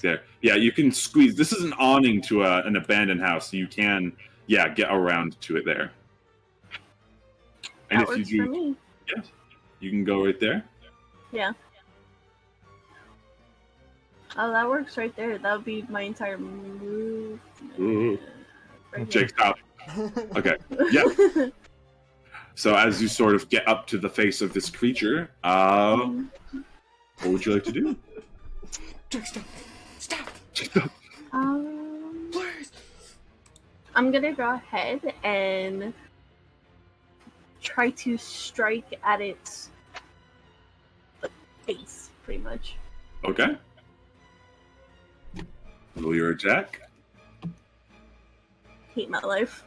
There. Yeah, you can squeeze. This is an awning to an abandoned house, so you can, get around to it there. And That works for me. Yeah, you can go right there. Yeah. Oh, that works right there. That would be my entire move. Ooh. Right Jake, stop. Okay. Yeah. So as you sort of get up to the face of this creature, what would you like to do? Jake, stop! Stop. Please! I'm gonna go ahead and try to strike at its face, pretty much. Okay. Roll your attack. Hate my life.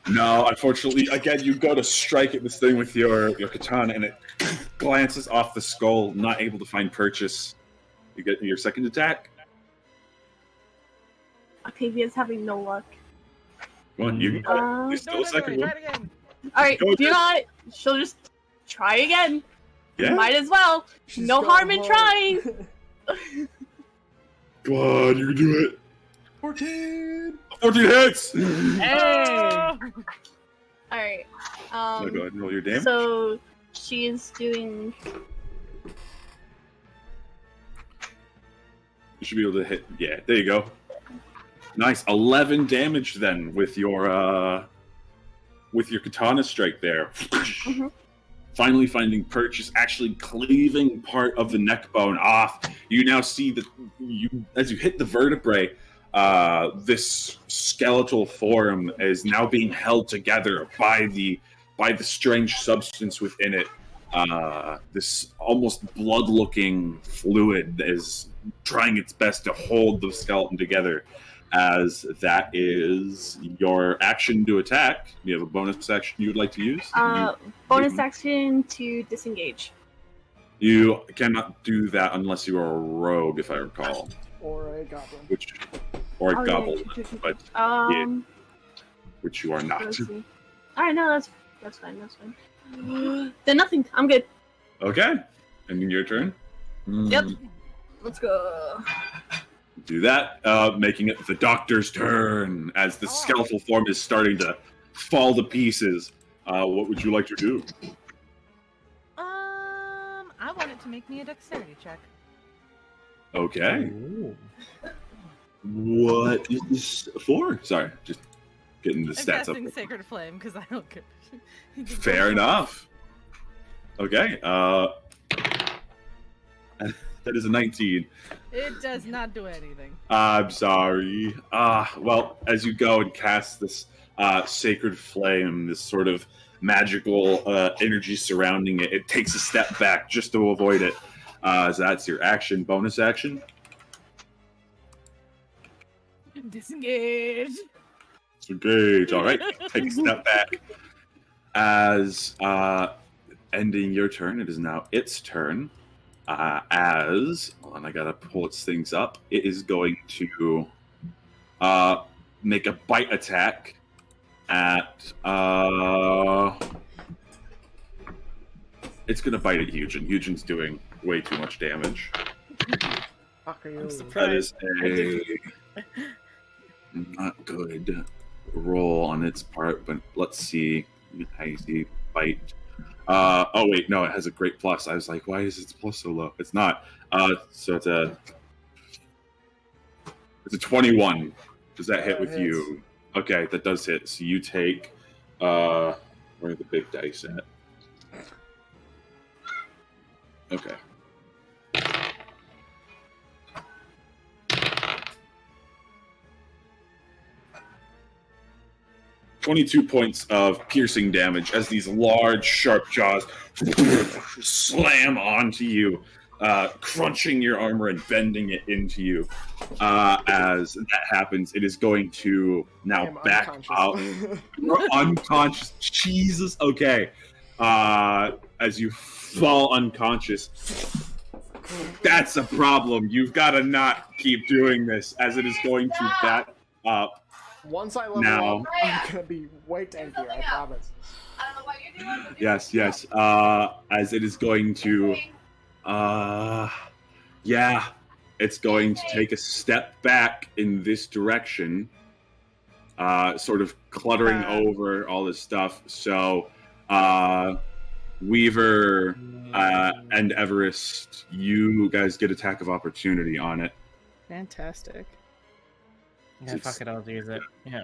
No, unfortunately, again, you go to strike at this thing with your katana, and it glances off the skull, not able to find purchase. You get your second attack. Octavia's having no luck. Go on, you can go. There's still a second one. Alright, Go do ahead. not. She'll just try again. Yeah. Might as well. She's No going harm in hard. trying. Go on, you can do it. 14! 14 hits! Alright. Now go ahead and roll your damage. So she is doing. You should be able to hit. Yeah, there you go. Nice. 11 damage then with your katana strike there. finally finding purchase, actually cleaving part of the neck bone off. You now see that as you hit the vertebrae, this skeletal form is now being held together by the strange substance within it. This almost blood-looking fluid is trying its best to hold the skeleton together. As that is your action to attack. Do you have a bonus action you would like to use? Bonus action to disengage. You cannot do that unless you are a rogue, if I recall. Or a goblin. Or a goblin, yeah. but which you are not. Let's see. All right, no, that's fine. Then nothing. I'm good. Okay, and your turn. Yep. Let's go. Do that, making it the doctor's turn as the skeletal form is starting to fall to pieces. What would you like to do? I want it to make me a dexterity check. Okay. Ooh. What is this for? Sorry, just getting the I'm stats casting up. Sacred Flame because I don't care. Fair enough. Okay. That is a 19. It does not do anything. I'm sorry. Well, as you go and cast this sacred flame, this sort of magical energy surrounding it, it takes a step back just to avoid it. So that's your action. Bonus action. Disengage. Disengage. All right. Take a step back. As ending your turn, it is now its turn. Hold on, I gotta pull its things up. It is going to make a bite attack at. It's gonna bite at Eugen. Eugen's doing way too much damage. Fuck are you? I'm That is surprised. a not good roll on its part, but let's see. I see bite. Oh wait, no, it has a great plus. I was like, why is its plus so low? It's not. So it's a 21. Does that hit with you? Okay, that does hit. So you take where are the big dice at? Okay. $22 points of piercing damage as these large, sharp jaws slam onto you, crunching your armor and bending it into you. As that happens, it is going to now I'm back unconscious. out. You're unconscious. Jesus. Okay. As you fall unconscious. That's a problem. You've got to not keep doing this, as it is going to back up. Once I level Now. up, I'm gonna be way tankier, I promise. Yes. As it is going to, it's going to take a step back in this direction, sort of cluttering over all this stuff. So, Weaver and Everest, you guys get attack of opportunity on it. Fantastic. Yeah, fuck it, I'll use it. Yeah.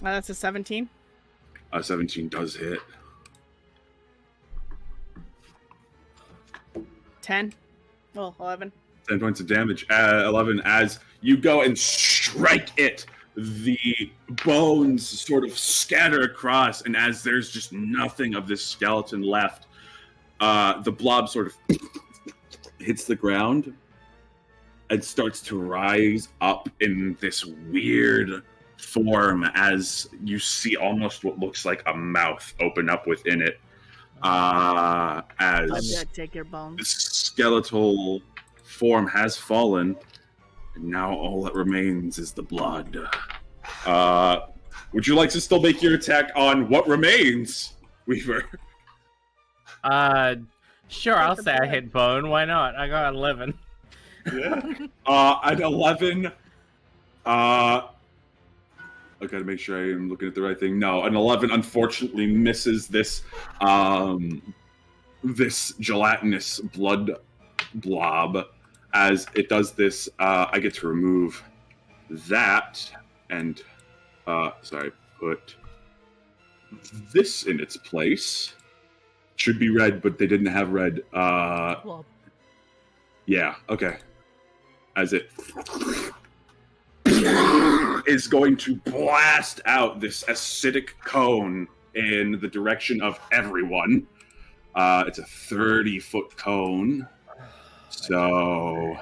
That's a 17. 17 does hit. 10. Well, 11. 10 points of damage. 11 as you go and strike it. The bones sort of scatter across, and as there's just nothing of this skeleton left, the blob sort of hits the ground and starts to rise up in this weird form as you see almost what looks like a mouth open up within it. I'm As gonna take your the bones. skeletal form has fallen, and now all that remains is the blood. Would you like to still make your attack on what remains, Weaver? Sure, I'll say I hit bone. Why not? I got 11. Yeah. At 11, I gotta make sure I am looking at the right thing. No, an 11 unfortunately misses this, this gelatinous blood blob. As it does this, I get to remove that and, put this in its place. Should be red, but they didn't have red. Well, Yeah, okay. As it is going to blast out this acidic cone in the direction of everyone. It's a 30-foot cone. So,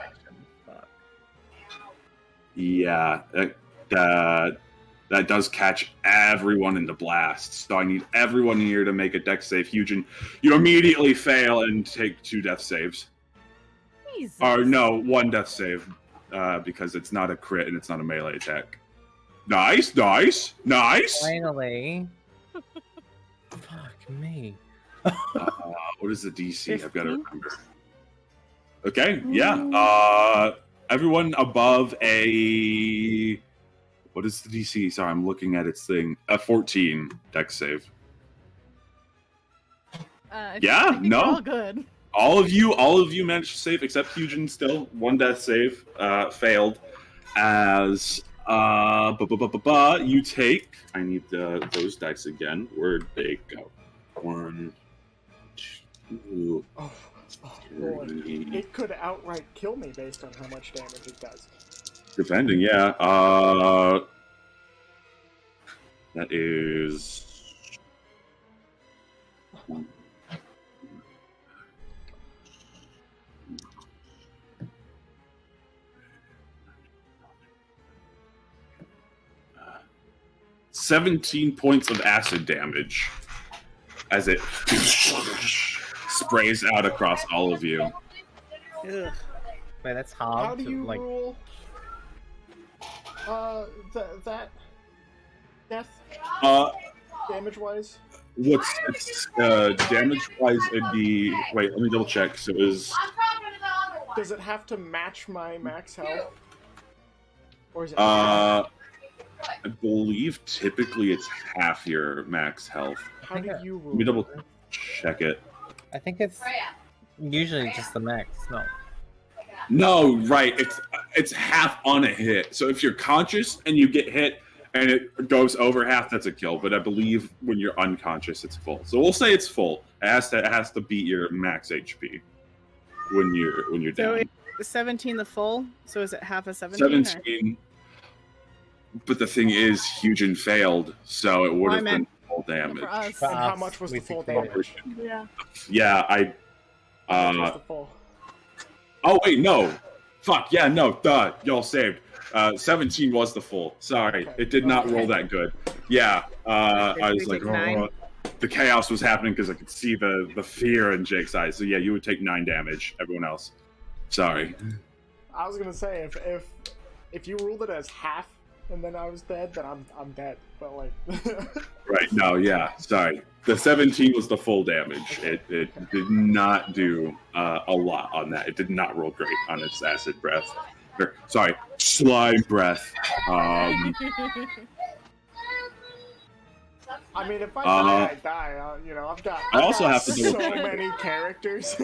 yeah, that does catch everyone in the blast. So I need everyone here to make a dex save. Hugin, you immediately fail and take 2 death saves. Jesus. Or no, 1 death save, because it's not a crit and it's not a melee attack. Nice. Finally. Fuck me. What is the DC? I've got to remember. Okay, yeah. Everyone above a... What is the DC? Sorry, I'm looking at its thing. A 14 dex save. I Yeah, think no. we're all good. All of you managed to save, except Hugin still. 1 death save failed. As you take... I need those dice again. Where'd they go? 1, 2... Oh, boy. It could outright kill me based on how much damage it does. Depending, yeah. That is... $17 points of acid damage as it sprays out across all of you. Ugh. Wait, that's hard. How do you rule that death damage-wise? What's it's damage-wise? It'd be... Wait, let me double check. So it was... Does it have to match my max health? Or is it I believe typically it's half your max health. How do you rule? Let me double check it. I think it's usually just the max. No. No, right. It's half on a hit. So if you're conscious and you get hit and it goes over half, that's a kill. But I believe when you're unconscious, it's full. So we'll say it's full. It has to beat your max HP when you're So down. it's 17 the full. So is it half a 17? 17. But the thing is, Hugin failed, so it would have been full damage. For us. And how much was the full damage? Yeah. Yeah, How much was the full? Oh wait, no. Fuck, yeah, no, duh, y'all saved. 17 was the full. Sorry, Okay. it did not roll that good. Yeah, I was like, Nine. the chaos was happening because I could see the fear in Jake's eyes. So yeah, you would take 9 damage. Everyone else, sorry. I was gonna say if you ruled it as half and then I was dead, then I'm dead. But like, Right? No, yeah, sorry. The 17 was the full damage. It did not do a lot on that. It did not roll great on its acid breath. Or, sorry, slime breath. I mean, if I die, I die. You know, I've got. I also have to so do many characters.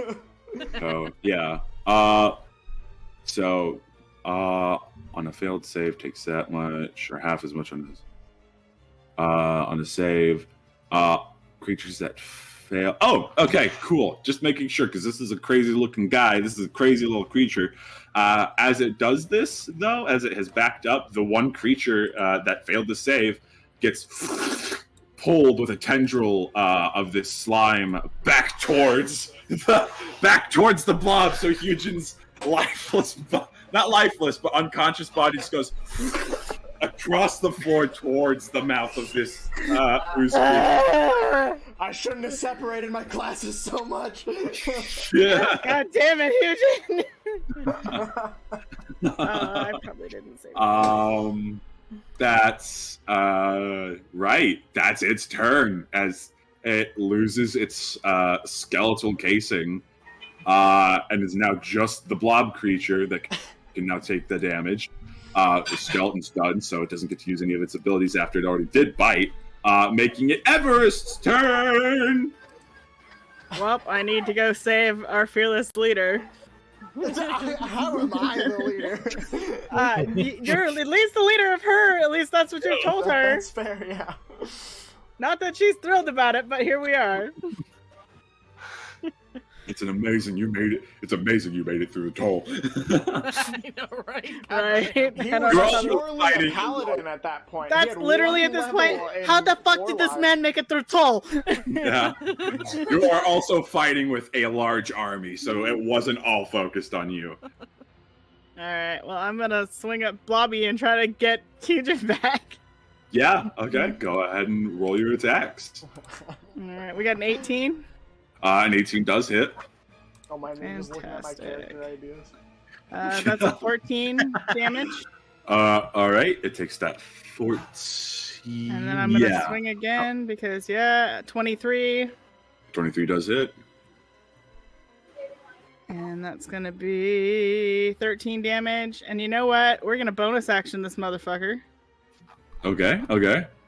Oh yeah. So on a failed save takes that much or half as much on this. On a save, creatures that fail. Oh, okay, cool. Just making sure because this is a crazy looking guy. This is a crazy little creature. As it does this, though, as it has backed up, the one creature that failed to save gets pulled with a tendril of this slime back towards the blob. So Hugin's lifeless, not lifeless, but unconscious body just goes across the floor towards the mouth of this ooze creature. I shouldn't have separated my classes so much. Yeah. God damn it, Eugene! I probably didn't say that. That's right. That's its turn as it loses its skeletal casing and is now just the blob creature that can now take the damage. The skeleton's done, so it doesn't get to use any of its abilities after it already did bite, making it Everest's turn. Well, I need to go save our fearless leader. How am I the leader? You're at least the leader of her. At least that's what you told her. That's fair, yeah. Not that she's thrilled about it, but here we are. It's amazing you made it through the toll. I know, right? Right? He And was You're also- also purely fighting- a paladin at that point. He That's had literally one at this point. level in How the fuck did this Warlock. man make it through Toll? Yeah. You are also fighting with a large army, so it wasn't all focused on you. Alright, well, I'm gonna swing at Blobby and try to get Hugin back. Yeah, okay. Go ahead and roll your attacks. Alright, we got an 18. An 18 does hit. Oh my man, just looking at my Fantastic. character ideas. That's a 14 damage. All right. It takes that 14. And then I'm gonna swing again because, 23. 23 does hit. And that's gonna be 13 damage. And you know what? We're gonna bonus action this motherfucker. Okay.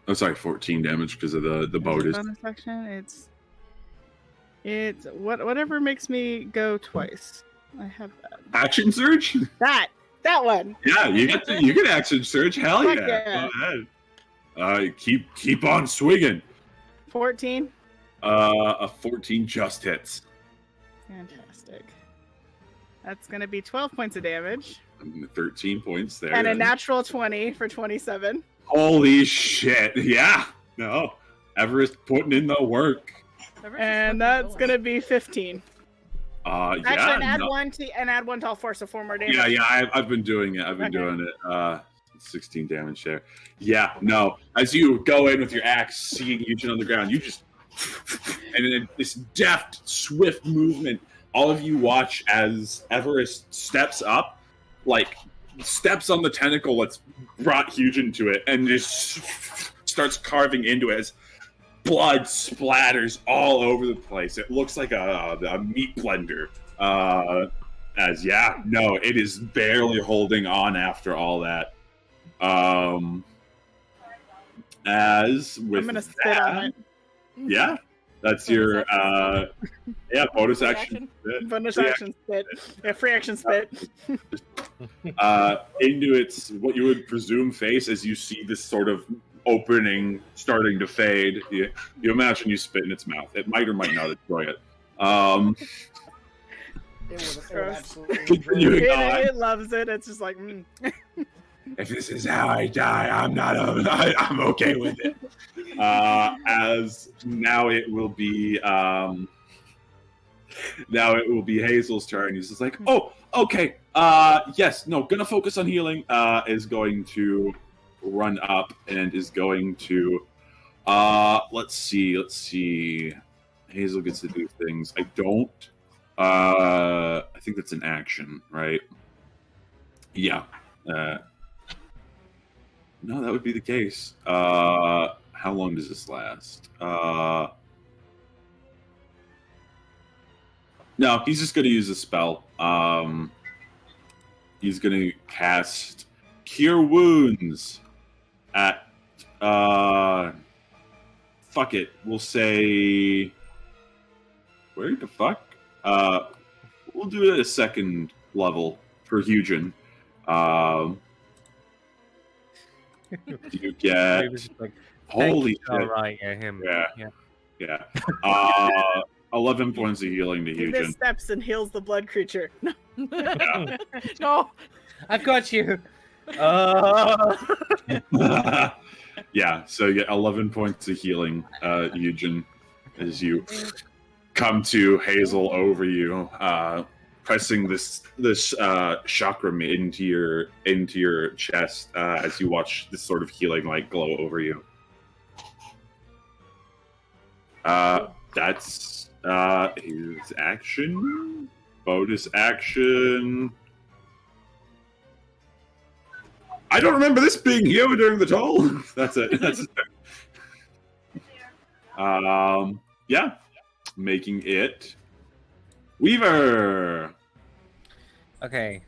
Oh, sorry, 14 damage because of the bonus. Bonus action. It's whatever makes me go twice. I have that. Action surge? That one. Yeah, you get action surge. Hell Fuck yeah. yeah. Go ahead. Keep on swinging. 14. A 14 just hits. Fantastic. That's gonna be 12 points of damage. 13 points there. And a natural 20 for 27. Holy shit. Yeah. No. Everest putting in the work. And that's gonna be 15. Yeah. Actually, and add no. one to all four, so 4 more damage. Yeah. I've been doing it. I've been doing it. 16 damage there. Yeah. No. As you go in with your axe, seeing Eugen on the ground, you just and then this deft, swift movement. All of you watch as Everest steps up, steps on the tentacle that's brought Eugen to it, and just starts carving into it as blood splatters all over the place. It looks like a meat blender. It is barely holding on after all that. As with I'm gonna spit on it. yeah, that's your bonus action. Bonus action spit. Yeah, free action spit. Into its what you would presume face as you see this sort of opening starting to fade. You imagine you spit in its mouth. It might or might not enjoy it. It would absolutely Continuing enjoy on. It loves it. It's just like, If this is how I die, I'm okay with it. As now it will be Hazel's turn. He's just like, oh, okay. Yes, no, gonna focus on healing. Is going to run up and is going to let's see. Hazel gets to do things. I don't I think that's an action, right? Yeah. No, that would be the case. How long does this last? No, he's just going to use a spell. He's going to cast Cure Wounds at... fuck it. We'll say... Where the fuck? We'll do it at a second level for Eugen. You get... Holy shit. All right, yeah, him. Yeah. 11 points of healing to he Eugen. missteps and heals the blood creature. Yeah. No. I've got you. Yeah, so you get 11 points of healing, Eugen, as you come to Hazel over you, pressing this chakram into your chest as you watch this sort of healing light glow over you. That's his action. Bonus action. I don't remember this being here during the toll. That's it. That's it. Yeah. Making it Weaver. Okay.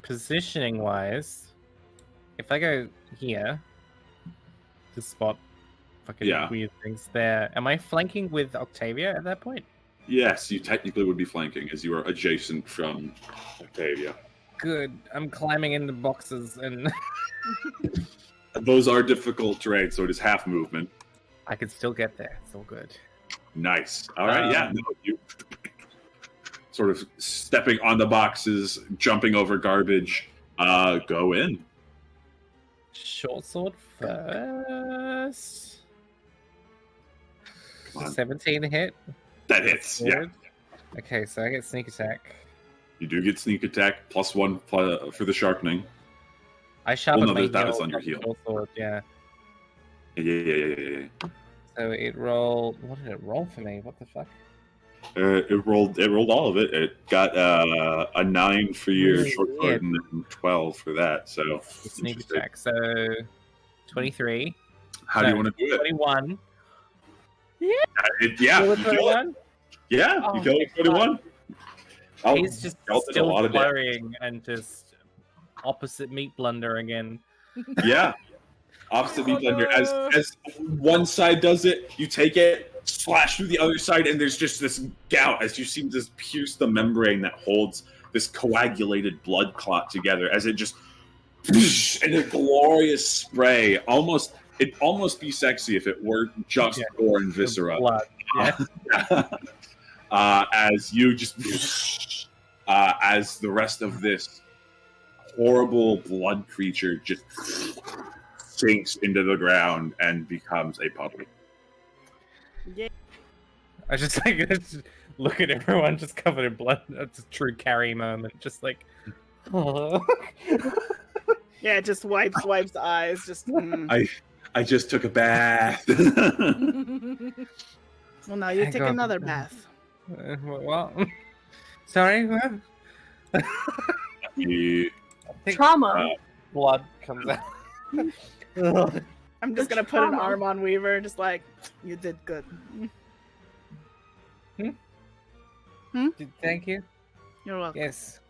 Positioning wise, if I go here to spot fucking weird things there, am I flanking with Octavia at that point? Yes, you technically would be flanking as you are adjacent from Octavia. Good. I'm climbing in the boxes and Those are difficult terrain, so it is half movement. I can still get there. It's all good. Nice. All right. Yeah. No, you sort of stepping on the boxes, jumping over garbage. Go in. Short sword first. Come on. 17 hit. That hits. Yeah. Okay, so I get sneak attack. You do get sneak attack +1 for the sharpening. I sharpen my that was heel on your with the heel. short sword, yeah. Yeah. So it rolled. What did it roll for me? What the fuck? It rolled all of it. It got a 9 for your Really short sword and then 12 for that. So Sneak attack. So 23. How do you want to do it? 21. Yeah, Kill you with kill it. 21? Yeah, Oh you kill it with 21. He's just still flurrying and just opposite meat blunder again. Yeah. Opposite meat blender. As one side does it, you take it, slash through the other side, and there's just this gout as you seem to pierce the membrane that holds this coagulated blood clot together as it just in a glorious spray. It'd almost be sexy if it were just gore and viscera. Blood. Yeah. As you just as the rest of this horrible blood creature just sinks into the ground and becomes a puddle. Yeah. I just look at everyone just covered in blood. That's a true Carrie moment. Just like, oh. Yeah, just wipes eyes. Just. I just took a bath. Well, now you take another bath. Well, sorry. What? Trauma. Blood comes out. I'm just gonna put an arm on Weaver, just like, you did good. Thank you. You're welcome. Yes.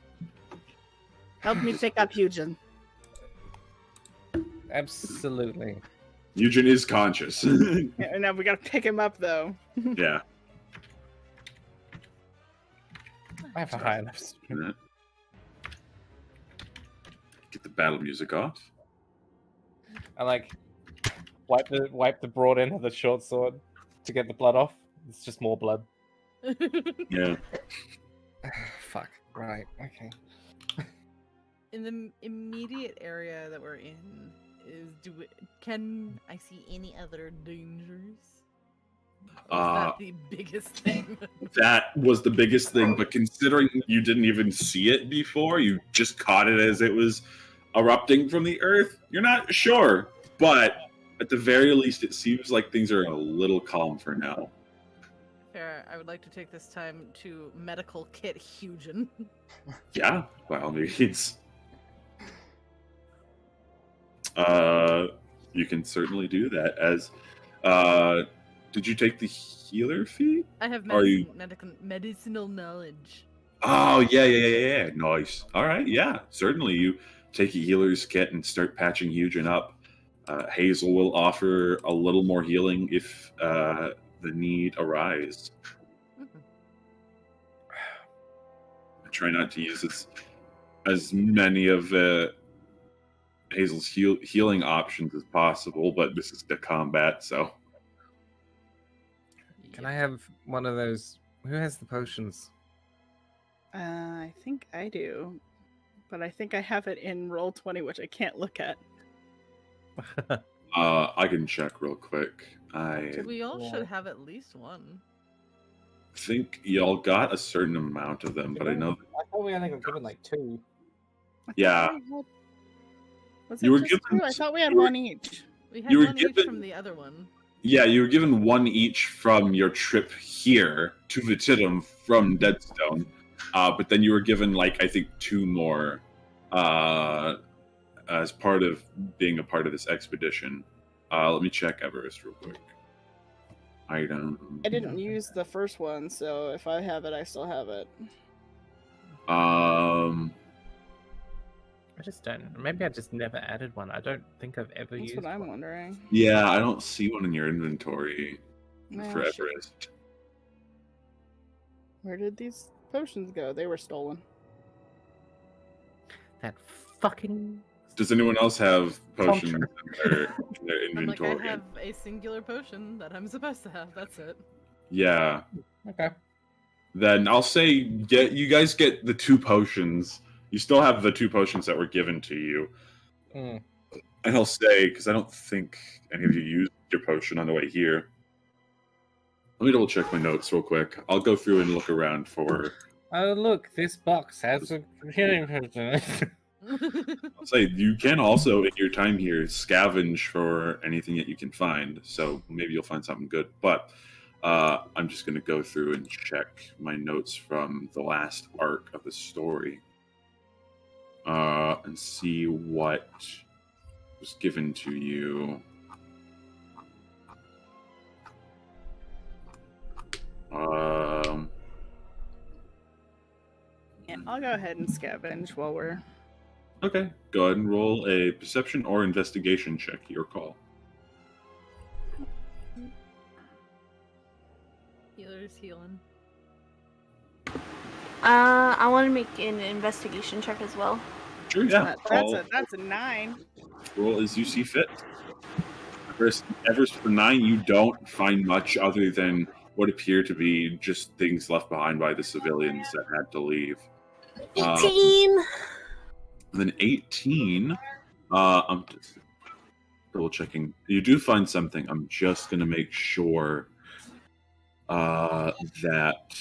Help me pick up Eugen. Absolutely. Eugen is conscious. Yeah, now we gotta pick him up, though. Yeah. I have a high enough speed. Get the battle music off. I like wipe the broad end of the short sword to get the blood off. It's just more blood. Yeah. Fuck. Right. Okay. In the immediate area that we're in, can I see any other dangers? Or is that the biggest thing? That was the biggest thing, but considering you didn't even see it before, you just caught it as it was erupting from the earth, you're not sure. But at the very least, it seems like things are a little calm for now. Fair. I would like to take this time to medical kit Eugen. Yeah, by all means. You can certainly do that. As did you take the healer feat? I have medicinal knowledge. Oh yeah. Nice. All right, yeah, certainly. You take a healer's kit and start patching Eugen up. Hazel will offer a little more healing if the need arises. Mm-hmm. I try not to use as many of Hazel's healing options as possible, but this is the combat, so. Can I have one of those? Who has the potions? I think I do, but I think I have it in Roll20, which I can't look at. I can check real quick. We all should have at least one. think y'all got a certain amount of them, but I know. I thought we only got given like 2. Yeah. Was You it were just given- 2? I thought we had one each. We had You were one each given- from the other one. Yeah, you were given one each from your trip here to Vetitum from Deadstone, but then you were given, like, I think 2 more as part of being a part of this expedition. Let me check Everest real quick. Item. I didn't use the first one, so if I have it, I still have it. I just don't. Maybe I just never added one. I don't think I've ever That's used what I'm one. wondering. Yeah, I don't see one in your inventory Well, for shit. Everest. Where did these potions go? They were stolen. That fucking. Does anyone else have potions in their I'm like, inventory? I have a singular potion that I'm supposed to have. That's it. Yeah. Okay. Then I'll say you guys get the 2 potions. You still have the 2 potions that were given to you. Mm. And I'll say, because I don't think any of you used your potion on the way here. Let me double check my notes real quick. I'll go through and look around for. Oh, look, this box has a healing potion. I'll say you can also, in your time here, scavenge for anything that you can find. So maybe you'll find something good. But I'm just going to go through and check my notes from the last arc of the story and see what was given to you. Yeah, I'll go ahead and scavenge while we're. Okay, go ahead and roll a perception or investigation check. Your call. Healer's healing. I want to make an investigation check as well. Sure, yeah. That's a 9. Roll as you see fit. Ever for 9, you don't find much other than what appear to be just things left behind by the civilians that had to leave. 18. Then 18. I'm just double checking. You do find something. I'm just gonna make sure that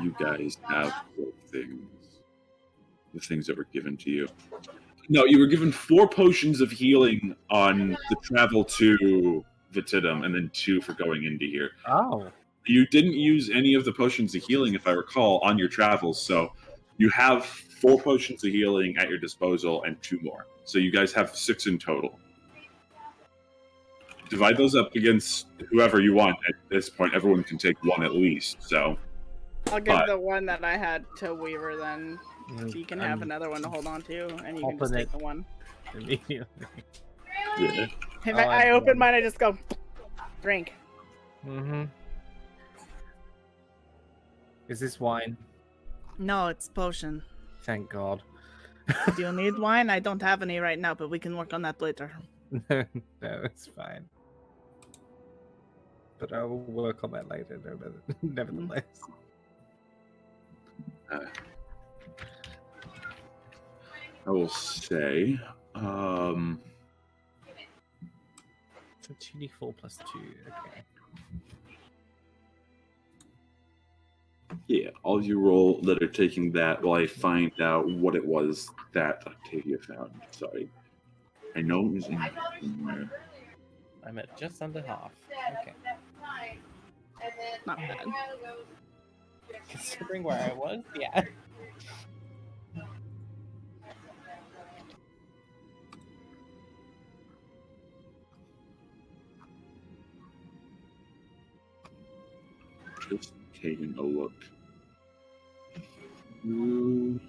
you guys have the things that were given to you. No, you were given 4 potions of healing on the travel to Vetitum, and then 2 for going into here. Oh. You didn't use any of the potions of healing, if I recall, on your travels, so you have 4 potions of healing at your disposal and 2 more. So you guys have 6 in total. Divide those up against whoever you want. At this point, everyone can take 1 at least, so... I'll give the one that I had to Weaver then. So you can have another one to hold on to, and you can just take the one. Immediately. Yeah. If I open mine, I just go, drink. Mm-hmm. Is this wine? No, it's potion. Thank God. Do you need wine? I don't have any right now, but we can work on that later. No, it's fine. But I will work on that later, nevertheless. I will say, So 2d4 plus 2, okay. yeah, all you roll that are taking that while I find out what it was that Octavia found. Sorry. I know it was in somewhere. I'm at just under half. Okay. Not bad. Considering where I was, yeah. Just taking a look. Through...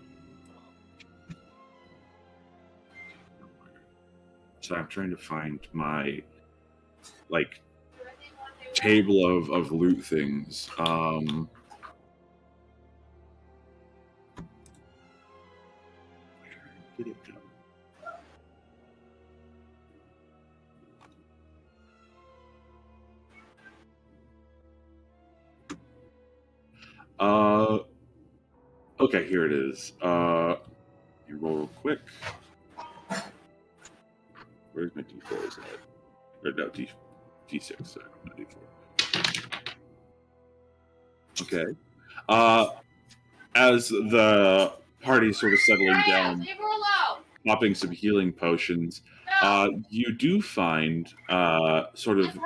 So I'm trying to find my table of loot things. Get it done. Okay, here it is. You roll real quick. Where's my D4? Is that? Or no, D6. Sorry, not D4. Okay. As the party sort of settling down, popping some healing potions, you do find sort of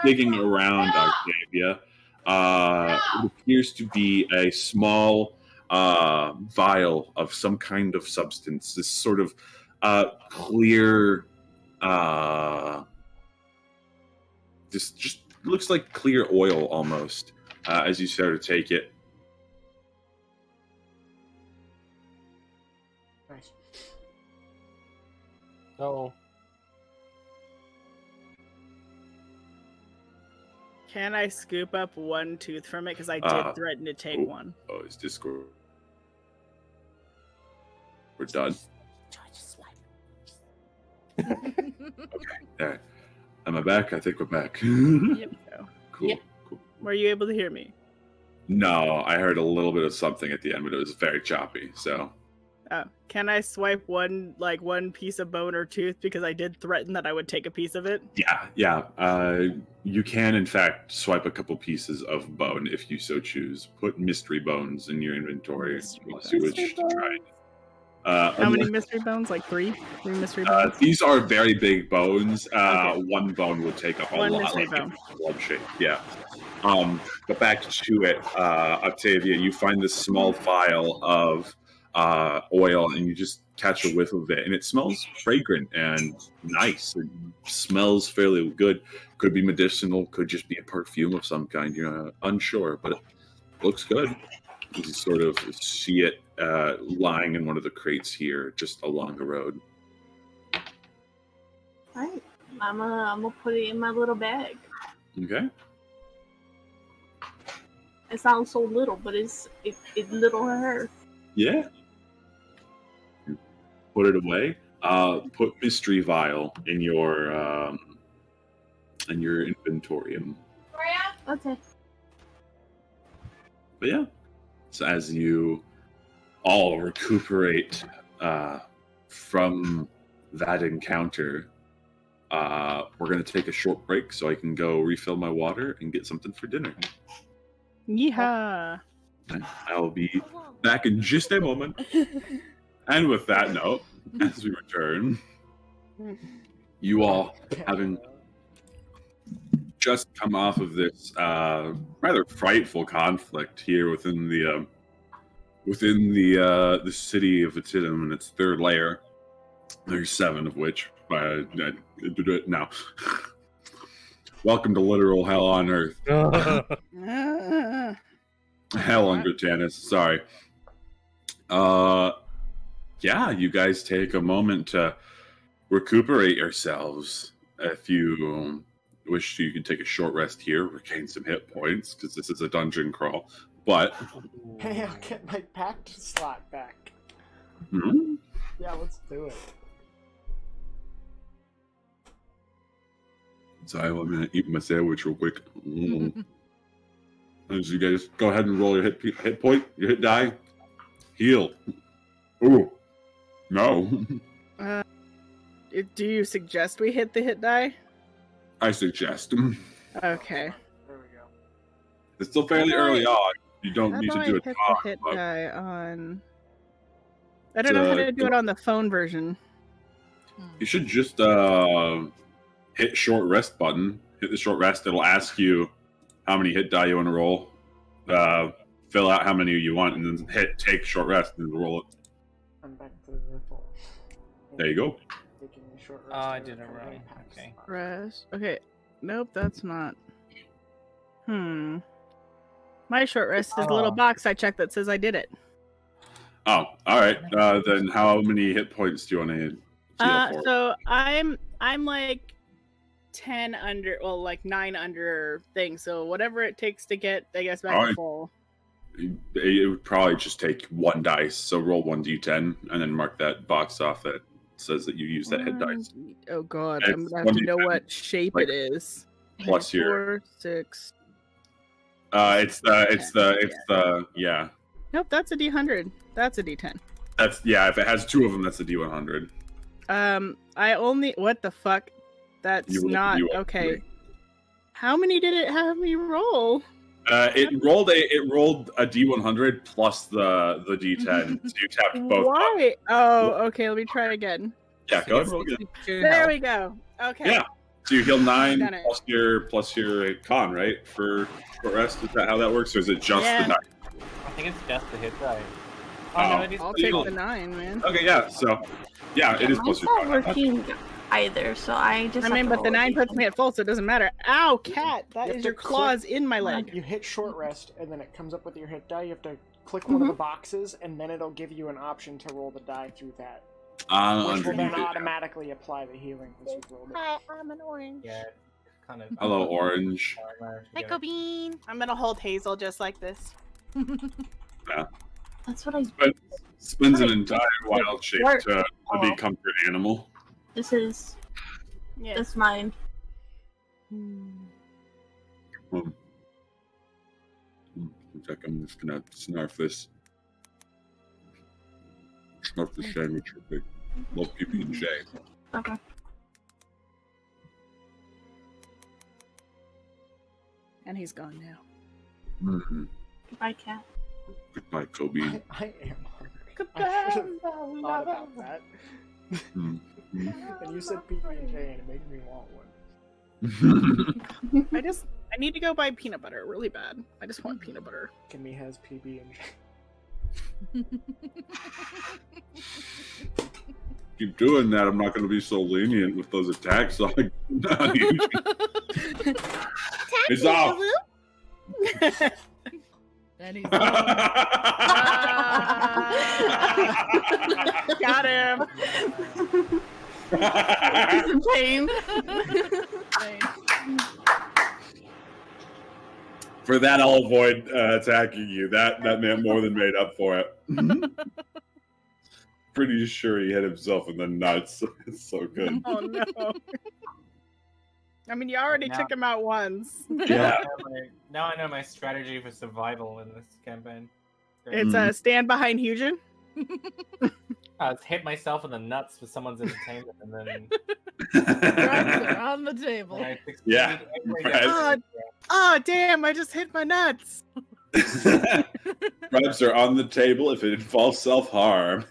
digging around Octavia. It appears to be a small vial of some kind of substance. This sort of clear, just looks like clear oil almost. As you start to take it. Nice. Oh. Can I scoop up one tooth from it? Because I did threaten to take one. Oh, it's Discord. We're done. There. Am I back? I think we're back. Yep. So. Cool. Yeah. Cool. Were you able to hear me? No, I heard a little bit of something at the end, but it was very choppy. So. Oh, can I swipe one piece of bone or tooth, because I did threaten that I would take a piece of it? Yeah. You can, in fact, swipe a couple pieces of bone if you so choose. Put mystery bones in your inventory. Unless you wish to try it. How many mystery bones? Like three? 3 mystery bones? These are very big bones. Okay. One bone would take up a One lot. mystery Like bone. blood shape. Yeah. But back to it, Octavia, you find this small vial of oil, and you just catch a whiff of it, and it smells fragrant and nice. It smells fairly good. Could be medicinal, could just be a perfume of some kind. You're unsure, but it looks good. You sort of see it lying in one of the crates here, just along the road. Alright. I'm gonna put it in my little bag. Okay. It sounds so little, but it's little her. Yeah. Put it away. Put mystery vial in your inventorium. Okay. But yeah. So as you all recuperate from that encounter, we're going to take a short break so I can go refill my water and get something for dinner. Yeehaw! I'll be back in just a moment. And with that note, as we return, you all having just come off of this rather frightful conflict here within the city of Vetitum and its third layer. There's 7 of which. Now, welcome to literal hell on Earth. Hell on Gratanus. Sorry. Yeah, you guys take a moment to recuperate yourselves. If you wish to, you can take a short rest here, regain some hit points, because this is a dungeon crawl. But Hey, I'll get my pact slot back. hmm? Yeah, let's do it. Sorry, I'm gonna eat my sandwich real quick. As you guys go ahead and roll your hit point, your hit die, heal. Ooh, no. Do you suggest we hit the hit die? I suggest. Okay. There we go. It's still fairly early on. You don't How need do to I do it hit talk, the hit but die on? I don't know how to do it on the phone version. you should just hit short rest button. Hit the short rest. It'll ask you how many hit die you want to roll. Fill out how many you want, and then hit take short rest, and roll it. I'm back to the full. There you go. Taking a short rest Oh, I to did it recover wrong. my pact Okay. slot. Rest. Okay. Nope, that's not. My short rest is the little Oh. box I checked that says I did it. Oh, all right. Then how many hit points do you want to heal for? So I'm like 10 under, well, like 9 under thing. So whatever it takes to get, I guess, back to Alright. full. It would probably just take 1 dice. So roll 1d10 and then mark that box off that says that you use that hit dice. Oh god, It's I'm gonna have to know 1d10, what shape like, it is. Plus your 4, 6. it's the yeah. Nope, that's a D100. That's a D10. That's if it has 2 of them, that's a D100. I only, what the fuck? That's You rolled- not you rolled okay. 3. How many did it have me roll? It rolled a D100 plus the D10. So you tapped both. Why? Oh, okay. Let me try again. Yeah, go ahead and roll again. There we go. Okay. Yeah. So you heal 9 Done it. plus your con, right? For rest. Is that how that works, or is it just Yeah. the 9? I think it's just the hit die. Oh. no, it is I'll the take heal. the 9, man. Okay, yeah. So yeah, it is Mine's plus your not con. working either, so I just. I have mean, to but the roll 9 again. puts me at full, so it doesn't matter. Ow, cat! That You have is to your claws in my leg. You hit short rest, and then it comes up with your hit die. You have to click one of the boxes, and then it'll give you an option to roll the die through that, which will then Underneath it. automatically apply the healing as you rolled it. Hi, I'm an orange. Yeah, kind of. Hello, orange. Echo bean. I'm gonna hold Hazel just like this. That's what I. Spends an entire wild shape to Oh. become your animal. This is Yes. that's mine. In fact, I'm just gonna snarf this. Snarf this sandwich real quick. Love PB&J. Okay. And he's gone now. Mm-hmm. Goodbye, cat. Goodbye, Kobe. I am hungry. Goodbye, I should have thought about that. Mm. And you said PB&J and it made me want one. I need to go buy peanut butter really bad. I just want peanut butter. Kimmy has PB&J. Keep doing that, I'm not going to be so lenient with those attacks. So It's off. And he's Got him. He's in pain. For that, I'll avoid attacking you. That meant more than made up for it. Pretty sure he hit himself in the nuts. It's so good. Oh no. I mean, you already Now- took him out once. Yeah. Now I know my strategy for survival in this campaign. It's stand behind Hugin. It's hit myself in the nuts with someone's entertainment, and then drugs are on the table. I succeeded Yeah, every right. other- Oh damn! I just hit my nuts. Bribes are on the table if it involves self-harm.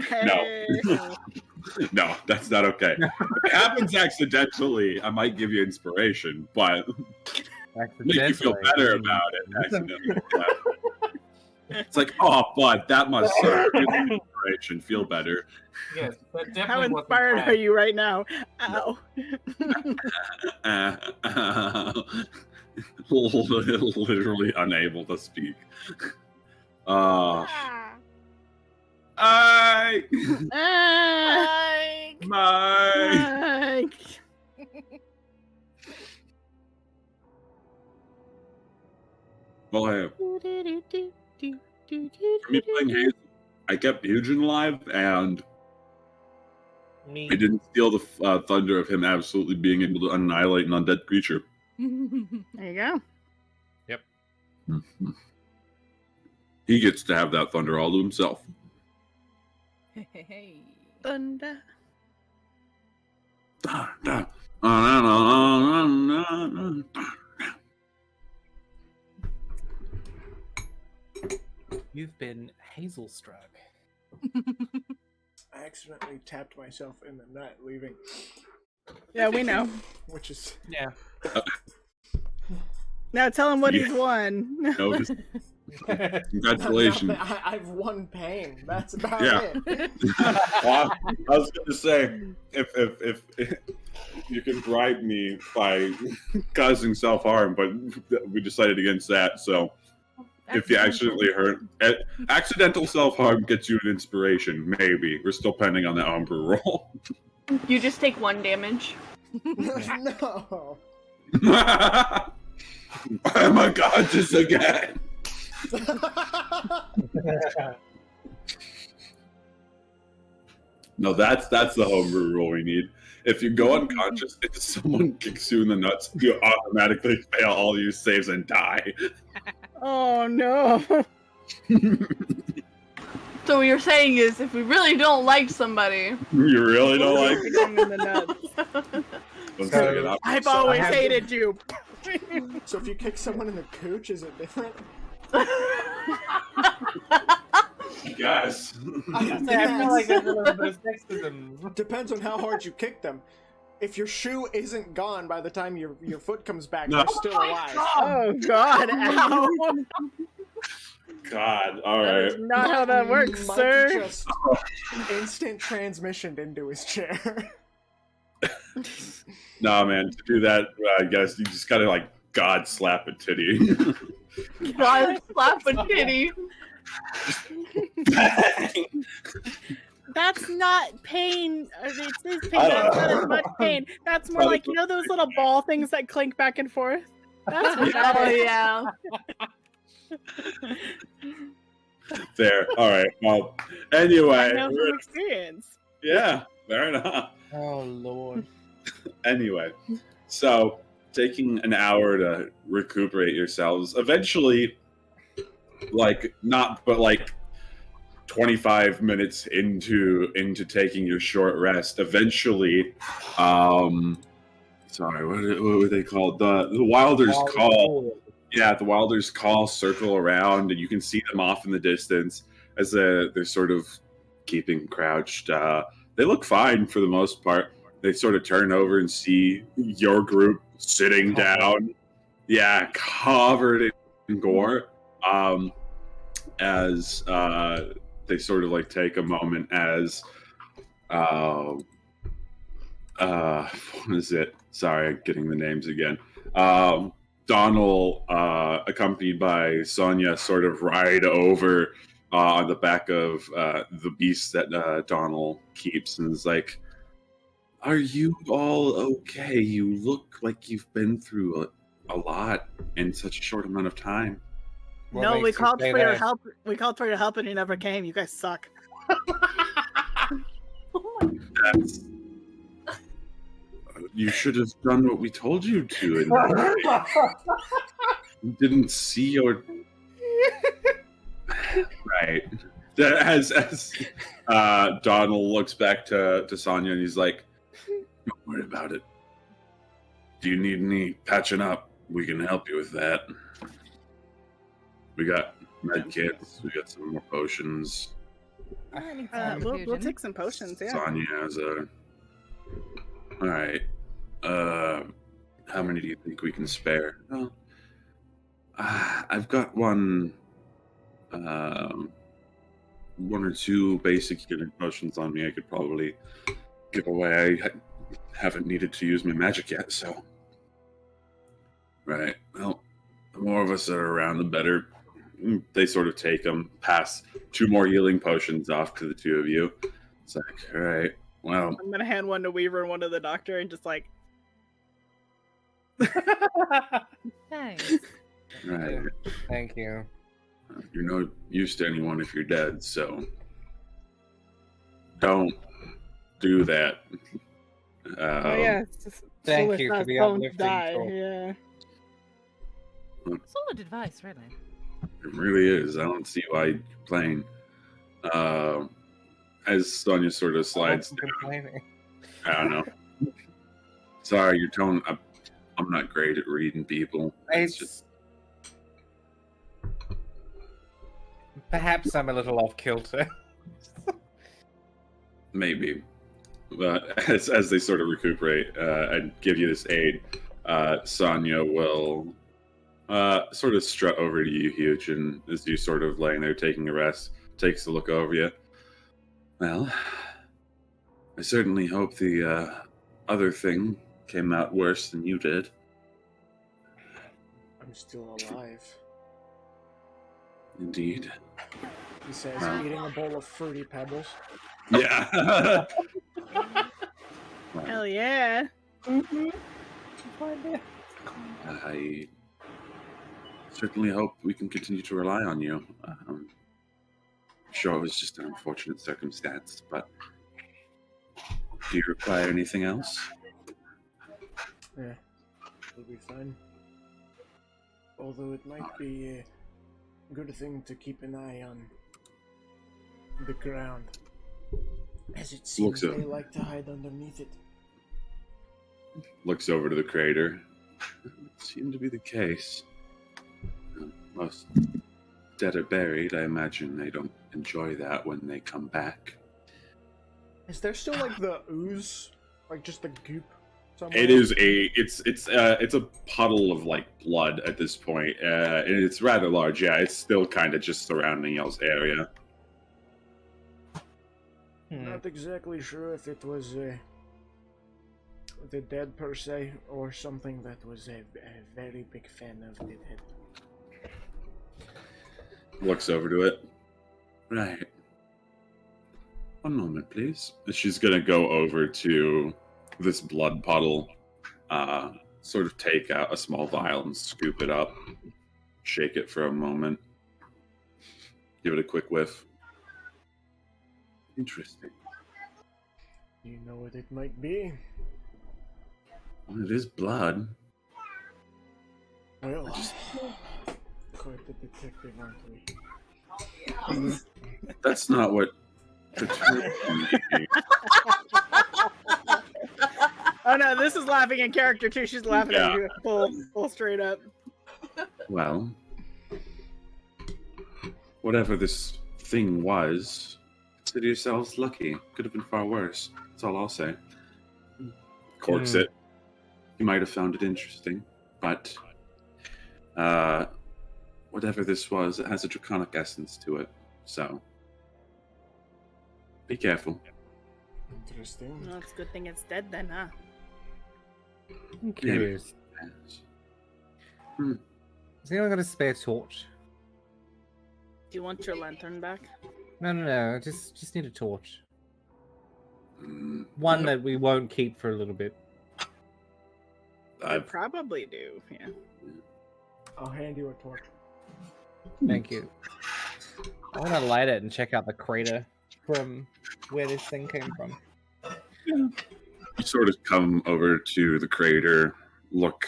Hey. No, that's not okay. If it happens accidentally, I might give you inspiration, but make you feel better about it accidentally. It's like, oh, bud, that must serve. Give me inspiration, feel better. Yes, that definitely How wasn't inspired planned. are you right now? Ow. Literally unable to speak. I Mike. my Mike. well, hey, for me playing Hazel, I kept Hugin alive, and Me. I didn't steal the thunder of him absolutely being able to annihilate an undead creature. There you go. He gets to have that thunder all to himself. Hey. Thunder. You've been Hazel struck. I accidentally tapped myself in the nut leaving, Yeah, we know. which is Yeah. Now tell him what Yeah. he's won. No, just- congratulations. I've won pain. That's about Yeah. it. Well, I was going to say, if you can bribe me by causing self-harm, but we decided against that. So if you accidentally hurt, accidental self-harm gets you an inspiration. Maybe we're still pending on the homebrew roll. You just take 1 damage. No. Oh my god, just again. No, that's the homebrew rule we need. If you go unconscious and someone kicks you in the nuts, you automatically fail all your saves and die. Oh no. So what you're saying is, if we really don't like somebody, You really don't like Kick him in the nuts. it? I've always I have- hated you. So if you kick someone in the cooch, is it different? Yes. I feel like there's a little bit of sexism. Depends on how hard you kick them. If your shoe isn't gone by the time your foot comes back, No. they're still alive. Oh god, ow. God, all That is right. not how that works, Mike sir. just instant transmissioned into his chair. Nah, man, to do that, I guess you just gotta like God slap a titty. God slap a titty. That's not pain. It says pain. I That's don't not know. as much pain. That's more like, you know those little ball things that clink back and forth? That's what that Oh is. yeah. There. All right. Well, I anyway, know from experience. yeah. Fair enough. Oh lord. Anyway, so taking an hour to recuperate yourselves, eventually, like not, but like 25 minutes into taking your short rest, eventually, sorry, what were they called? The Wilder's Call. Yeah, the Wilder's Call circle around, and you can see them off in the distance as they're sort of keeping crouched. They look fine for the most part. They sort of turn over and see your group sitting down. Yeah, covered in gore. As they sort of like take a moment as what is it? Sorry, I'm getting the names again. Donald, accompanied by Sonia, sort of ride over on the back of the beast that Donald keeps, and is like, "Are you all okay? You look like you've been through a lot in such a short amount of time." What No, we makes you called say for your that? help. We called for your help, and you never came. You guys suck. That's... You should have done what we told you to. And you didn't see your... Right. As Donald looks back to Sonya, and he's like, "Don't worry about it. Do you need any patching up? We can help you with that. We got med kits. We got some more potions. I need some We'll infusion. take some potions. Yeah. Sonya has a... All right. How many do you think we can spare?" "Well, I've got one or two basic healing potions on me. I could probably give away. I haven't needed to use my magic yet, so." "Right. Well, the more of us that are around, the better." They sort of take them, pass 2 more healing potions off to the 2 of you. It's like, all right, well, I'm gonna hand one to Weaver and one to the doctor, and just like, Thanks. right. Thank you. You're no use to anyone if you're dead, so don't do that. oh yeah, it's just Thank foolish you for us the don't uplifting die. talk. Yeah. Solid advice, really. It really is. I don't see why you're playing. As Sonya sort of slides down, Complaining. I don't know. Sorry, your tone. I'm not great at reading people. It's just Perhaps I'm a little off kilter. maybe. But as they sort of recuperate and give you this aid, Sonya will sort of strut over to you, Huge, and as you sort of laying there taking a rest, takes a look over you. "Well, I certainly hope the other thing came out worse than you did." I'm still alive. Indeed. He says, Wow. eating a bowl of Fruity Pebbles. Yeah. Hell yeah. Mm-hmm. I certainly hope we can continue to rely on you. Sure, it was just an unfortunate circumstance, but do you require anything else? Yeah, it'll be fine. Although it might be a good thing to keep an eye on the ground, as it seems Looks up. they like to hide underneath it. Looks over to the crater. It seemed to be the case. Most dead or buried, I imagine they don't enjoy that when they come back. Is there still like the ooze, like just the goop? Somewhere? It is it's a puddle of like blood at this point. And it's rather large. Yeah, it's still kind of just surrounding y'all's area. Not exactly sure if it was the dead per se, or something that was a very big fan of the dead. Looks over to it. Right. One moment, please. She's gonna go over to this blood puddle, sort of take out a small vial and scoop it up, shake it for a moment, give it a quick whiff. Interesting. Do you know what it might be? Well, it is blood. Well, quite the detective, aren't we? That's not what perturbed me. Oh no, this is laughing in character too. She's laughing at Yeah. you full straight up. Well, whatever this thing was, consider yourselves lucky. Could have been far worse. That's all I'll say. Corks it. You might have found it interesting, but whatever this was, it has a draconic essence to it. So, be careful. Interesting. Well, it's a good thing it's dead then, huh? I'm curious. Has anyone got a spare torch? Do you want your lantern back? No. I just need a torch. Mm, One that we won't keep for a little bit. I I've probably do. Yeah. I'll hand you a torch. Thank you. I want to light it and check out the crater from where this thing came from. You sort of come over to the crater, look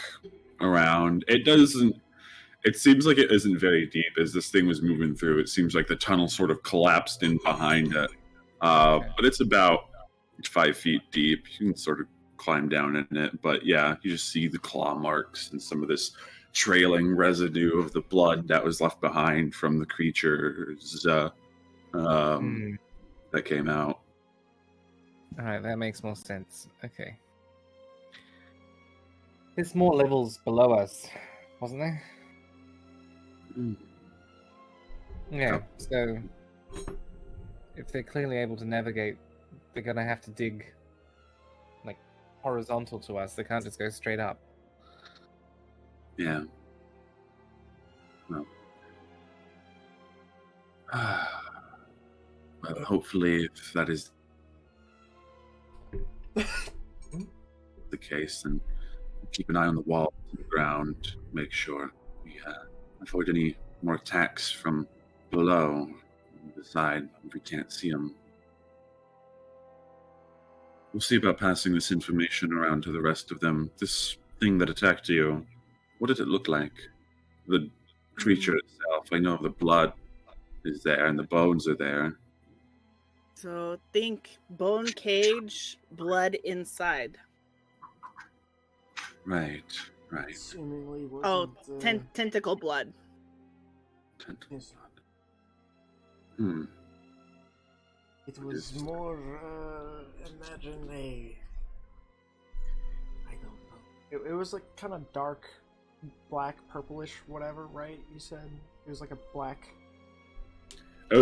around. It seems like it isn't very deep as this thing was moving through. It seems like the tunnel sort of collapsed in behind it. But it's about 5 feet deep. You can sort of climb down in it. But yeah, you just see the claw marks and some of this trailing residue of the blood that was left behind from the creatures that came out. Alright, that makes more sense. Okay. There's more levels below us, wasn't there? Mm. Yeah, so if they're clearly able to navigate, they're gonna have to dig like horizontal to us. They can't just go straight up. Yeah. Well, well, hopefully, if that is the case, then keep an eye on the walls and the ground. Make sure we avoid any more attacks from below. The side, if we can't see them. We'll see about passing this information around to the rest of them. This thing that attacked you, what did it look like? The creature itself. I know the blood is there and the bones are there. So think bone cage, blood inside. Right. Seemingly Oh, wasn't, tentacle blood. Tentacle Yes. blood. It was more, imagine I don't know. It was like kind of dark, black, purplish, whatever, right? You said it was like a black. It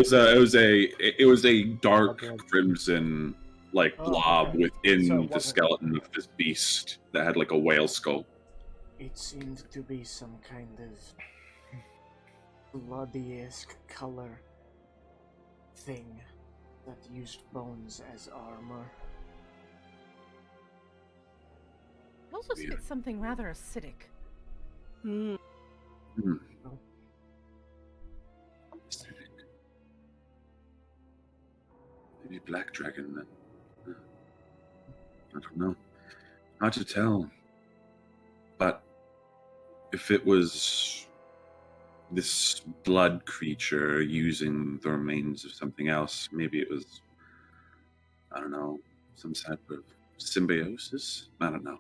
was a dark crimson blob okay. within So it the wasn't- skeleton of this beast that had like a whale skull. It seemed to be some kind of bloody-esque color thing that used bones as armor. It also Weird. spits something rather acidic. Hmm. Maybe black dragon then. I don't know. Hard to tell. But if it was this blood creature using the remains of something else, maybe it was, I don't know, some type of symbiosis? I don't know.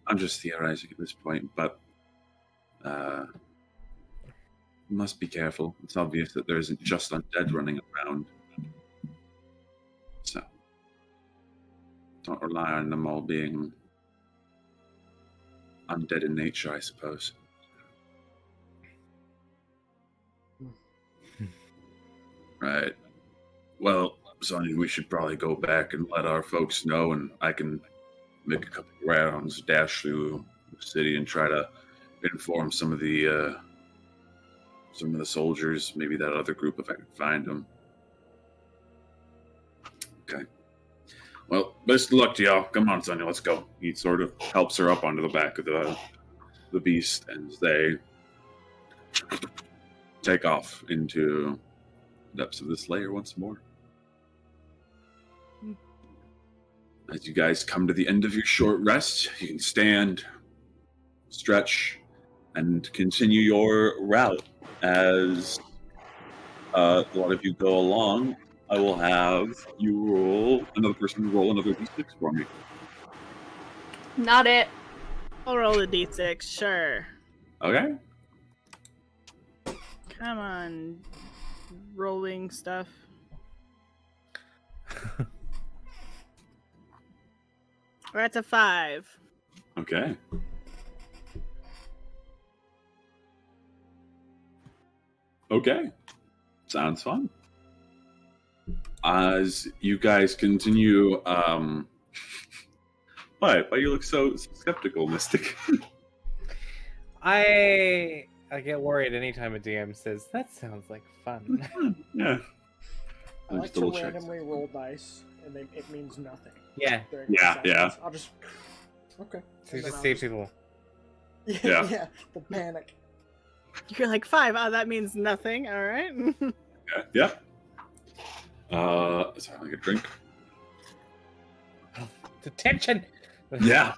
I'm just theorizing at this point, but must be careful. It's obvious that there isn't just undead running around. So, don't rely on them all being undead in nature, I suppose. Right. Well, Sonny, we should probably go back and let our folks know, and I can make a couple rounds, dash through the city, and try to inform some of the soldiers, maybe that other group if I can find them. Okay. Well, best of luck to y'all. Come on, Sonia, let's go. He sort of helps her up onto the back of the beast, and they take off into the depths of this layer once more. As you guys come to the end of your short rest, you can stand, stretch, and continue your route. As a lot of you go along, I will have you roll, another person roll another d6 for me. Not it. I'll roll a d6, sure. Okay? Come on, rolling stuff. That's a 5. Okay. Okay. Sounds fun. As you guys continue, why you look so skeptical, Mystic? I get worried anytime a DM says, that sounds like fun. Yeah. I like to randomly roll dice, and it means nothing. Yeah. Yeah. I'll just... Okay. So you And then just I'll see people. Yeah. Yeah, the panic. You're like 5. Oh, that means nothing. All right. Yeah. Sorry, I get a drink. Detention! Yeah.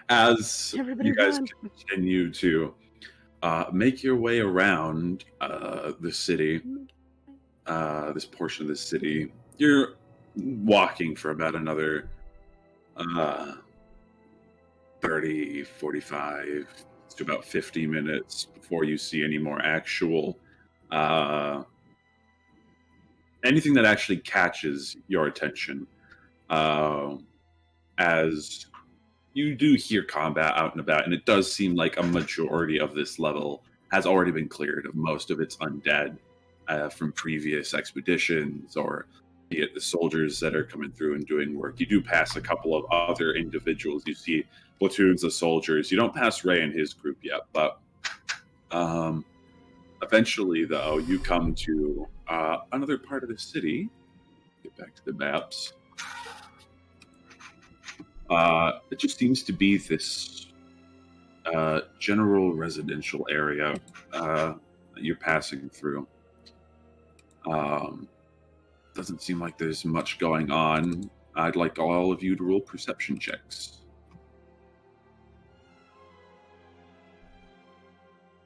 As Everybody you guys run. continue to make your way around the city, this portion of the city, you're walking for about another 30, 45 to about 50 minutes before you see any more actual anything that actually catches your attention. As you do hear combat out and about, and it does seem like a majority of this level has already been cleared of most of its undead from previous expeditions, or be it the soldiers that are coming through and doing work. You do pass a couple of other individuals. You see platoons of soldiers. You don't pass Ray and his group yet, but eventually, though, you come to another part of the city. Get back to the maps. It just seems to be this general residential area that you're passing through. Doesn't seem like there's much going on. I'd like all of you to roll perception checks.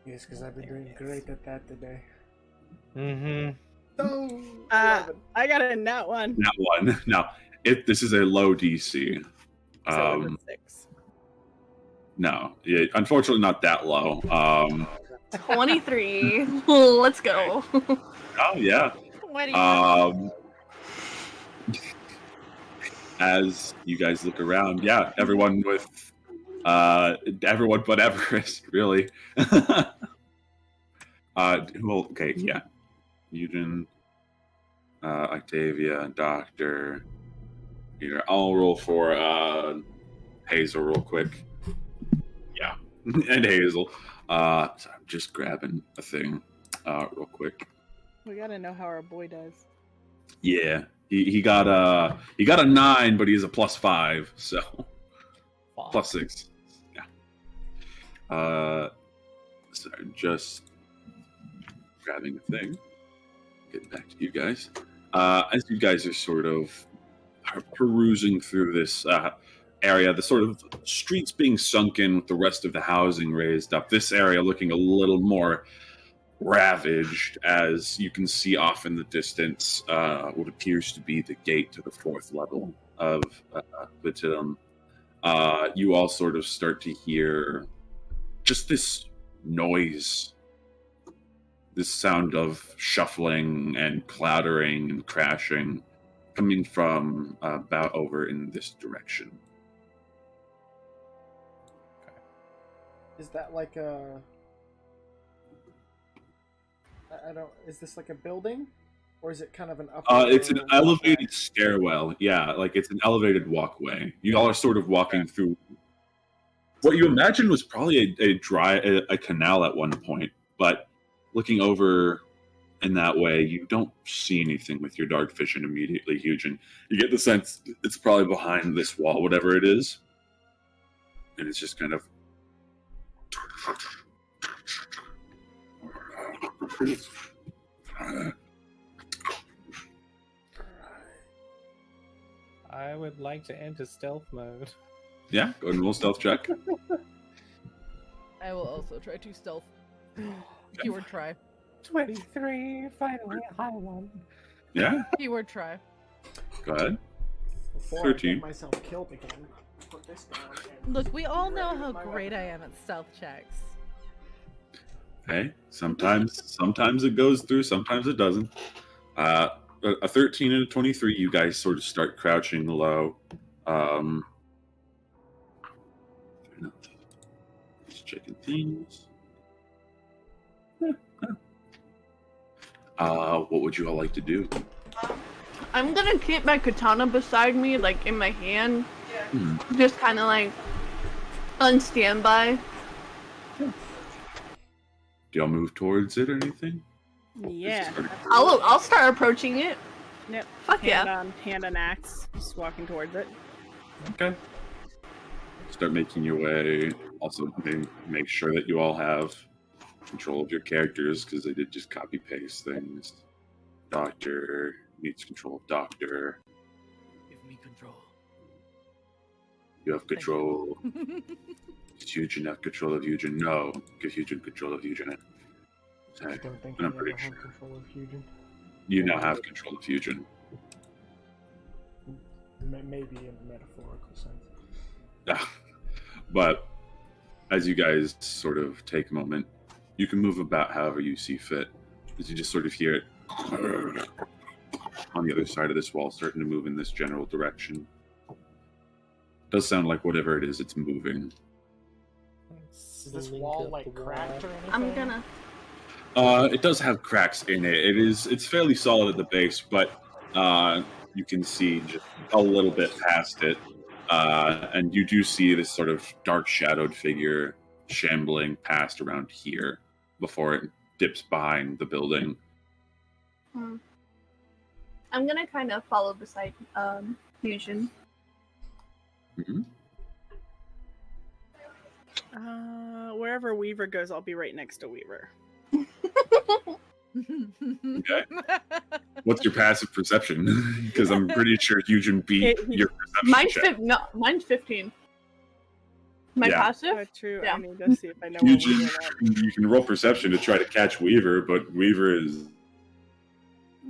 Yes, because I've been doing great at that today. Mm-hmm. Oh, I got a nat 1. That one. Now, this is a low DC. So it was a 6. No, unfortunately, not that low. 23. Let's go. Oh yeah. What do you As you guys look around, yeah, everyone but Everest, really. Well, okay, yeah. Eugen, Octavia, Doctor. Here, I'll roll for Hazel real quick. Yeah, and Hazel. So I'm just grabbing a thing real quick. We gotta know how our boy does. Yeah, he got a 9, but he's a +5, so +6. Yeah. Sorry, just grabbing a thing. Getting back to you guys. As you guys are sort of perusing through this area, the sort of streets being sunken with the rest of the housing raised up, this area looking a little more ravaged, as you can see off in the distance what appears to be the gate to the 4th level of Vetitum. You all sort of start to hear just this noise, this sound of shuffling and clattering and crashing coming from about over in this direction. Is that like a... I don't... Is this like a building? Or is it kind of an upper... It's an elevated stairwell. Yeah, like it's an elevated walkway. You all are sort of walking through what you imagine was probably a canal at one point, but looking over in that way, you don't see anything with your dark vision immediately, Eugen. You get the sense it's probably behind this wall, whatever it is. And it's just kind of... I would like to enter stealth mode. Yeah, go ahead and roll stealth check. I will also try to stealth. Keyword try. 23, finally a high one. Yeah, Keyword try. go ahead. Before I 13. get myself killed again, put this down. And Look, we all know how My great I weapon. am at stealth checks. Okay, sometimes it goes through, sometimes it doesn't. A 13 and a 23, you guys sort of start crouching low. Just checking things. What would you all like to do? I'm gonna keep my katana beside me, like in my hand, Hmm. just kind of like on standby. Do y'all move towards it or anything? Yeah. Just sort of- I'll start approaching it. Yep. Fuck Hand yeah. on axe, just walking towards it. Okay. Start making your way. Also, make sure that you all have control of your characters because they did just copy paste things. Doctor needs control of Doctor. Give me control. You have control. Does Eugen have control of Eugen? No. Give Eugen control of Eugen. I Okay. don't think I'm you pretty ever have sure. control of Fusion. You now have control of Eugen. Maybe in a metaphorical sense. But as you guys sort of take a moment, you can move about however you see fit. As you just sort of hear it on the other side of this wall, starting to move in this general direction. Does sound like whatever it is, it's moving. Is this wall like cracked or anything? I'm gonna. It does have cracks in it. It's fairly solid at the base, but you can see just a little bit past it. And you do see this sort of dark shadowed figure shambling past around here before it dips behind the building. I'm gonna kind of follow beside Fusion. Mhm. Wherever Weaver goes, I'll be right next to Weaver. Okay. What's your passive perception? Because I'm pretty sure Eugen beat your perception check. Mine's 15. My Yeah. passive? True. Yeah. I need to see if I know where Eugen, Weaver went. you can roll perception to try to catch Weaver, but Weaver is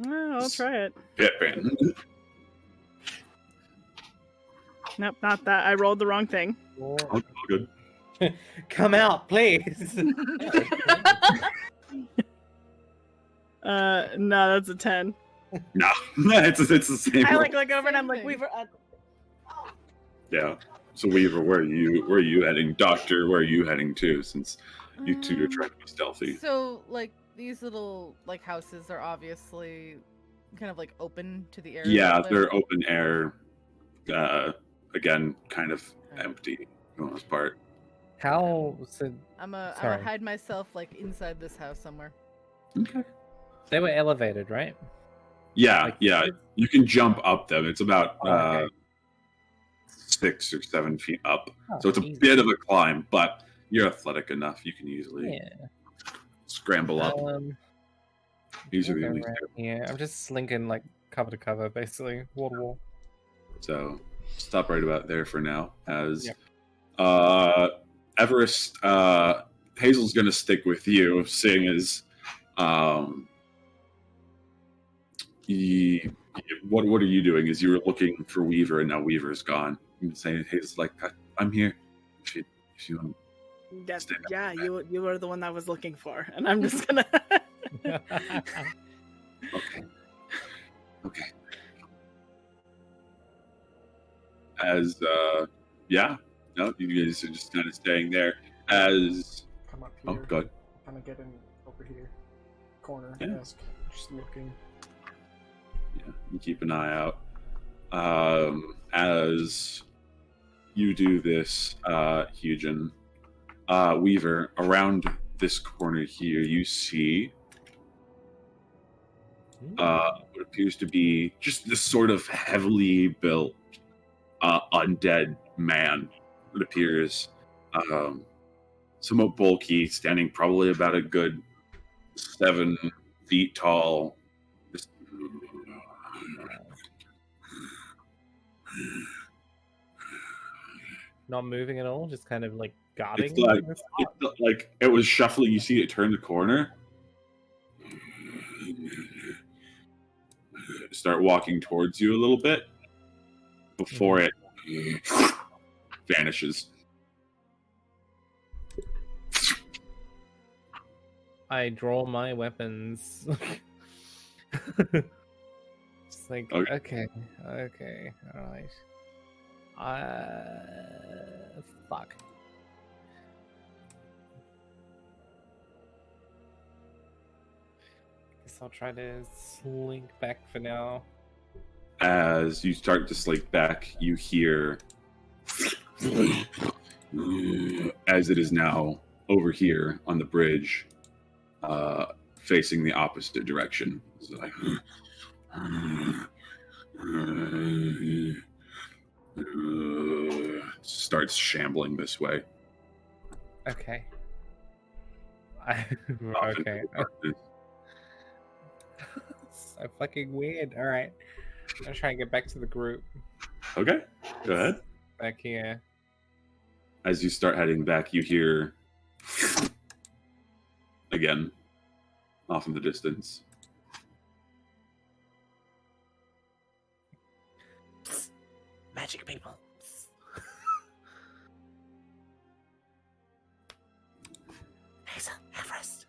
I'll try it. pipping. Nope, not that. I rolled the wrong thing. All good. Come out, please. No, that's a 10. No, it's the same. I roll. look over and I'm like, Same Weaver. Yeah. So Weaver, where are you heading? Doctor, where are you heading to? Since you two are trying to be stealthy. So, like, these little, like, houses are obviously kind of, like, open to the air. a Yeah, little bit. they're open air. Again, kind of empty for the most part. How? So I'm gonna Sorry. hide myself, like, inside this house somewhere. Okay. they were elevated, right? Yeah, Like- yeah. You can jump up them. It's about Oh, okay. 6 or 7 feet up. Oh, So it's a easy. bit of a climb, but you're athletic enough. You can easily Yeah. scramble up. These are the I'll only go around two. here. I'm just slinking like cover to cover, basically, wall to wall. So stop right about there for now. As Yep. Everest, Hazel's going to stick with you, seeing as what are you doing? Is you were looking for Weaver, and now Weaver's gone. I'm saying Hazel's like, I'm here. If you want. That, Stand up. yeah, you were the one I was looking for, and I'm just gonna. Okay. Okay. As yeah, no, you guys are just kind of staying there. As Come up here. good. Kind of get in over here. Corner Yeah. desk. Just looking. Yeah, you keep an eye out. As you do this, Eugen, Weaver, around this corner here, you see what appears to be just this sort of heavily built undead man. It appears somewhat bulky, standing probably about a good 7 feet tall. Just not moving at all, just kind of like guarding. It's like it was shuffling. You see it turn the corner, start walking towards you a little bit before it vanishes. I draw my weapons. It's like, okay, alright. Fuck. Guess I'll try to slink back for now. As you start to slink back, you hear, as it is now over here on the bridge, facing the opposite direction. It's like, starts shambling this way. Okay. Okay. So fucking weird. Alright. I'm gonna try and get back to the group. Okay, go ahead. Back here. As you start heading back, you hear again, off in the distance. Magic people. Hazel, Everest.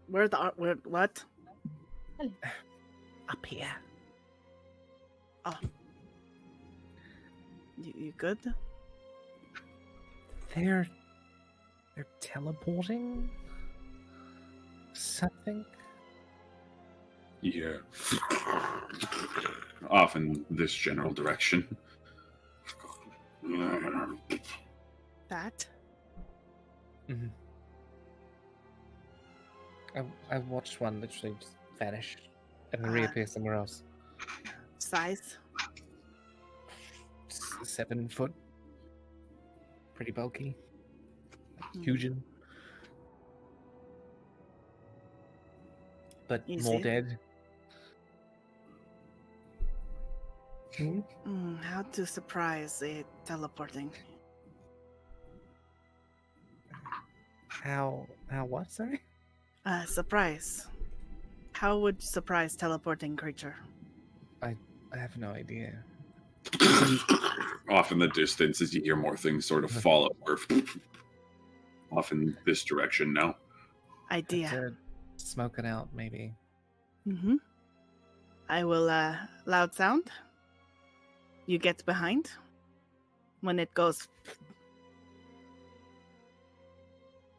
Where what? Up here. Oh. You good? They're teleporting something. Yeah. Off in this general direction. That? Mm-hmm. I watched one literally just vanish and then reappear somewhere else. Size? 7 foot. Pretty bulky. Huge. But Easy. more dead. How to surprise a teleporting? How what, sorry? Surprise. How would surprise teleporting creature? I have no idea. Off in the distance, as you hear more things sort of fall over. Off in this direction now. Idea. Smoke it out, maybe. I will, loud sound. You get behind. When it goes...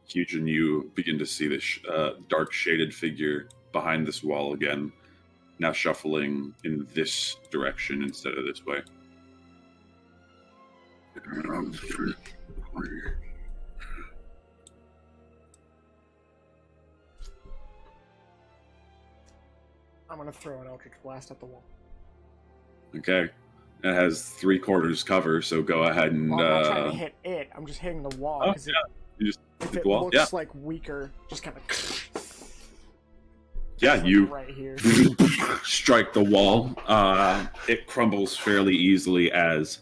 Huge, and you begin to see this dark shaded figure behind this wall again, now shuffling in this direction instead of this way. I'm gonna throw an Eldritch Blast at the wall. Okay. It has 3/4 cover, so go ahead and... Well, I'm not trying to hit it, I'm just hitting the wall. Oh, If it wall. looks like weaker, just kind of... Yeah, you right here. strike the wall. It crumbles fairly easily as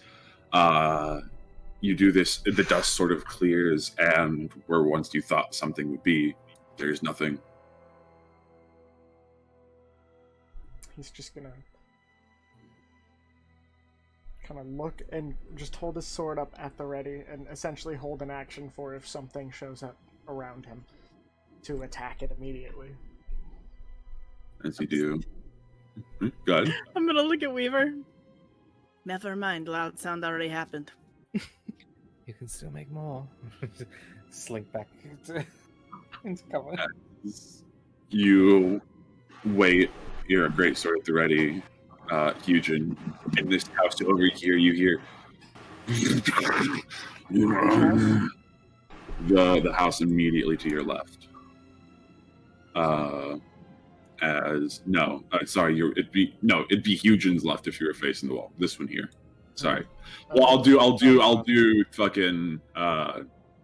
you do this. The dust sort of clears, and where once you thought something would be, there's nothing. He's just gonna kind of look and just hold his sword up at the ready and essentially hold an action for if something shows up around him to attack it immediately. As you do. Go ahead. I'm gonna look at Weaver. Never mind, loud sound already happened. You can still make more. Slink back into cover. You wait. You're a great sword at the ready. Huge, in this house over here, you hear the house immediately to your left. It'd be Hugin's left if you were facing the wall. This one here. Sorry. Well, I'll do fucking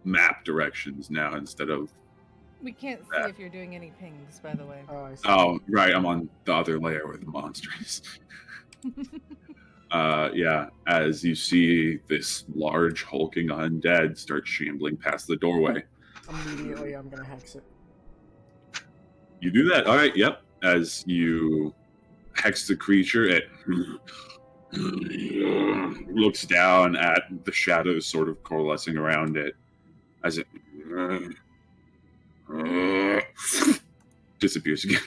map directions now instead of. We can't see if you're doing any pings, by the way. I see. Oh, right. I'm on the other layer with the monsters. Yeah, as you see this large hulking undead start shambling past the doorway. Immediately, I'm gonna hex it. You do that. All right. Yep. As you hex the creature, it looks down at the shadows sort of coalescing around it as it disappears again.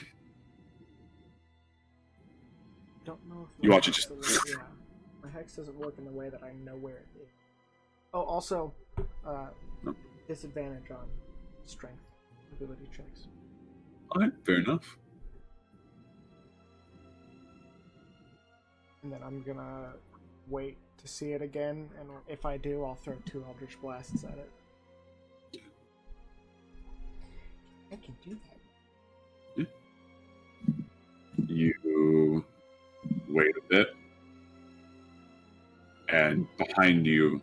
Don't know if You watch it hex just- doesn't- yeah. My hex doesn't work in the way that I know where it is. Oh, also, disadvantage on strength ability checks. All right. Fair enough. And then I'm gonna wait to see it again, and if I do, I'll throw 2 Eldritch Blasts at it. I can do that. You wait a bit, and behind you,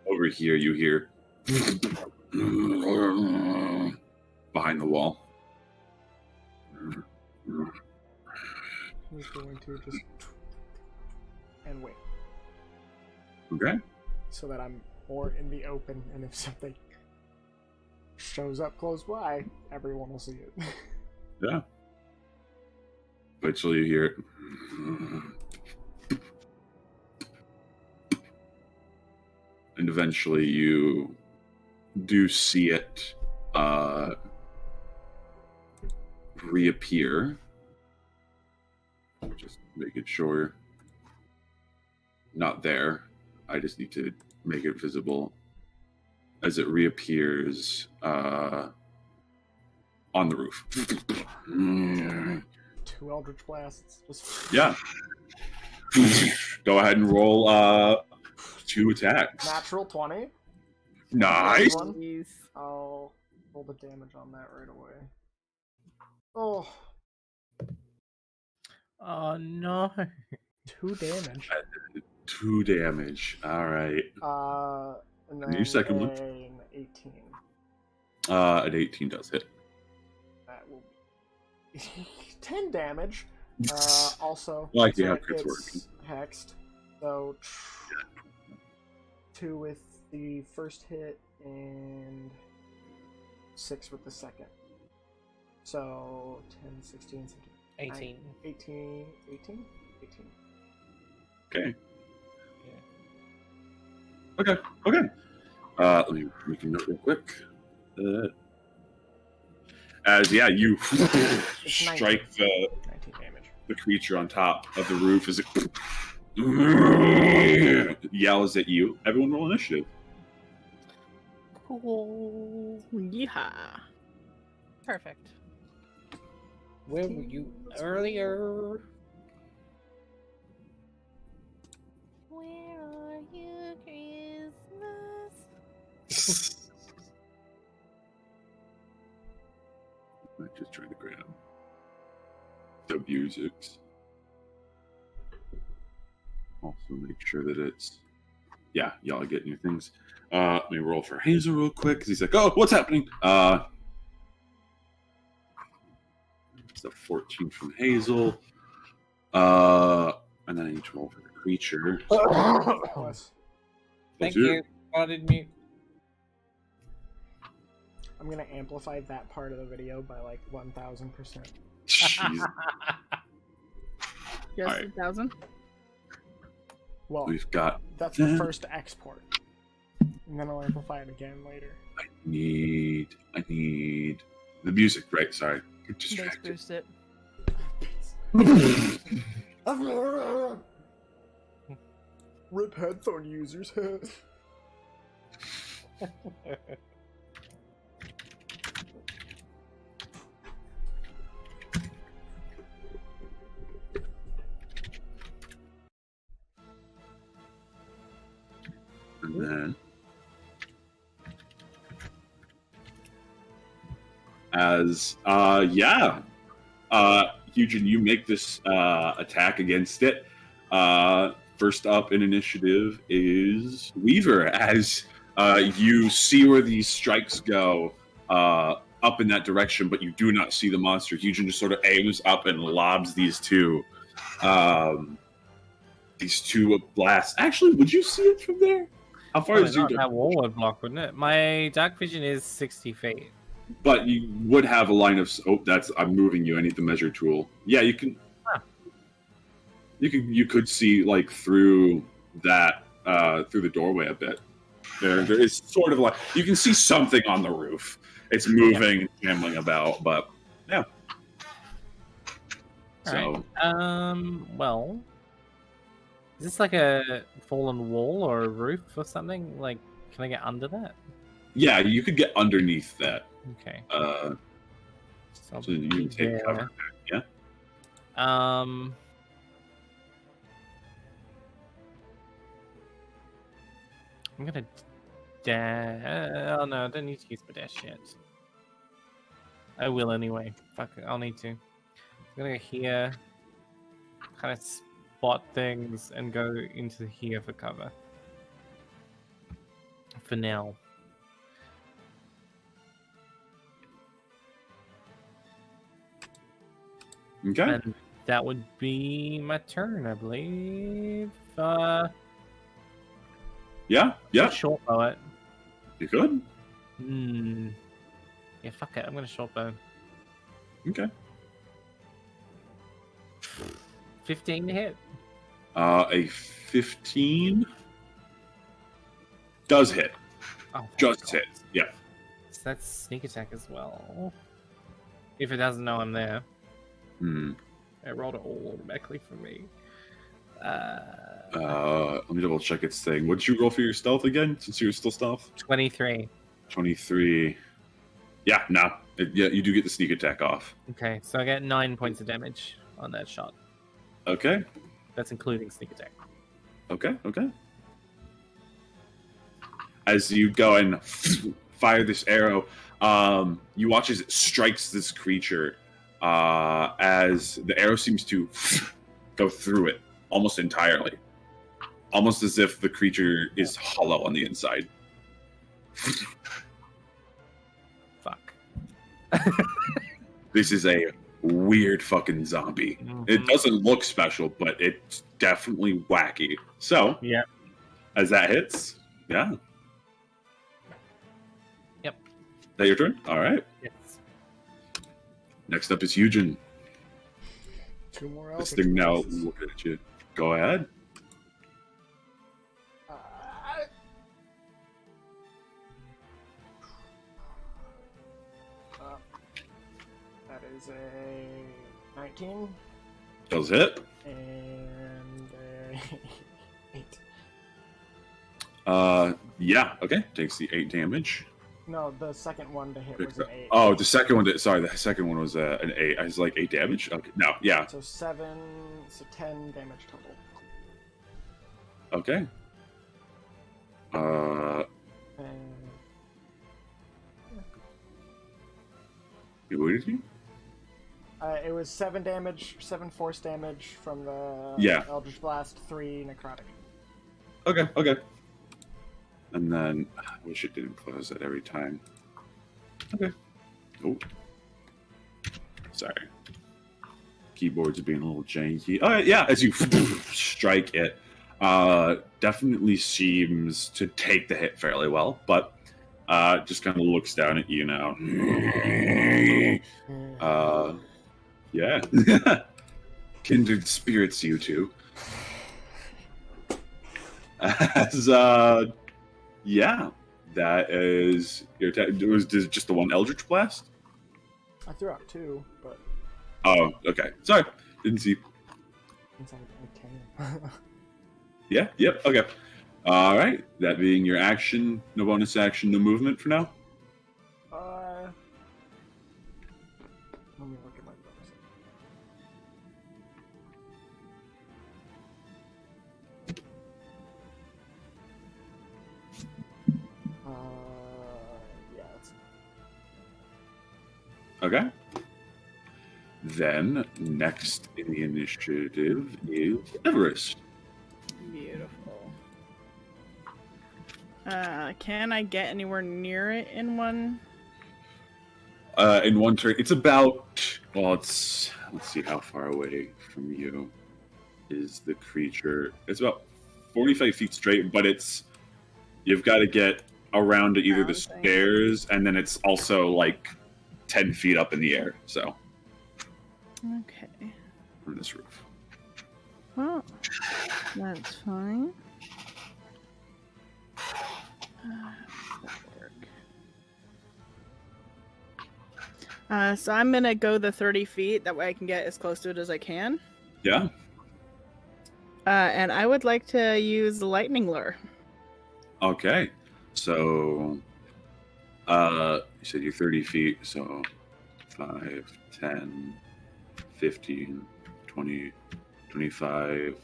over here, you hear behind the wall. He's going to just and wait, Okay. so that I'm more in the open, and if something shows up close by, everyone will see it. Yeah. Wait till you hear it. And eventually you do see it reappear. Just making sure. Not there. I just need to make it visible as it reappears on the roof. 2 Eldritch Blasts. Just Yeah. Go ahead and roll 2 attacks. natural 20. Nice. One. Jeez. I'll roll the damage on that right away. Oh, Oh no. 2 damage. 2 damage. All right. And And your then second one? an 18. An 18 does hit. That will be 10 damage. Also, Like so how crits it's hexed. So 2 with the first hit and 6 with the second. So 10, 16, 17, 18. 18, 18? 18. Okay. Okay. Okay. Let me make a note real quick. As you It's 19. strike 19 damage. the creature on top of the roof as it yells at you. Everyone roll initiative. Cool. Yeehaw. Perfect. Where were you earlier? Where are you, Christmas? I'm just trying to grab the musics. Also make sure that it's y'all getting your things. Let me roll for Hazel real quick because he's like, oh, what's happening? It's a 14 from Hazel. And then I need to roll for the creature. Plus, Thank That's it. you. Wanted me. I'm gonna amplify that part of the video by like 1000%. Jeez. Just Alright. 1,000. Well, We've got that's the first export. And then I'll amplify it again later. I need the music, right? Sorry. I'm Bass distracted. boost it. Rip headphone users. And then as Eugen, you make this attack against it. First up in initiative is Weaver, as you see where these strikes go up in that direction, but you do not see the monster. Eugen just sort of aims up and lobs these two these two blasts. Actually, would you see it from there? How far is your that wall would block, wouldn't it? My dark vision is 60 feet. But you would have a line of. Oh, I'm moving you. I need the measure tool. Yeah, you can. Huh. You could see like through that through the doorway a bit. There is sort of like you can see something on the roof. It's moving, shambling about, but yeah. So. Well, is this like a fallen wall or a roof or something? Like, can I get under that? Yeah, you could get underneath that. Okay. So you can take cover. Yeah. I'm gonna oh no, I don't need to use my dash yet. I will anyway. Fuck it, I'll need to. I'm gonna go here, kind of spot things, and go into here for cover. For now. Okay. And that would be my turn, I believe. Yeah. Short bow it. You could. Yeah, fuck it. I'm gonna short bow. Okay. 15 to hit. A 15 does hit. Oh, Just hits. Yeah. So that's sneak attack as well. If it doesn't know I'm there. It rolled it all automatically for me. Let me double check its thing. What did you roll for your stealth again? Since you're still stealth. 23. 23. Yeah, no. Yeah, you do get the sneak attack off. Okay, so I get 9 points of damage on that shot. Okay. That's including sneak attack. Okay. As you go and fire this arrow, you watch as it strikes this creature. As the arrow seems to go through it almost entirely, almost as if the creature is hollow on the inside. Fuck. This is a weird fucking zombie. It doesn't look special, but it's definitely wacky. So, yeah, as that hits, yeah. Yep. Is that your turn? All right. Yes. Next up is Eugen. 2 more. This thing now looking at you. Go ahead. That is a 19. Does hit. And a 8. Yeah. Okay. Takes the 8 damage. No, the second one to hit was an 8. Oh, the second one. Sorry, the second one was an 8. I was like 8 damage. Okay. No. Yeah. So 10 damage total. Okay. You wounded me? It was 7 damage, 7 force damage from the Eldritch Blast, 3 necrotic. Okay. And then I wish it didn't close that every time. Okay. Oh. Sorry. Keyboards are being a little janky. Oh yeah, as you strike it, definitely seems to take the hit fairly well, but just kind of looks down at you now. Yeah. Kindred spirits, you two. As yeah, that is your attack. Was just the one Eldritch Blast? I threw out 2, but oh, okay. Sorry, didn't see. Inside I can. Yeah. Yep. Okay. All right. That being your action, no bonus action, no movement for now. Let me look at my bonus. Yeah. Okay. Then next in the initiative is Everest. Beautiful. Can I get anywhere near it in one? In one turn, it's about. Well, it's. Let's see how far away from you. is the creature? It's about 45 feet straight, but you've got to get around to either the stairs, and then it's also like 10 feet up in the air. So, Okay. on this roof. Well, that's fine. That'll work. So I'm gonna go the 30 feet. That way I can get as close to it as I can. Yeah. And I would like to use the lightning lure. Okay. So, you said you're 30 feet, so 5, 10, 15, 20, 25.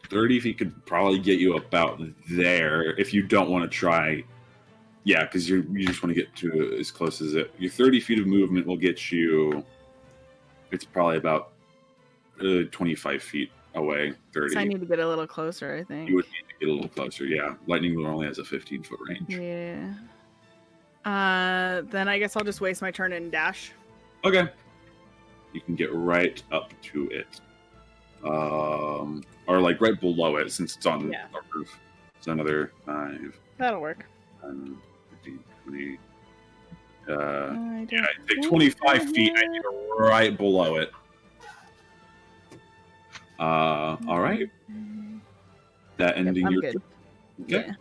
30 feet could probably get you about there if you don't want to try. Yeah, because you just want to get to as close as it. Your 30 feet of movement will get you. It's probably about 25 feet away. 30. So I need to get a little closer, I think. You would need to get a little closer. Yeah, lightning lure only has a 15-foot range. Yeah. Then I guess I'll just waste my turn and dash. Okay. You can get right up to it. Or like right below it since it's on the roof. It's another 5. That'll work. 10, 15, 20. Yeah, take 25 feet and you're right below it. All right. That ending I'm your good. Okay.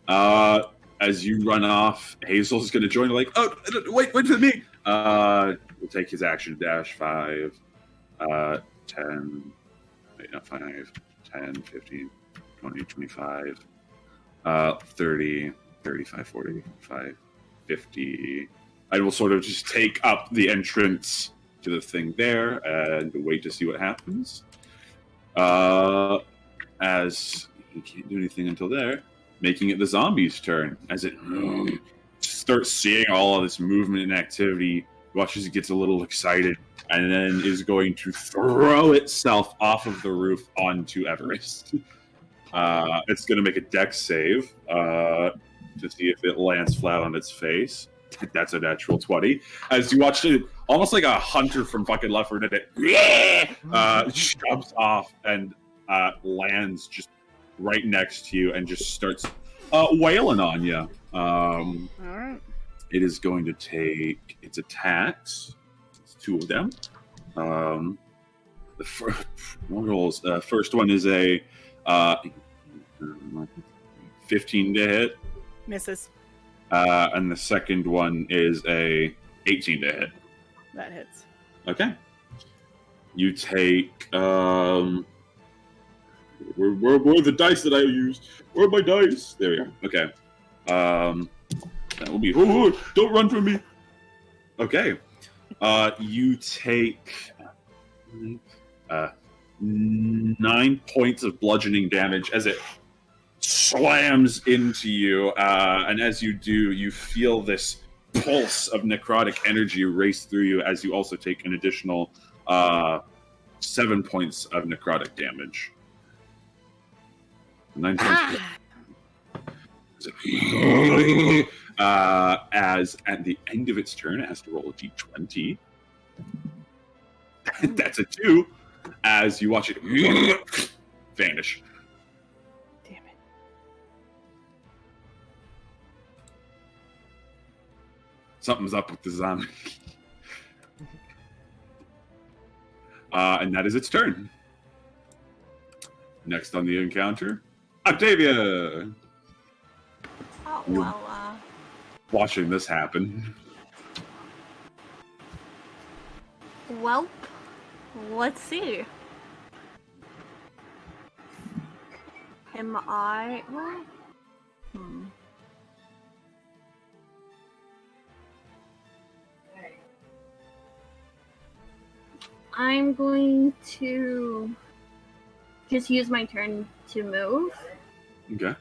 Yeah. As you run off, Hazel's going to join. Like, oh, wait for me. We'll take his action dash. 5, 10, wait, not 5, 10, 15, 20, 25, 30, 35, 45, 50. I will sort of just take up the entrance to the thing there and wait to see what happens. As you can't do anything until there, making it the zombie's turn. As it starts seeing all of this movement and activity, watches it gets a little excited, and then is going to throw itself off of the roof onto Everest. It's going to make a dex save to see if it lands flat on its face. That's a natural 20. As you watch it, almost like a hunter from fucking Left 4 Dead, jumps off and lands just right next to you and just starts wailing on you. All right. It is going to take its attacks. It's 2 of them. The first one is a 15 to hit. Misses. And the second one is a 18 to hit. That hits. Okay. You take where are the dice that I used? Where are my dice? There we go. Okay. That will be. Oh, don't run from me. Okay. You take 9 points of bludgeoning damage as it slams into you, and as you do, you feel this pulse of necrotic energy race through you as you also take an additional 7 points of necrotic damage. 9 points. As at the end of its turn, it has to roll a d20. That's a 2. As you watch it vanish. Damn it. Something's up with the zombie. And that is its turn. Next on the encounter, Octavia. Oh, well, Watching this happen. Welp. Let's see. Am I... Well, I'm going to just use my turn to move. Okay.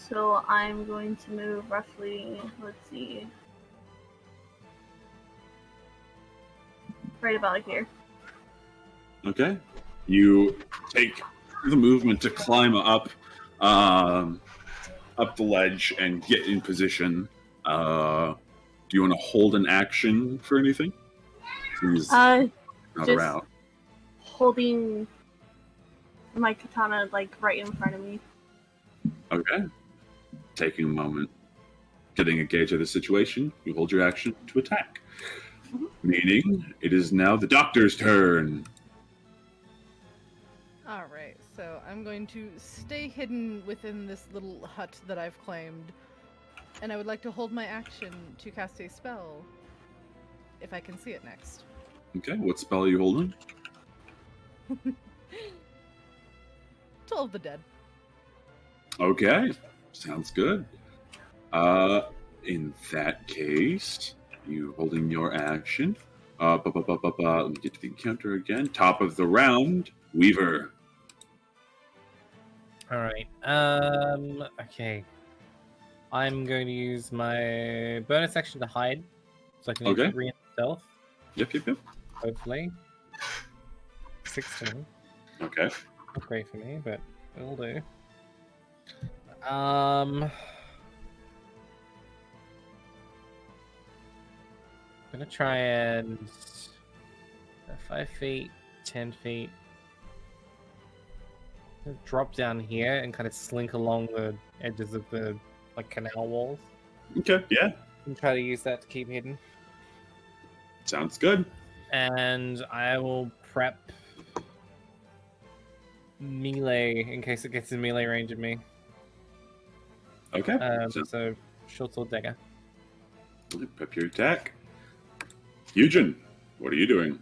So I'm going to move roughly, let's see, right about here. Okay. You take the movement to climb up the ledge and get in position. Do you want to hold an action for anything? not Just- around. Holding my katana like right in front of me. Okay. Taking a moment, getting a gauge of the situation, you hold your action to attack. Meaning, it is now the doctor's turn. Alright, so I'm going to stay hidden within this little hut that I've claimed. And I would like to hold my action to cast a spell. If I can see it next. Okay, what spell are you holding? Toll of the Dead. Okay, sounds good. In that case, you holding your action. Let me get to the encounter again. Top of the round, Weaver. All right. Okay. I'm going to use my bonus action to hide, so I can Okay. enter stealth. Yep. Hopefully. 16. Okay. Not great for me, but it'll do. Gonna try and 5 feet, 10 feet. Drop down here and kind of slink along the edges of the canal walls Okay, yeah. and try to use that to keep hidden. Sounds good. And I will prep melee in case it gets in melee range of me. Okay. So short sword dagger. Prep your attack. Eugen, what are you doing?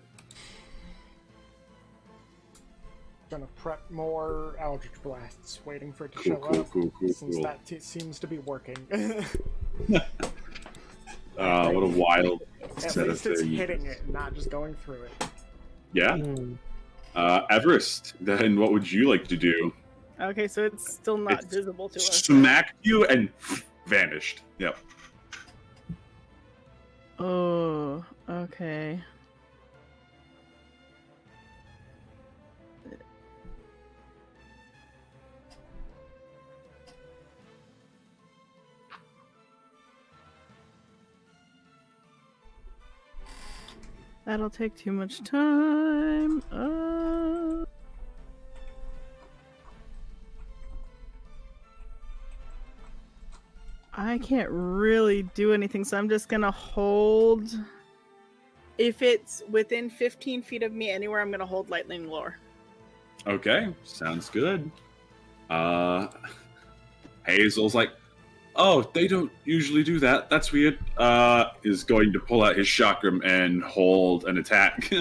Gonna prep more Eldritch Blasts, waiting for it to Cool, show cool, up. cool, cool, Since cool. that seems to be working. What a wild At set least of it's things. hitting it, not just going through it. Yeah. Everest, then what would you like to do? Okay, so it's still not It's visible to us. Smacked you and vanished. Yep. Oh, okay. That'll take too much time. I can't really do anything, so I'm just gonna hold. If it's within 15 feet of me anywhere, I'm gonna hold lightning lore. Okay, sounds good. Hazel's like, oh, they don't usually do that. That's weird. Is going to pull out his chakram and hold an attack.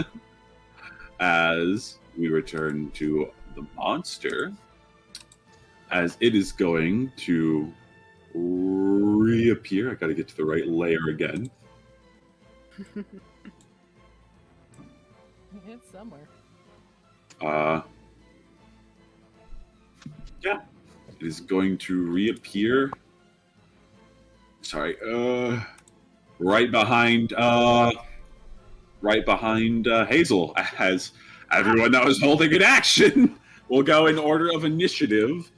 As we return to the monster, as it is going to reappear. I gotta get to the right layer again. It's somewhere. Yeah, it is going to reappear. Sorry, right behind Hazel, as everyone that was holding an action will go in order of initiative.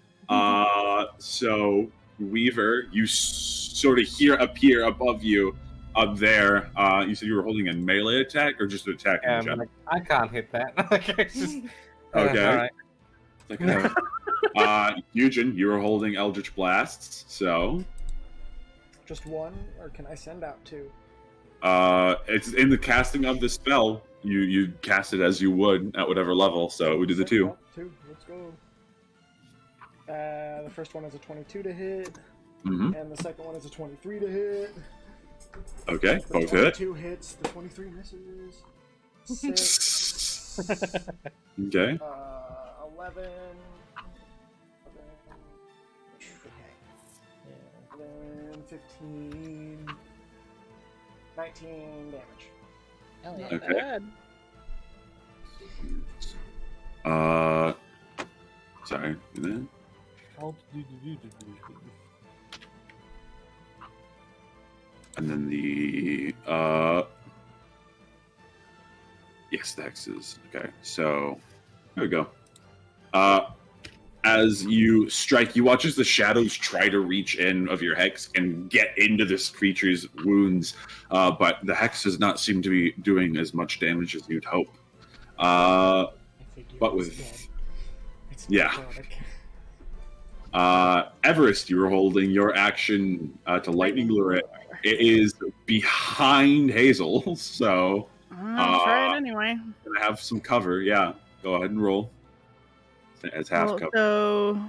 So Weaver, you sort of appear above you up there. You said you were holding a melee attack or just an attack in general? I can't hit that. It's just, Okay. alright. Like, Eugen, you were holding Eldritch Blasts, so Just one, or can I send out two? it's in the casting of the spell. You cast it as you would at whatever level, so we do the two. Two, let's go. The first one is a 22 to hit, Mm-hmm. and the second one is a 23 to hit. Okay, The both hit. 22 hits, the 23 misses. 6, Okay. 11. 15, 19 damage. Hell yeah. Okay. Bad. Sorry. And then the yes, the hexes. Okay, so there we go. As you strike, you watch as the shadows try to reach in of your hex and get into this creature's wounds, but the hex does not seem to be doing as much damage as you'd hope. But It's with dead. It's yeah. necrotic. Everest, you were holding your action to lightning lure it. It is behind Hazel, so I'll try it anyway. gonna have some cover. Yeah, go ahead and roll. It's half Well, cover. so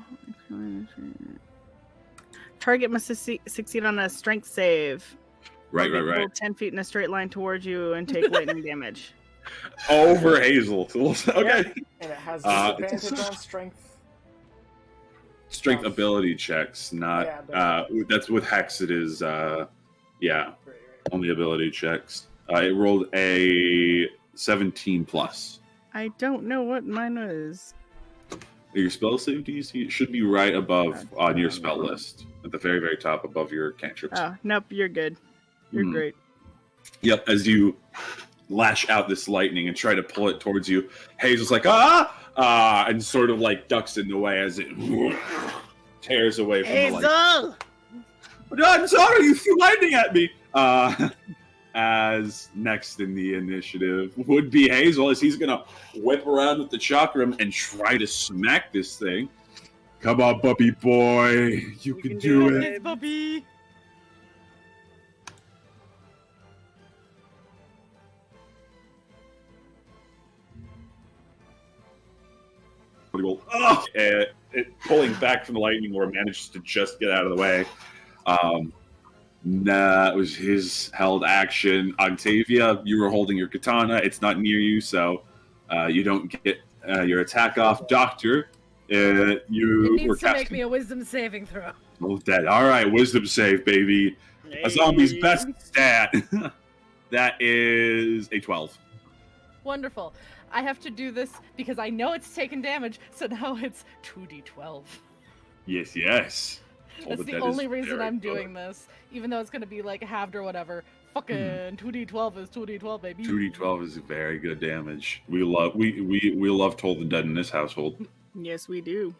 target must succeed on a strength save. Right. Roll 10 feet in a straight line towards you and take lightning damage. Over Hazel. Okay. And it has It's disadvantage on strength. Strength ability checks, not that's with Hex. It is only ability checks. It rolled a 17 plus. I don't know what mine is. Your spell save DC should be right above on your spell list, at the very, very top above your cantrips. Oh, nope, you're good. You're great. Yep, as you lash out this lightning and try to pull it towards you, Hazel's like, and sort of like ducks in the way as it tears away from the lightning. Hazel! I'm sorry, you threw lightning at me! As next in the initiative would be Hazel, as he's gonna whip around with the chakram and try to smack this thing. Come on, puppy boy, you can do it. Hey, puppy! It pulling back from the lightning lure manages to just get out of the way. It was his held action. Octavia, you were holding your katana. It's not near you, so you don't get your attack off. Doctor, It you were needs to make casting. me a wisdom saving throw. Oh, dead. All right, wisdom save, baby. A zombie's best stat. That is a 12. Wonderful. I have to do this because I know it's taken damage, so now it's 2d12. Yes. That's the only reason I'm doing this, even though it's going to be like halved or whatever. Fucking 2d12 is 2d12, baby. 2d12 is very good damage. We love Toll the Dead in this household. Yes, we do.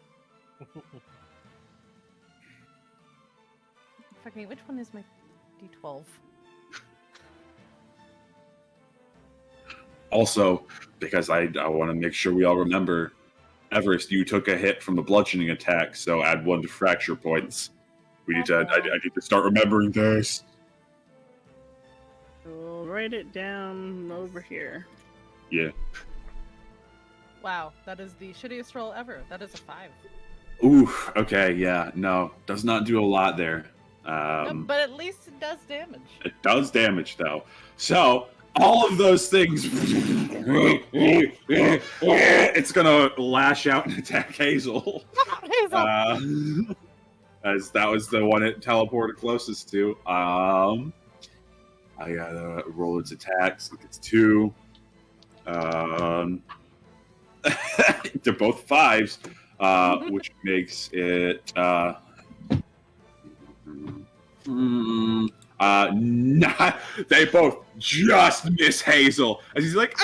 Fucking, which one is my d12? Also, because I want to make sure we all remember, Everest, you took a hit from the bludgeoning attack, so add 1 to fracture points. We need to. I need to start remembering this. We'll write it down over here. Yeah. Wow, that is the shittiest roll ever. That is a 5. Ooh. Okay. Yeah. No, does not do a lot there. No, but at least it does damage. It does damage though. So all of those things, it's gonna lash out and attack Hazel. Hazel. As that was the one it teleported closest to. I gotta roll its attacks. It's 2. They're both 5s, which makes it they both just miss Hazel as he's like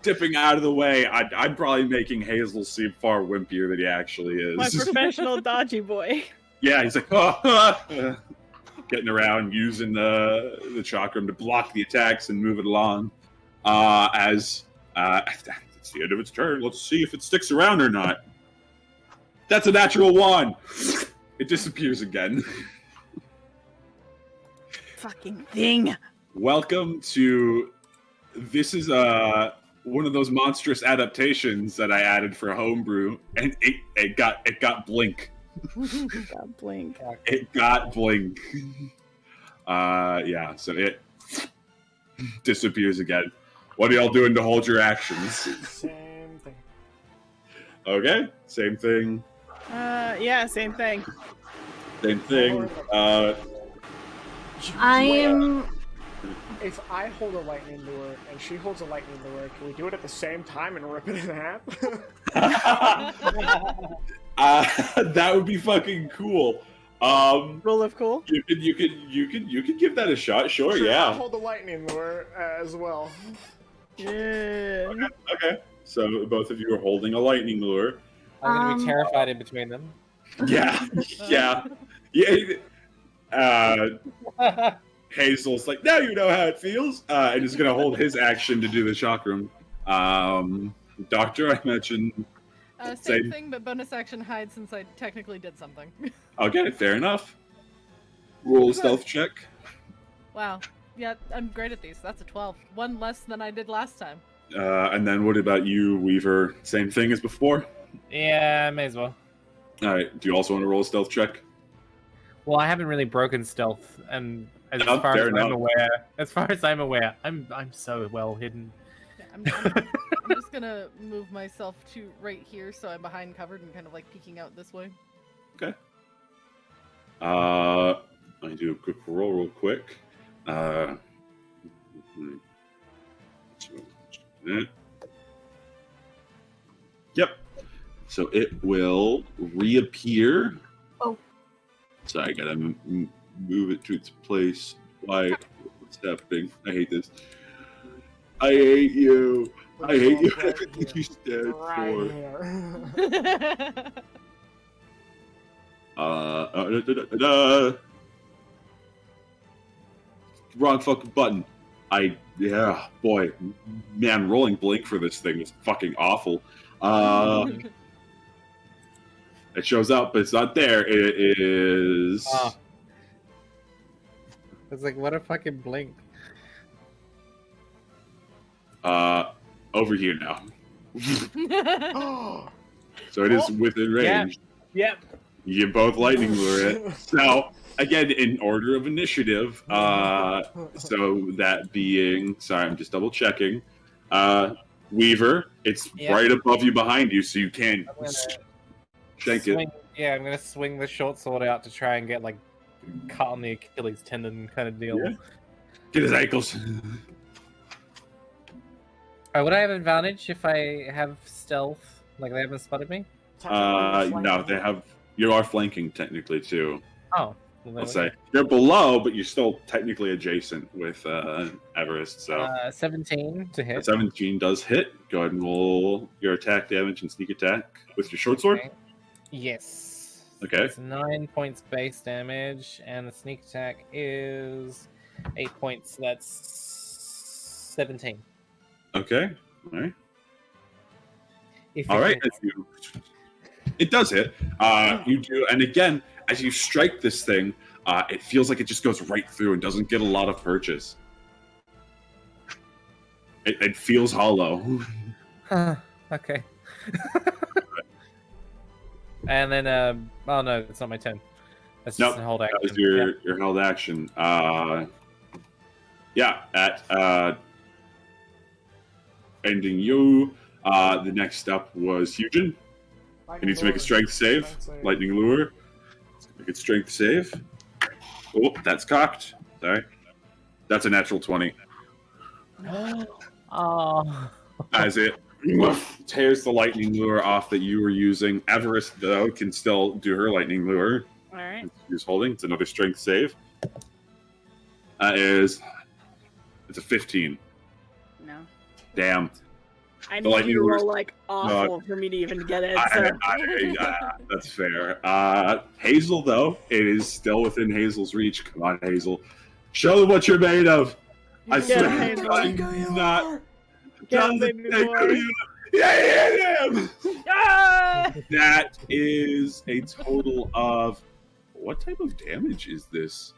dipping out of the way. I'm probably making Hazel seem far wimpier than he actually is. My professional dodgy boy. Yeah, he's like getting around, using the chakram to block the attacks and move it along. As it's the end of its turn, let's see if it sticks around or not. That's a natural 1. It disappears again. Fucking thing. Welcome to. This is one of those monstrous adaptations that I added for homebrew, and it got blink. God, blink. It got blink. Yeah, so it disappears again. What are y'all doing to hold your actions? Same thing. Okay, same thing. Yeah, same thing. Same thing. I am. If I hold a lightning lure and she holds a lightning lure, can we do it at the same time and rip it in half? That would be fucking cool. Roll of cool. You could give that a shot. Sure, I'll yeah. hold the lightning lure as well. Yeah. Okay. So both of you are holding a lightning lure. I'm gonna be terrified in between them. Yeah. Hazel's like, now you know how it feels, and is gonna hold his action to do the chakram. Doctor, I mentioned. Same thing, but bonus action hide since I technically did something. Okay, fair enough. Roll a stealth check. Wow. Yeah, I'm great at these. That's a 12. One less than I did last time. And then what about you, Weaver? Same thing as before? Yeah, may as well. All right. Do you also want to roll a stealth check? Well, I haven't really broken stealth, and as No, far fair as enough. I'm aware, I'm so well hidden. Yeah, I'm just gonna move myself to right here so I'm behind covered and kind of like peeking out this way. Okay. I do a quick roll real quick. Yep. So it will reappear. Oh. Sorry, I gotta move it to its place. Why? What's happening? I hate this. I hate you. I hate you. Everything you stand for. Wrong fucking button. Yeah, boy, man, rolling blink for this thing is fucking awful. It shows up, but it's not there. It is. It's like, what a fucking blink. Over here now. So it is within range. Yep. You get both lightning lure it. So again, in order of initiative, so that being, sorry, I'm just double checking. Weaver, it's right above you, behind you, so you can't shank it. Yeah, I'm gonna swing the short sword out to try and get like cut on the Achilles tendon kind of deal. Yeah. Get his ankles. Would I have advantage if I have stealth? Like they haven't spotted me? No, they have. You are flanking technically too. Oh. I'll say you're below, but you're still technically adjacent with Everest. So 17 to hit. 17 does hit. Go ahead and roll your attack damage and sneak attack with your short sword. Okay. Yes. Okay. It's 9 points base damage, and the sneak attack is 8 points. So that's 17. Okay. All right. If All it right. hits. It does hit. You do, and again, as you strike this thing, it feels like it just goes right through and doesn't get a lot of purchase. It feels hollow. Okay. And then, oh no, that's not my turn. That's just a hold action. That was your held action. Yeah, at ending you, the next step was Hugin. You need to make a strength save. Lightning lure. Make it strength save. Oh, that's cocked. Sorry. That's a natural 20. Oh. As it tears the lightning lure off that you were using. Everest, though, can still do her lightning lure. All right. She's holding. It's another strength save. It's a 15. No. Damn. I The need lightning you to lure- roll like awful for me to even get it. That's fair. Hazel, though, it is still within Hazel's reach. Come on, Hazel. Show them what you're made of. I Get swear, Hazel. I'm not. Get John the baby boy. Yeah. Ah! That is a total of. What type of damage is this?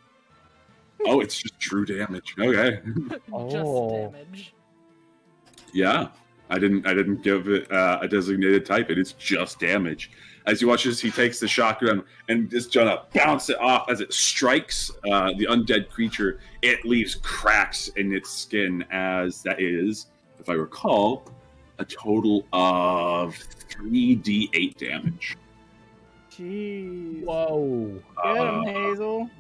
Oh, it's just true damage. Okay. Oh. Just damage. Yeah. I didn't give it a designated type. It is just damage. As you watch as he takes the shotgun and is gonna bounce it off as it strikes the undead creature, it leaves cracks in its skin. As that is, if I recall, a total of 3d8 damage. Jeez. Whoa. Get him, Hazel.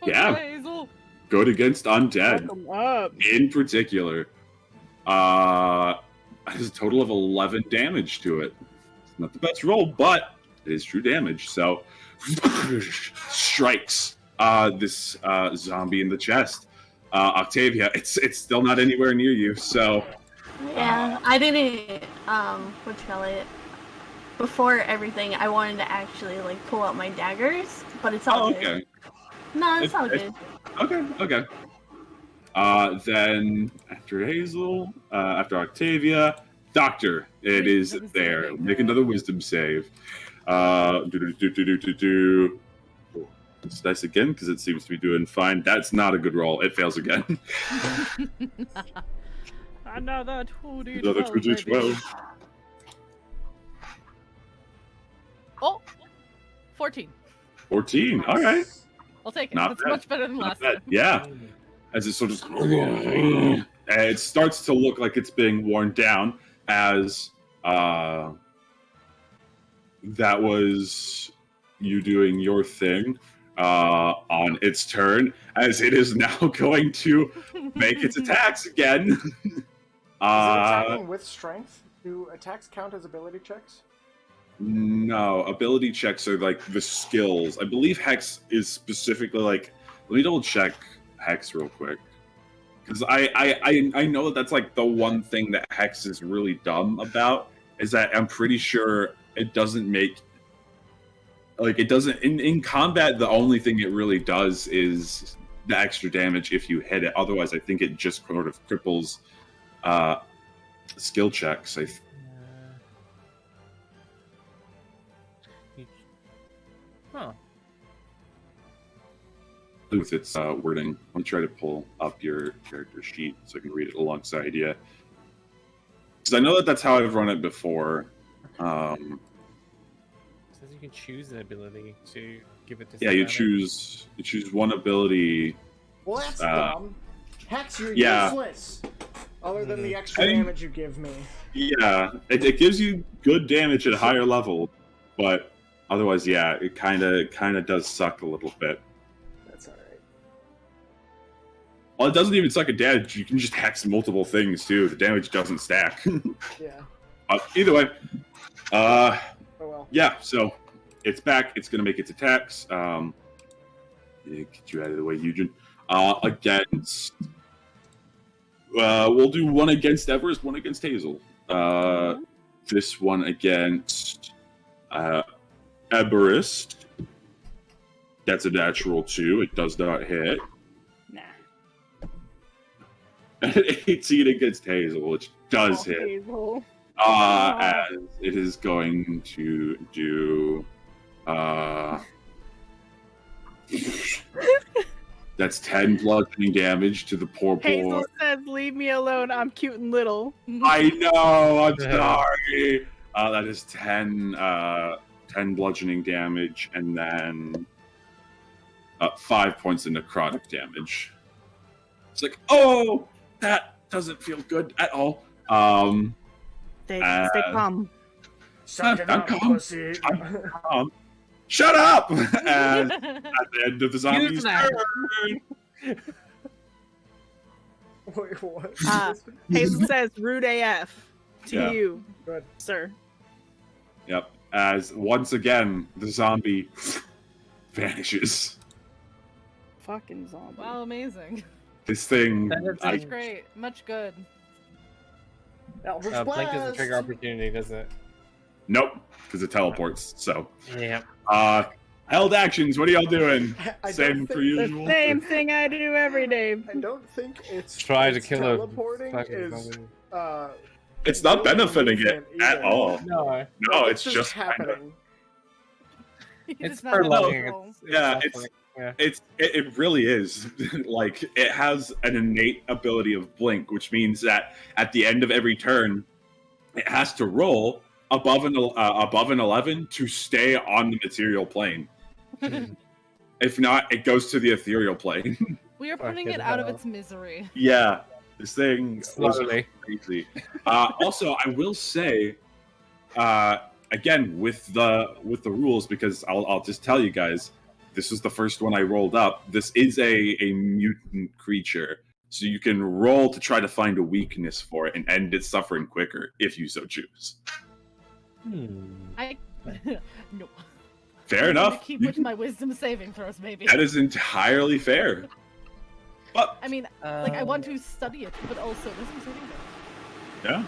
Yeah. Hazel. Good against undead. Fuck him up. In particular, has a total of 11 damage to it. It's not the best roll, but it is true damage. So, strikes this zombie in the chest. Octavia, it's still not anywhere near you. So, Yeah, I didn't. What you call it? Before everything, I wanted to actually like pull out my daggers, but it's all good. okay, No, it's all good. okay. Then after Hazel, after Octavia, Doctor, it is Wisdom there. saving Make throw. another wisdom save. Do. It's dice again because it seems to be doing fine. That's not a good roll. It fails again. Another 2d12. Another 2d12. baby. Oh, 14. 14. All right. I'll take it. Not That's bad. much better than Not last bad. time. Yeah. As it sort of, and it starts to look like it's being worn down. As that was you doing your thing on its turn, as it is now going to make its attacks again. Is it attacking with strength? Do attacks count as ability checks? No, ability checks are like the skills. I believe Hex is specifically like. Let me double check Hex real quick, because I know that that's like the one thing that Hex is really dumb about, is that I'm pretty sure it doesn't make, like, it doesn't in combat. The only thing it really does is the extra damage if you hit it. Otherwise, I think it just sort of cripples skill checks. Huh. With its wording. Let me try to pull up your character sheet so I can read it alongside you. Because I know that that's how I've run it before. It says you can choose an ability to give it to. Yeah, you choose one ability. Well, that's dumb. Hex, you're yeah. useless. Other than the extra I mean- damage you give me. Yeah, it gives you good damage at a higher level, but otherwise, yeah, it kind of does suck a little bit. That's alright. Well, it doesn't even suck at damage. You can just hex multiple things too. The damage doesn't stack. Yeah. Either way, Oh well. yeah. So it's back. It's gonna make its attacks. Yeah, get you out of the way, Eugen. Against. We'll do one against Everest, one against Hazel. This one against Everest. That's a natural 2. It does not hit. Nah. And 18 against Hazel, which does hit. Hazel. As it is going to do. That's 10 bludgeoning damage to the poor boy. Hazel says, "Leave me alone. I'm cute and little." I know. I'm sorry. That is 10 bludgeoning damage, and then 5 points of necrotic damage. It's like, oh, that doesn't feel good at all. Stay calm. Suck it I'm up, calm. pussy. Shut up! And at the end of the zombie's turn, Wait, what? Hazel says, "Rude AF to Yeah. you, Good. sir." yep. As once again the zombie vanishes. Fucking zombie. Wow, amazing. This thing, That's I, Much great. Much good. Eldritch Blink is a Blast. trigger opportunity, doesn't it? nope, because it teleports. So, Yeah. held actions. What are y'all doing? I Same don't for think- usual. The same thing I do every day. I don't think it's Try to it's kill a teleporting fucking is zombie. It's not really benefiting it movement at either. all. No. No, it's just kind of. happening. It's not for a leveling. roll. Yeah, yeah. It really is. Like, it has an innate ability of blink, which means that at the end of every turn, it has to roll above an 11 to stay on the material plane. If not, it goes to the ethereal plane. We are putting Fucking it out of hell. its misery. Yeah, this thing was Slowly. crazy. Also, I will say, again with the rules, because I'll just tell you guys, this was the first one I rolled up. This is a mutant creature, so you can roll to try to find a weakness for it and end its suffering quicker if you so choose. I no. Fair I'm gonna enough. Keep with my wisdom saving throws, maybe. That is entirely fair. But I mean, like I want to study it, but also wisdom saving throws.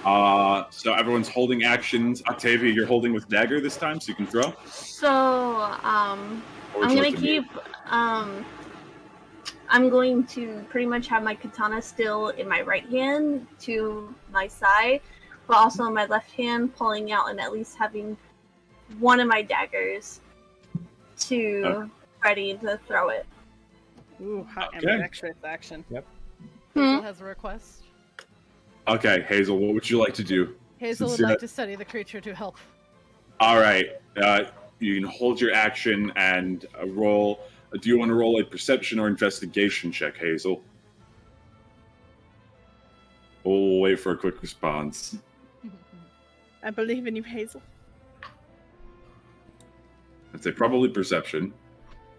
yeah. So everyone's holding actions. Octavia, you're holding with dagger this time, so you can throw. So, I'm Or would gonna you like to keep, I'm going to pretty much have my katana still in my right hand to my side, but also in my left hand, pulling out and at least having one of my daggers to ready to throw it. Ooh, hot Okay. ambidextrous action. Hazel has a request. Okay, Hazel, what would you like to do? Hazel would Since, like to study the creature to help. All right, you can hold your action and roll. Do you want to roll a perception or investigation check, Hazel? We'll wait for a quick response. I believe in you, Hazel. I'd say probably perception,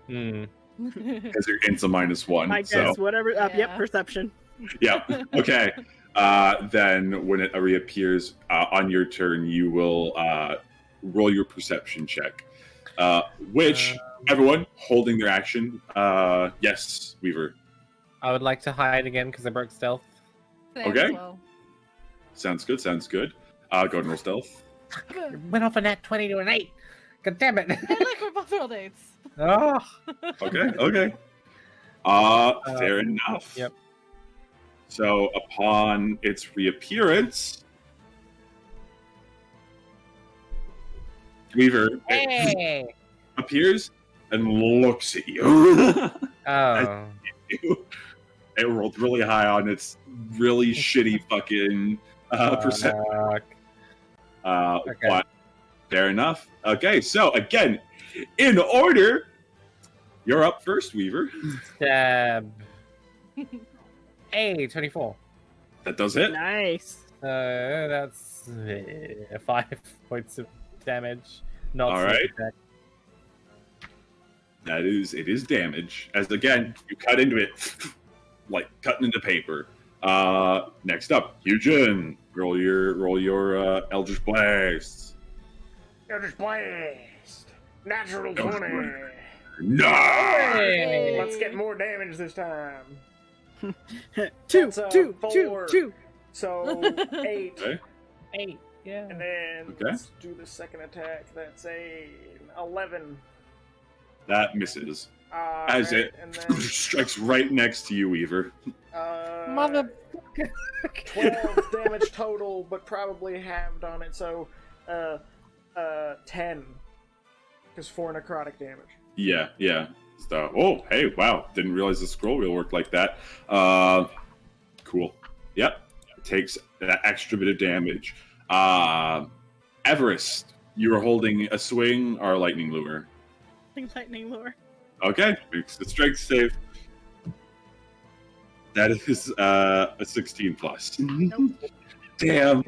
Hmm. because you're into -1. I so. guess whatever. Yeah. Yep, perception. Yeah. Okay. Then when it reappears on your turn, you will roll your perception check. Which everyone holding their action. Yes, Weaver. I would like to hide again because I broke stealth. Same Okay. as well. Sounds good. Sounds good. Go ahead and roll stealth. Went off a nat 20 to an 8. God damn it. I like we're both rolled 8s. Oh. Okay. Okay. Fair enough. Yep. So upon its reappearance, Weaver Hey. appears and looks at you. Oh. It rolled really high on its really shitty fucking perception. Fuck. Okay. But fair enough. Okay, so again, in order, you're up first, Weaver. Stab. Hey, 24. That does it. Nice. That's 5 points of damage. Not All sneak right. attack. It is damage. As again, you cut into it, like cutting into paper. Next up, Eugen. Roll your Eldritch Blast. Eldritch Blast. Natural Eldritch 20. No! Hey. Let's get more damage this time. Two. Four. So 8. Okay. 8. Yeah. And then Okay. let's do the second attack. That's a 11. That misses. As Right, it and then, strikes right next to you, Weaver. Mother. 12 damage total, but probably halved on it, so 10. Because 4 necrotic damage. Yeah. So, oh, hey, wow. Didn't realize the scroll wheel worked like that. Cool. Yep. It takes that extra bit of damage. Everest, you are holding a swing or a lightning lure. Lightning lure. Okay, makes the strength save. That is a 16 plus. Nope. Damn.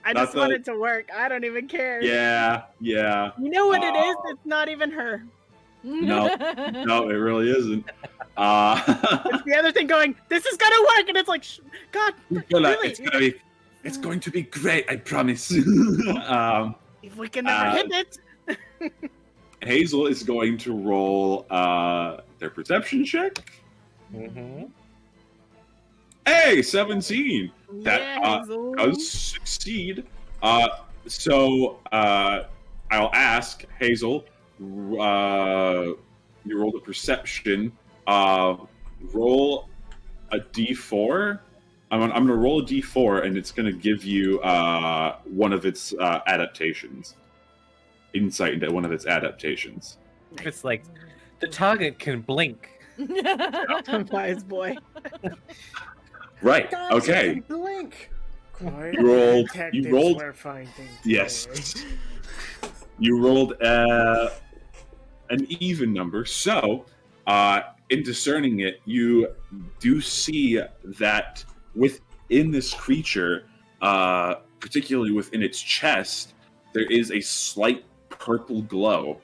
I Not just want it to work. I don't even care. Yeah. You know what it is? It's not even her. No, it really isn't. It's the other thing going, this is gonna work, and it's like, God, really? It's going to be great, I promise. If we can never hit it. Hazel is going to roll their perception check. Mm-hmm. Hey, 17. That Hazel. does succeed. So I'll ask Hazel. You rolled a perception. Roll a d4. I'm going to roll a d4, and it's going to give you one of its adaptations. Insight into one of its adaptations. It's like the target can blink. Wise boy. Right. God, Okay. Blink. Quiet You rolled- detectives you rolled- where fine things Yes. go. You rolled an even number. So, in discerning it, you do see that within this creature, particularly within its chest, there is a slight purple glow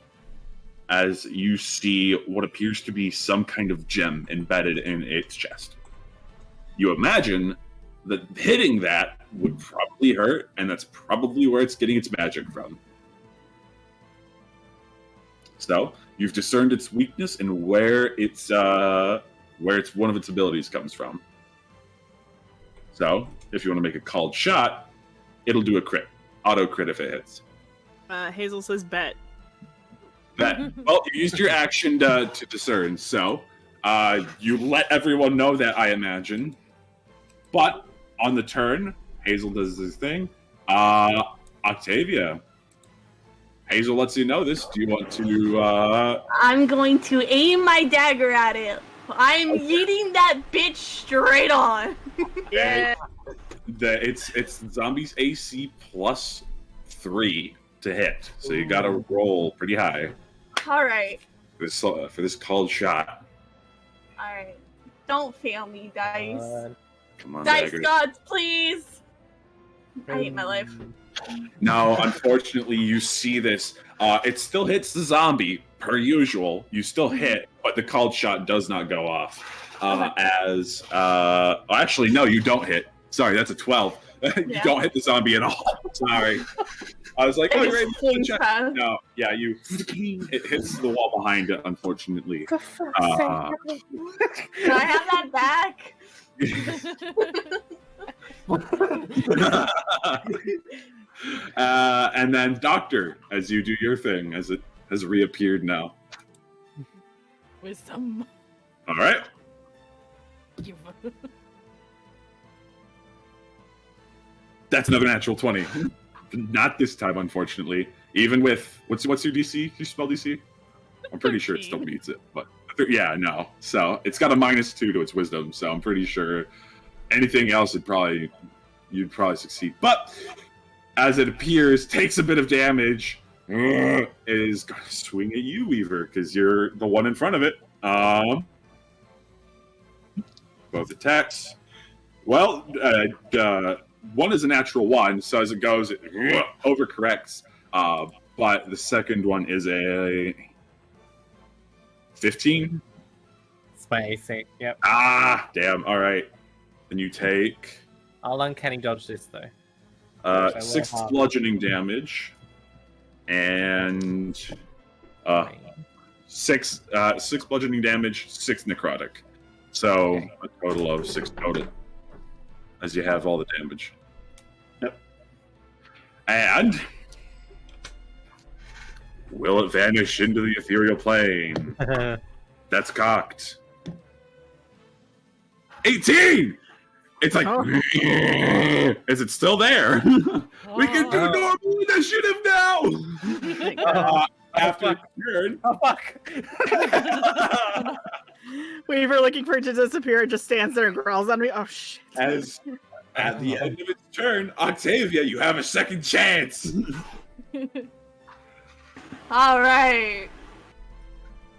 as you see what appears to be some kind of gem embedded in its chest. You imagine that hitting that would probably hurt, and that's probably where it's getting its magic from. So you've discerned its weakness and where it's one of its abilities comes from. So if you want to make a called shot, it'll do a crit, auto crit if it hits. Hazel says bet. That well, you used your action to discern. So You let everyone know that, I imagine. But on the turn, Hazel does his thing. Octavia. Hazel lets you know this. Do you want to... I'm going to aim my dagger at it. I'm yeeting that bitch straight on. Yeah. It's zombies AC plus 3 to hit, so you gotta roll pretty high. All right. For this called shot. All right. Don't fail me, dice. Come on, Dice dagger. gods, please. I hate my life. No, unfortunately, you see this. It still hits the zombie, per usual. You still hit, but the called shot does not go off. Actually, no, you don't hit. Sorry, that's a 12. You don't hit the zombie at all. Sorry. I was like, oh, you're able to check. No, yeah, it hits the wall behind it, unfortunately. For fuck's sake. Can I have that back? And then Doctor, as you do your thing, as it has reappeared now. Wisdom. All right. That's another natural 20. Not this time, unfortunately. Even with what's your DC? Your spell DC? I'm pretty sure it still beats it, but yeah, no. So it's got a -2 to its wisdom, so I'm pretty sure anything else you'd probably succeed. But as it appears, takes a bit of damage, is going to swing at you, Weaver, because you're the one in front of it. Both attacks. Well, one is a natural 1, so as it goes, it overcorrects. But the second one is a 15. It's my AC. Yep. Ah, damn. All right. Then you take I'll uncanny dodge this though. 6 bludgeoning damage and 6 bludgeoning damage, 6 necrotic. So a total of 6 total, as you have all the damage. Yep. And will it vanish into the ethereal plane? That's cocked. 18! It's like, is it still there? We can do normal initiative now! After turn. Oh, fuck. Weaver, looking for it to disappear, just stands there and growls on me. Oh, shit. As at the end of its turn, Octavia, you have a second chance. All right.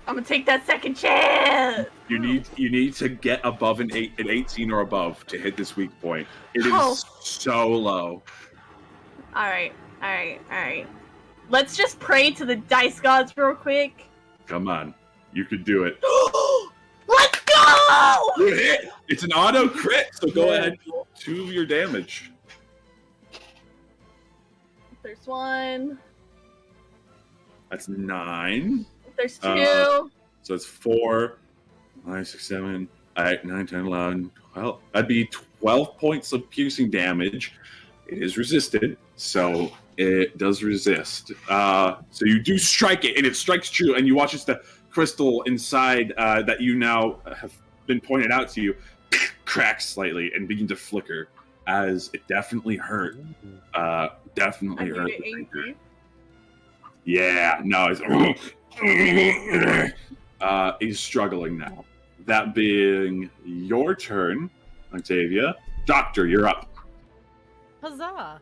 I'm gonna take that second chance. You need to get above an 18 or above to hit this weak point. It is so low. All right. Let's just pray to the dice gods real quick. Come on, you could do it. Let's go! You hit. It's an auto crit, so go ahead and roll 2 of your damage. There's 1. That's 9. There's 2. So it's 4, 5, 6, 7, 8, 9, 10, 11, 12. That'd be 12 points of piercing damage. It is resisted, so it does resist. So you do strike it, and it strikes true, and you watch as the crystal inside that you now have been pointed out to you cracks slightly and begin to flicker, as it definitely hurt. Definitely hurt. Yeah, no, he's struggling now. That being your turn, Octavia. Doctor, you're up. Huzzah!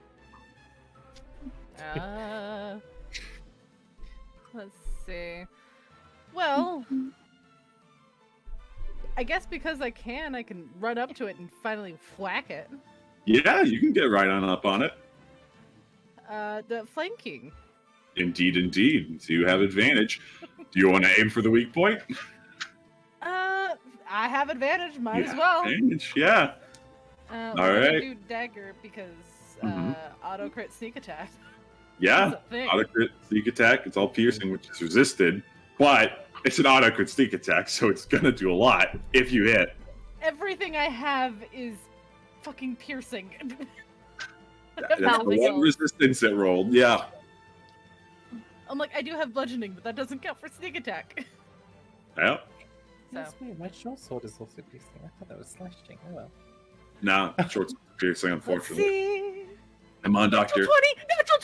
Let's see. Well, I guess because I can run up to it and finally whack it. Yeah, you can get right on up on it. The flanking. Indeed. So you have advantage. Do you want to aim for the weak point? I have advantage. Might as well. Advantage, yeah. All right. Do dagger because auto crit sneak attack. Yeah, auto crit sneak attack. It's all piercing, which is resisted, but it's an auto crit sneak attack, so it's gonna do a lot if you hit. Everything I have is fucking piercing. That's the one resistance it rolled. Yeah. I'm like, I do have bludgeoning, but that doesn't count for sneak attack. Yeah. So Yes, wait, my short sword is also piercing. I thought that was slashing. Oh well. No, short piercing, let's unfortunately. see. Come on, Doctor. Natural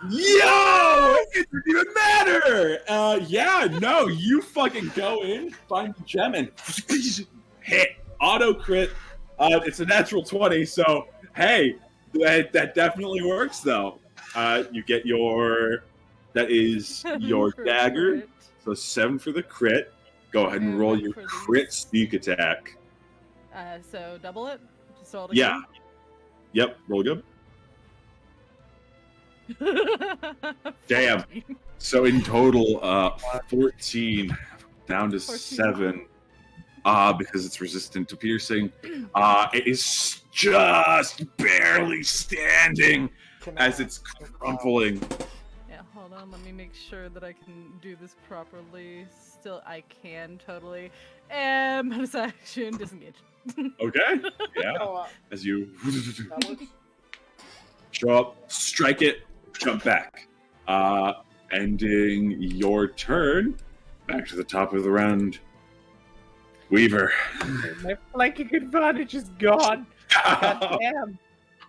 20! Yo! It doesn't even matter! Yeah, no, you fucking go in, find the gem, and hit. Auto crit. It's a natural 20, so hey, that definitely works, though. You get your... That is your For dagger. crit. So 7 for the crit. Go ahead and And roll what your for crit these? sneak attack. So double it. Just roll it Yeah. Yep, roll good. again. Damn. 14. So in total, 14 down to 14. 7. Because it's resistant to piercing. It is just barely standing Can as I- it's crumpling. Yeah, hold on. Let me make sure that I can do this properly. Still, I can totally. And bonus action, disengage. Okay? Yeah. Oh, As you that works. show up, strike it, jump back. Ending your turn. Back to the top of the round. Weaver. My flanking advantage is gone. God damn.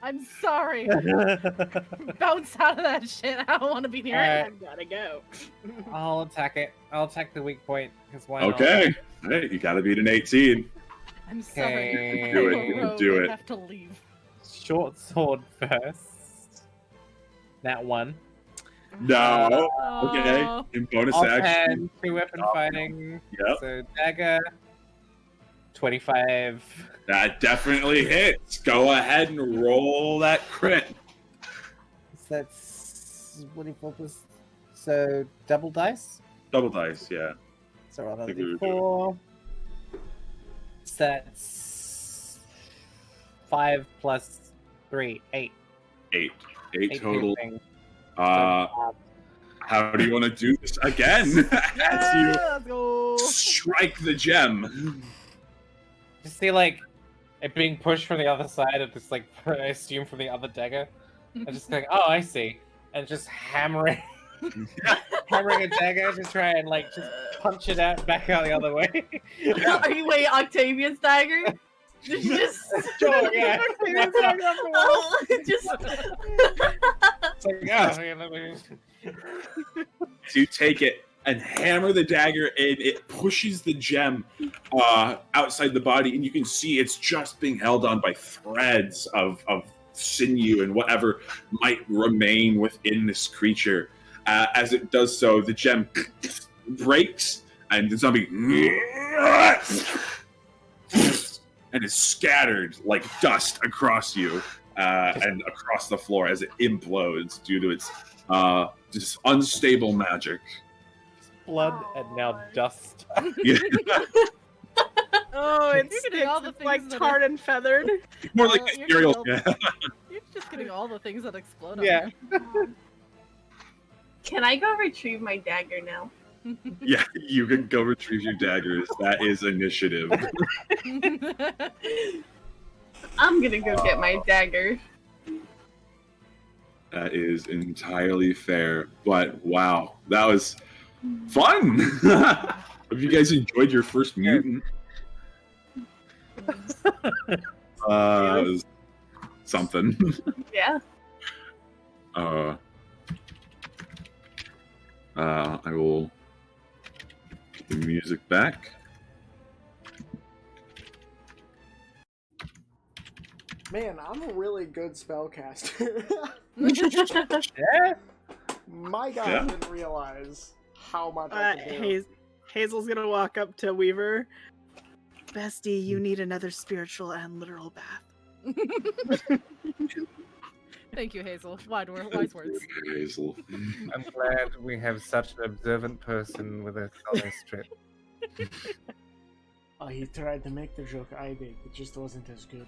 I'm sorry. Bounce out of that shit. I don't want to be near it. I've gotta go. I'll attack it. I'll attack the weak point. Because why not? Okay. Hey, you gotta beat an 18. I'm sorry. Okay. Do it, I'm a you can rogue. do I it. have to leave. Short sword first. That one. No. Okay. Oh. In bonus action. Offhand, 2-weapon fighting. Yep. So dagger. 25. That definitely hits. Go ahead and roll that crit. So that's 24 plus. So double dice. Double dice, yeah. So roll think that we were d4. So that's 5 plus 3, 8. 8 8 total. piercing. Uh, how do you want to do this again? As you Let's go. strike the gem. Just see like it being pushed from the other side of this, like I assume from the other dagger. I'm just like, oh, I see, and just hammering a dagger to try and like just punch it out back out the other way. Are you wait, Octavia's dagger? Just Sure, yeah. oh, just It's like, oh, yeah, let me... So you take it and hammer the dagger in. It pushes the gem outside the body, and you can see it's just being held on by threads of sinew and whatever might remain within this creature. As it does so, the gem breaks, and the zombie and is scattered like dust across you and across the floor as it implodes due to its just unstable magic. blood and now dust. Yeah. Oh, it's, You're getting all the it's like things that tarred and feathered. More like You're cereal. getting Yeah. You're just getting all the things that explode. Yeah. Can I go retrieve my dagger now? Yeah, you can go retrieve your daggers. That is initiative. I'm gonna go get my dagger. That is entirely fair. But wow, that was fun. Hope you guys enjoyed your first mutant. It was something. Yeah. I will get the music back. Man, I'm a really good spellcaster. Yeah. My God, Yeah. I didn't realize how much I could do. Hazel's gonna walk up to Weaver. Bestie, you need another spiritual and literal bath. Thank you, Hazel. Wise words. Hazel. I'm glad we have such an observant person with us on this trip. Oh, he tried to make the joke I did. It just wasn't as good.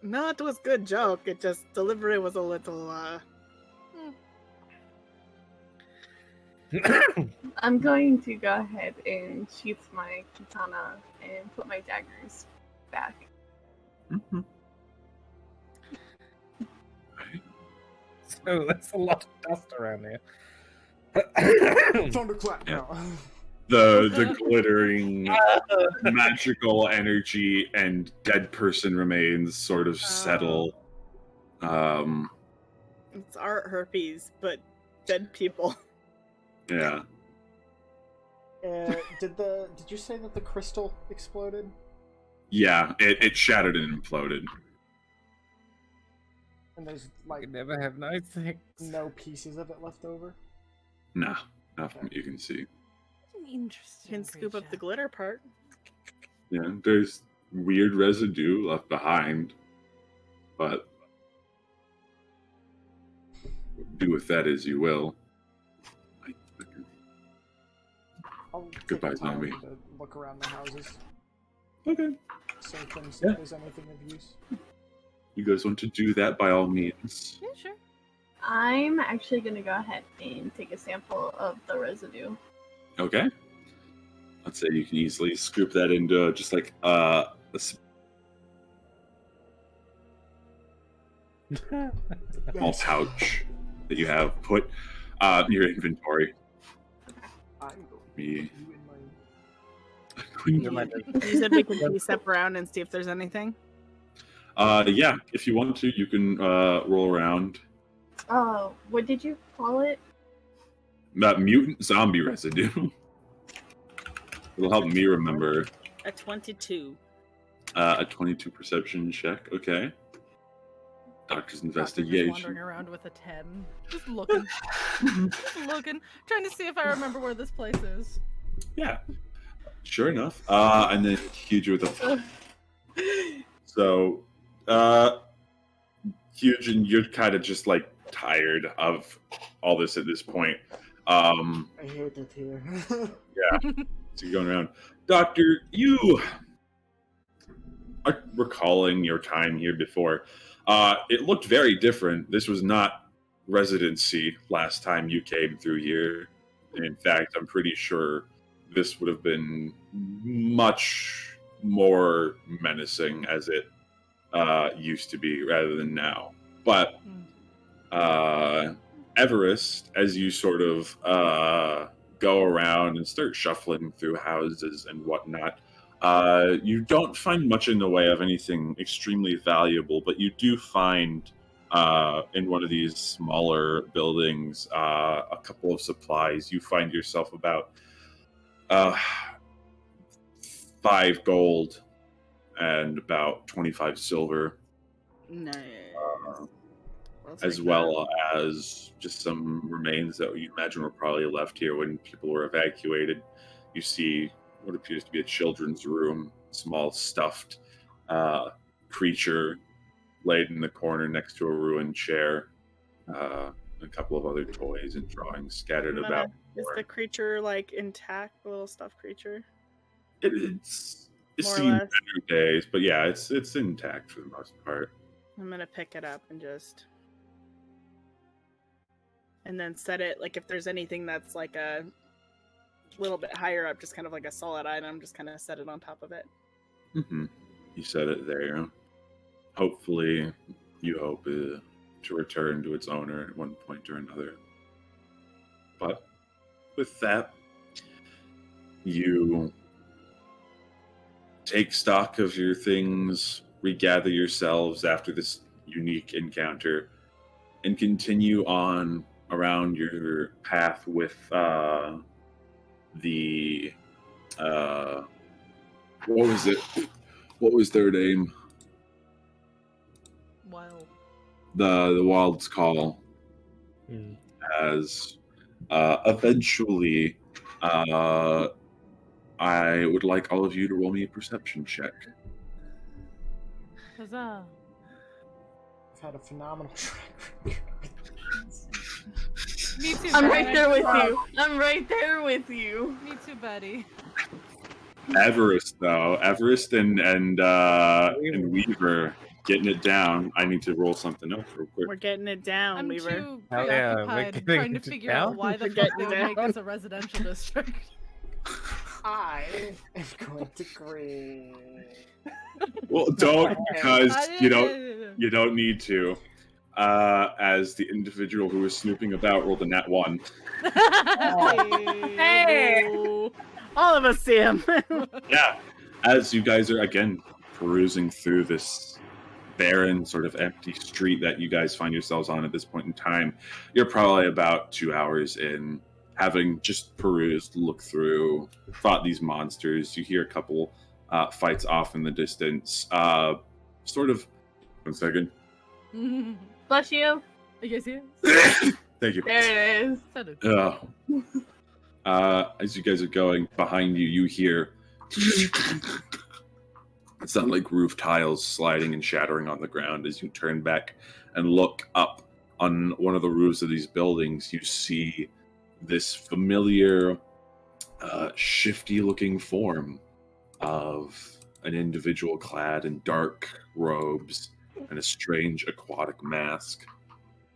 No, it was good joke. It just delivery was a little I'm going to go ahead and sheath my katana and put my daggers back. Mm-hmm. So there's a lot of dust around there. Thunderclap Yeah. now. the glittering magical energy and dead person remains sort of settle. It's art herpes, but dead people. Yeah. Did you say that the crystal exploded? Yeah, it shattered and imploded. And there's You like can never have nice things. no pieces of it left over? Nah, not from what you can see. You Interesting. can scoop up the glitter part. Yeah, there's weird residue left behind, but do with that as you will. I'll take Goodbye, the time zombie. to look around the houses. Okay. Search them, see Yeah. if there's anything of use. You guys want to do that by all means. Yeah, sure. I'm actually gonna go ahead and take a sample of the residue. Okay. Let's say you can easily scoop that into just like a small pouch that you have put in your inventory. I'm going Me. to put you in my... You said we can step around and see if there's anything. Yeah, if you want to, you can roll around. What did you call it? Mutant zombie residue. It'll help me remember. A 22. A 22 perception check. Okay. Doctor's Just investigation. wandering around with a 10. Just looking. Just looking. Trying to see if I remember where this place is. Yeah. Sure enough. And then Huge with a 5. So, Huge, and you're kind of just like tired of all this at this point. I hate it here. So you're going around. Doctor, you are recalling your time here before. It looked very different. This was not residency last time you came through here. In fact, I'm pretty sure this would have been much more menacing as it used to be rather than now. But Everest, as you sort of go around and start shuffling through houses and whatnot, you don't find much in the way of anything extremely valuable, but you do find in one of these smaller buildings a couple of supplies. You find yourself about 5 gold and about 25 silver. Nice. As well as just some remains that you imagine were probably left here when people were evacuated. You see what appears to be a children's room, small stuffed creature laid in the corner next to a ruined chair, a couple of other toys and drawings scattered about. Is the creature like intact, the little stuffed creature? It's More or seen less. better days, but yeah, it's intact for the most part. I'm gonna pick it up and then set it, like if there's anything that's like a little bit higher up, just kind of like a solid item, just kind of set it on top of it. Mm-hmm. You said it there. Hopefully, you hope to return to its owner at one point or another. But with that, you take stock of your things, regather yourselves after this unique encounter, and continue on around your path with the what was it? What was their name? Wild. The Wild's Call. As eventually, I would like all of you to roll me a perception check. Huzzah. I've had a phenomenal track record. Me too, I'm buddy. right there with you. I'm right there with you. Me too, buddy. Everest, though, and Weaver getting it down. I need to roll something else real quick. We're getting it down, I'm Weaver. too Hell yeah, we're preoccupied getting trying to it figure out down. why the We're fuck getting they it would make down. us a residential district. I am going to green. Well, don't, because I you did. don't need to. As the individual who was snooping about rolled a nat 1. Hey! All of us see him. Yeah, as you guys are again perusing through this barren, sort of empty street that you guys find yourselves on at this point in time, you're probably about 2 hours in, having just perused, looked through, fought these monsters. You hear a couple fights off in the distance. Sort of. 1 second. Bless you. Yes, yes. Thank you. There it is. Salud. As you guys are going, behind you, you hear it sounds like roof tiles sliding and shattering on the ground. As you turn back and look up on one of the roofs of these buildings, you see this familiar, shifty-looking form of an individual clad in dark robes and a strange aquatic mask.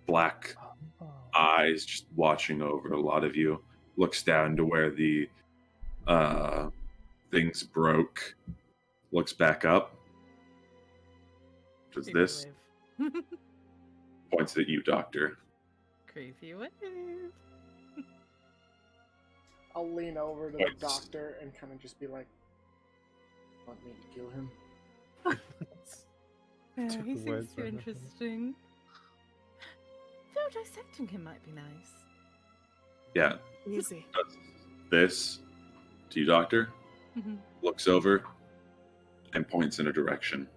Black eyes just watching over a lot of you. Looks down to where the things broke. Looks back up. Does Creepy this? wave. Points at you, Doctor. Creepy wave. I'll lean over to the doctor and kind of just be like, "Want me to kill him?" Yeah, Took he the seems words too right out of it. interesting. Though dissecting him might be nice. Yeah. Easy. Does this to you, Doctor. Looks over and points in a direction.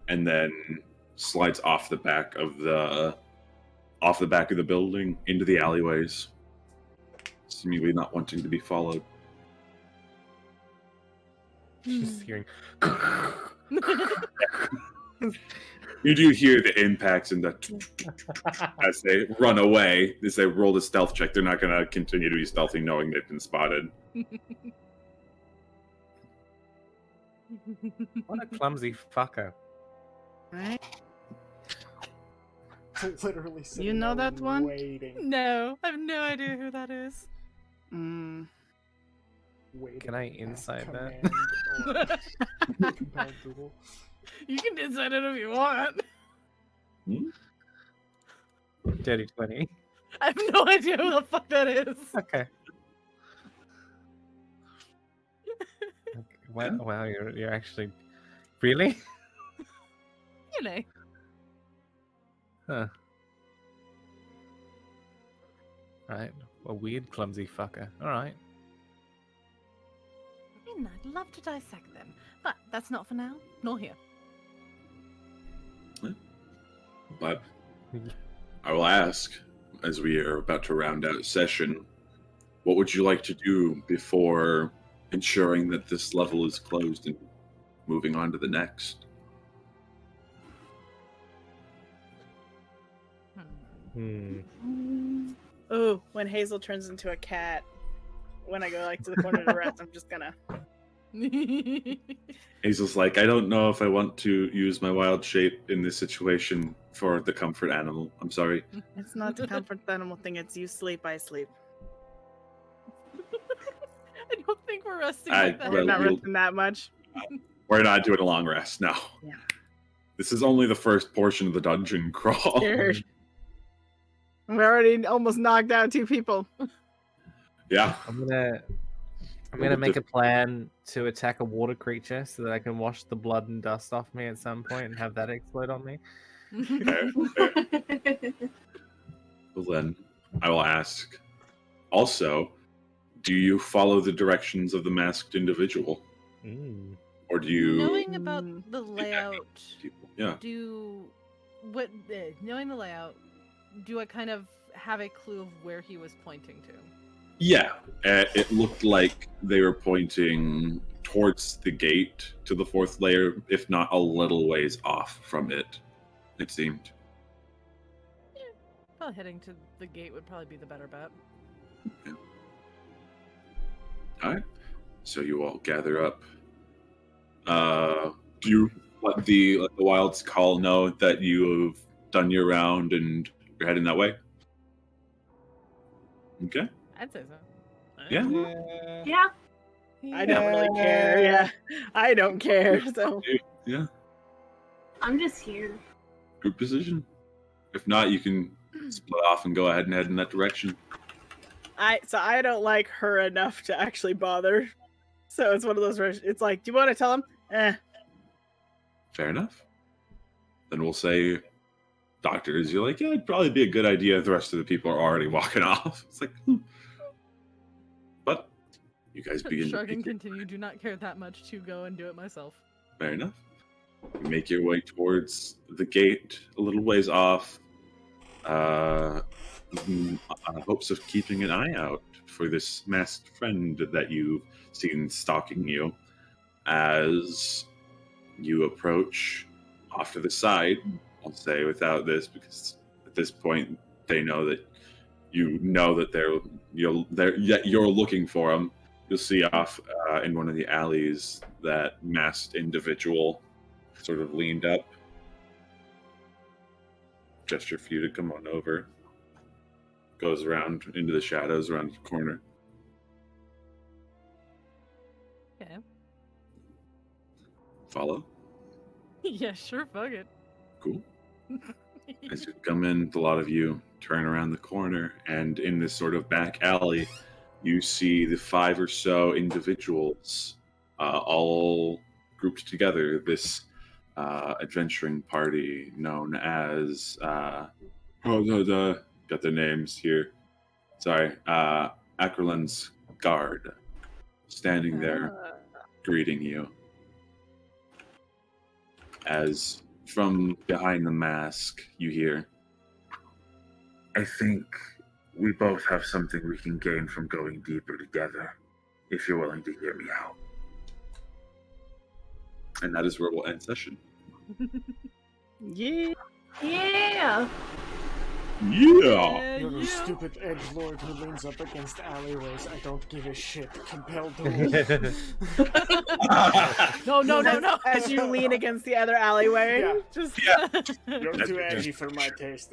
And then slides off the back of the building into the alleyways. Seemingly not wanting to be followed. Just hearing. You do hear the impacts and the as they run away. As they roll the stealth check, they're not going to continue to be stealthy, knowing they've been spotted. What a clumsy fucker. Right? Literally sitting You know there that one? waiting, No, I have no idea who that is. waiting. Can I at insight that? command or compelled duel. You can decide it if you want. Dirty 20. I have no idea who the fuck that is. Okay. Wow, you're actually really? You know. Huh. Right. A weird, clumsy fucker. Alright. I mean, I'd love to dissect them, but that's not for now, nor here. But I will ask, as we are about to round out session, what would you like to do before ensuring that this level is closed and moving on to the next? Oh, when Hazel turns into a cat, when I go like to the corner to rest, I'm just gonna. Hazel's like, I don't know if I want to use my wild shape in this situation for the comfort animal. I'm sorry. It's not the comfort animal thing. It's you sleep, I sleep. I don't think we're resting I- like that. well, I'm not you'll- resting that much. We're not doing a long rest now. Yeah. This is only the first portion of the dungeon crawl. Scared. We already almost knocked out 2 people. Yeah. I'm gonna make a plan to attack a water creature so that I can wash the blood and dust off me at some point and have that explode on me. Fair. Well, then, I will ask. Also, do you follow the directions of the masked individual, or do you? Knowing about the layout, People? Yeah. knowing the layout, do I kind of have a clue of where he was pointing to? Yeah. It looked like they were pointing towards the gate to the 4th layer, if not a little ways off from it. It seemed. Probably heading to the gate would probably be the better bet. Yeah. All right. So you all gather up. Do you let the Wild's Call know that you've done your round and you're heading that way? Okay. I'd say so. Yeah. Yeah. I don't really care. Yeah, I don't care. So Yeah. I'm just here. Group decision. If not, you can split off and go ahead and head in that direction. I don't like her enough to actually bother. So it's one of those where it's like, do you want to tell him? Fair enough. Then we'll say, doctors, you're like, yeah, it'd probably be a good idea if the rest of the people are already walking off. It's like, But you guys begin Shrug to and continue. Do not care that much to go and do it myself. Fair enough. You make your way towards the gate, a little ways off, in hopes of keeping an eye out for this masked friend that you've seen stalking you. As you approach off to the side, I'll say without this, because at this point they know that you know that you're looking for them. You'll see off in one of the alleys that masked individual sort of leaned up. Gesture for you to come on over. Goes around into the shadows around the corner. Okay. Follow. Yeah, sure, fuck it. Cool. As you come in, a lot of you turn around the corner, and in this sort of back alley, you see the 5 or so individuals all grouped together. This adventuring party known as got their names here. Sorry, Akerland's Guard, standing there greeting you. As from behind the mask, you hear, I think we both have something we can gain from going deeper together, if you're willing to hear me out. And that is where we'll end session. Yeah. Yeah. Yeah! You're a stupid edgelord who leans up against alleyways. I don't give a shit. Compelled to No. As you lean against the other alleyway. Yeah. Just You're too edgy for my taste.